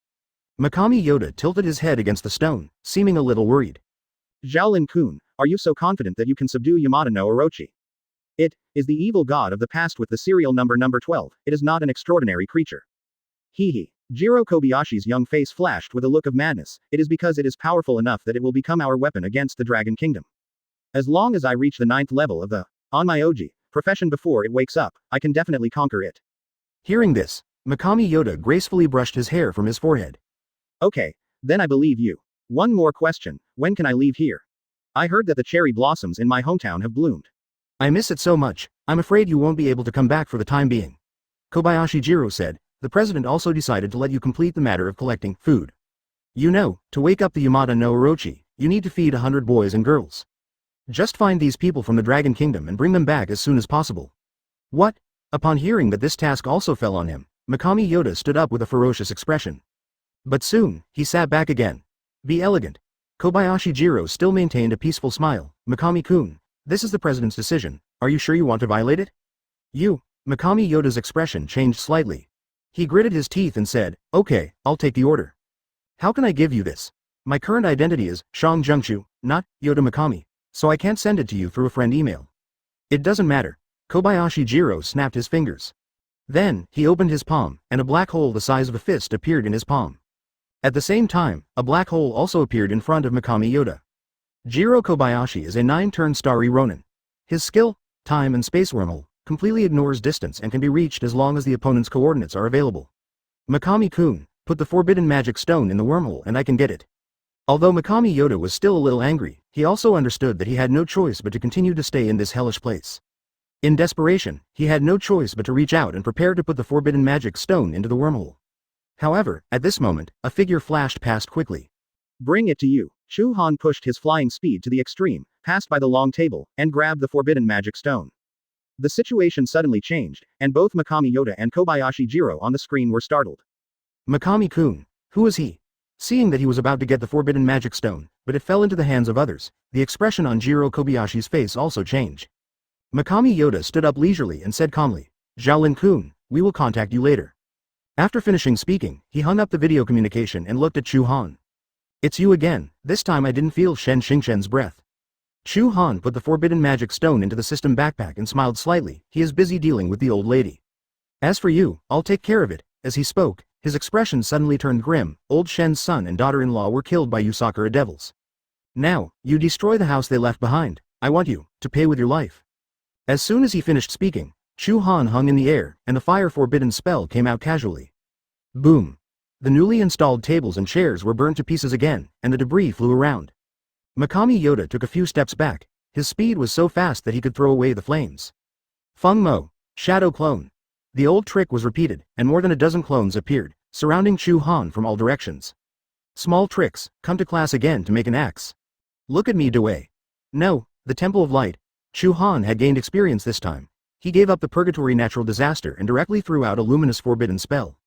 Mikami Yoda tilted his head against the stone, seeming a little worried. Xiaolin-kun, are you so confident that you can subdue Yamada no Orochi? It is the evil god of the past with the serial number 12. It is not an extraordinary creature. Hee. Jiro Kobayashi's young face flashed with a look of madness. It is because it is powerful enough that it will become our weapon against the Dragon Kingdom. As long as I reach the 9th level of the onmyoji profession before it wakes up, I can definitely conquer it. Hearing this, Mikami Yoda gracefully brushed his hair from his forehead. Okay, then I believe you. One more question, when can I leave here? I heard that the cherry blossoms in my hometown have bloomed. I miss it so much, I'm afraid you won't be able to come back for the time being. Kobayashi Jiro said. The president also decided to let you complete the matter of collecting food. You know, to wake up the Yamada no Orochi, you need to feed 100 boys and girls. Just find these people from the Dragon Kingdom and bring them back as soon as possible. What? Upon hearing that this task also fell on him, Mikami Yoda stood up with a ferocious expression. But soon, he sat back again. Be elegant. Kobayashi Jiro still maintained a peaceful smile. Mikami-kun, this is the president's decision. Are you sure you want to violate it? Mikami Yoda's expression changed slightly. He gritted his teeth and said, okay, I'll take the order. How can I give you this? My current identity is Shang Jungchu, not Yoda Mikami, so I can't send it to you through a friend email. It doesn't matter. Kobayashi Jiro snapped his fingers. Then, he opened his palm, and a black hole the size of a fist appeared in his palm. At the same time, a black hole also appeared in front of Mikami Yoda. Jiro Kobayashi is a 9-turn starry Ronin. His skill, time and space wormhole, completely ignores distance and can be reached as long as the opponent's coordinates are available. Mikami-kun, put the forbidden magic stone in the wormhole and I can get it. Although Mikami Yoda was still a little angry, he also understood that he had no choice but to continue to stay in this hellish place. In desperation, he had no choice but to reach out and prepare to put the forbidden magic stone into the wormhole. However, at this moment, a figure flashed past quickly. Bring it to you. Chu Han pushed his flying speed to the extreme, passed by the long table, and grabbed the forbidden magic stone. The situation suddenly changed, and both Mikami Yoda and Kobayashi Jiro on the screen were startled. Mikami-kun, who is he? Seeing that he was about to get the forbidden magic stone, but it fell into the hands of others, the expression on Jiro Kobayashi's face also changed. Mikami Yoda stood up leisurely and said calmly, Xiaolin-kun, we will contact you later. After finishing speaking, he hung up the video communication and looked at Chu Han. It's you again. This time I didn't feel Shen Xingquan's breath. Chu Han put the forbidden magic stone into the system backpack and smiled slightly. He is busy dealing with the old lady. As for you, I'll take care of it. As he spoke, his expression suddenly turned grim. Old Shen's son and daughter-in-law were killed by Usakura devils. Now, you destroy the house they left behind. I want you to pay with your life. As soon as he finished speaking, Chu Han hung in the air, and the fire forbidden spell came out casually. Boom. The newly installed tables and chairs were burnt to pieces again, and the debris flew around. Mikami Yoda took a few steps back. His speed was so fast that he could throw away the flames. Feng Mo, Shadow Clone. The old trick was repeated, and more than a dozen clones appeared, surrounding Chu Han from all directions. Small tricks, come to class again to make an axe. Look at me, Dewey. No, the Temple of Light. Chu Han had gained experience this time. He gave up the Purgatory natural disaster and directly threw out a luminous forbidden spell.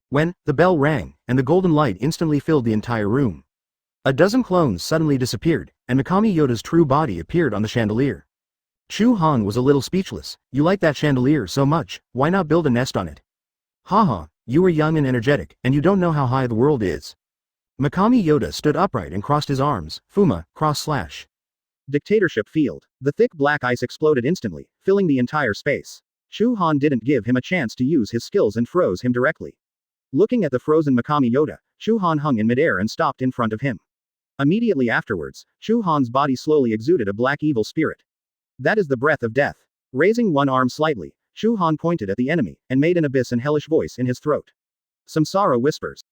When the bell rang, and the golden light instantly filled the entire room. A dozen clones suddenly disappeared, and Mikami Yoda's true body appeared on the chandelier. Chu Han was a little speechless. You like that chandelier so much, why not build a nest on it? Haha, you are young and energetic, and you don't know how high the world is. Mikami Yoda stood upright and crossed his arms. Fuma, // Dictatorship field. The thick black ice exploded instantly, filling the entire space. Chu Han didn't give him a chance to use his skills and froze him directly. Looking at the frozen Mikami Yoda, Chu Han hung in midair and stopped in front of him. Immediately afterwards, Chu Han's body slowly exuded a black evil spirit. That is the breath of death. Raising one arm slightly, Chu Han pointed at the enemy, and made an abyss and hellish voice in his throat. Samsara whispers.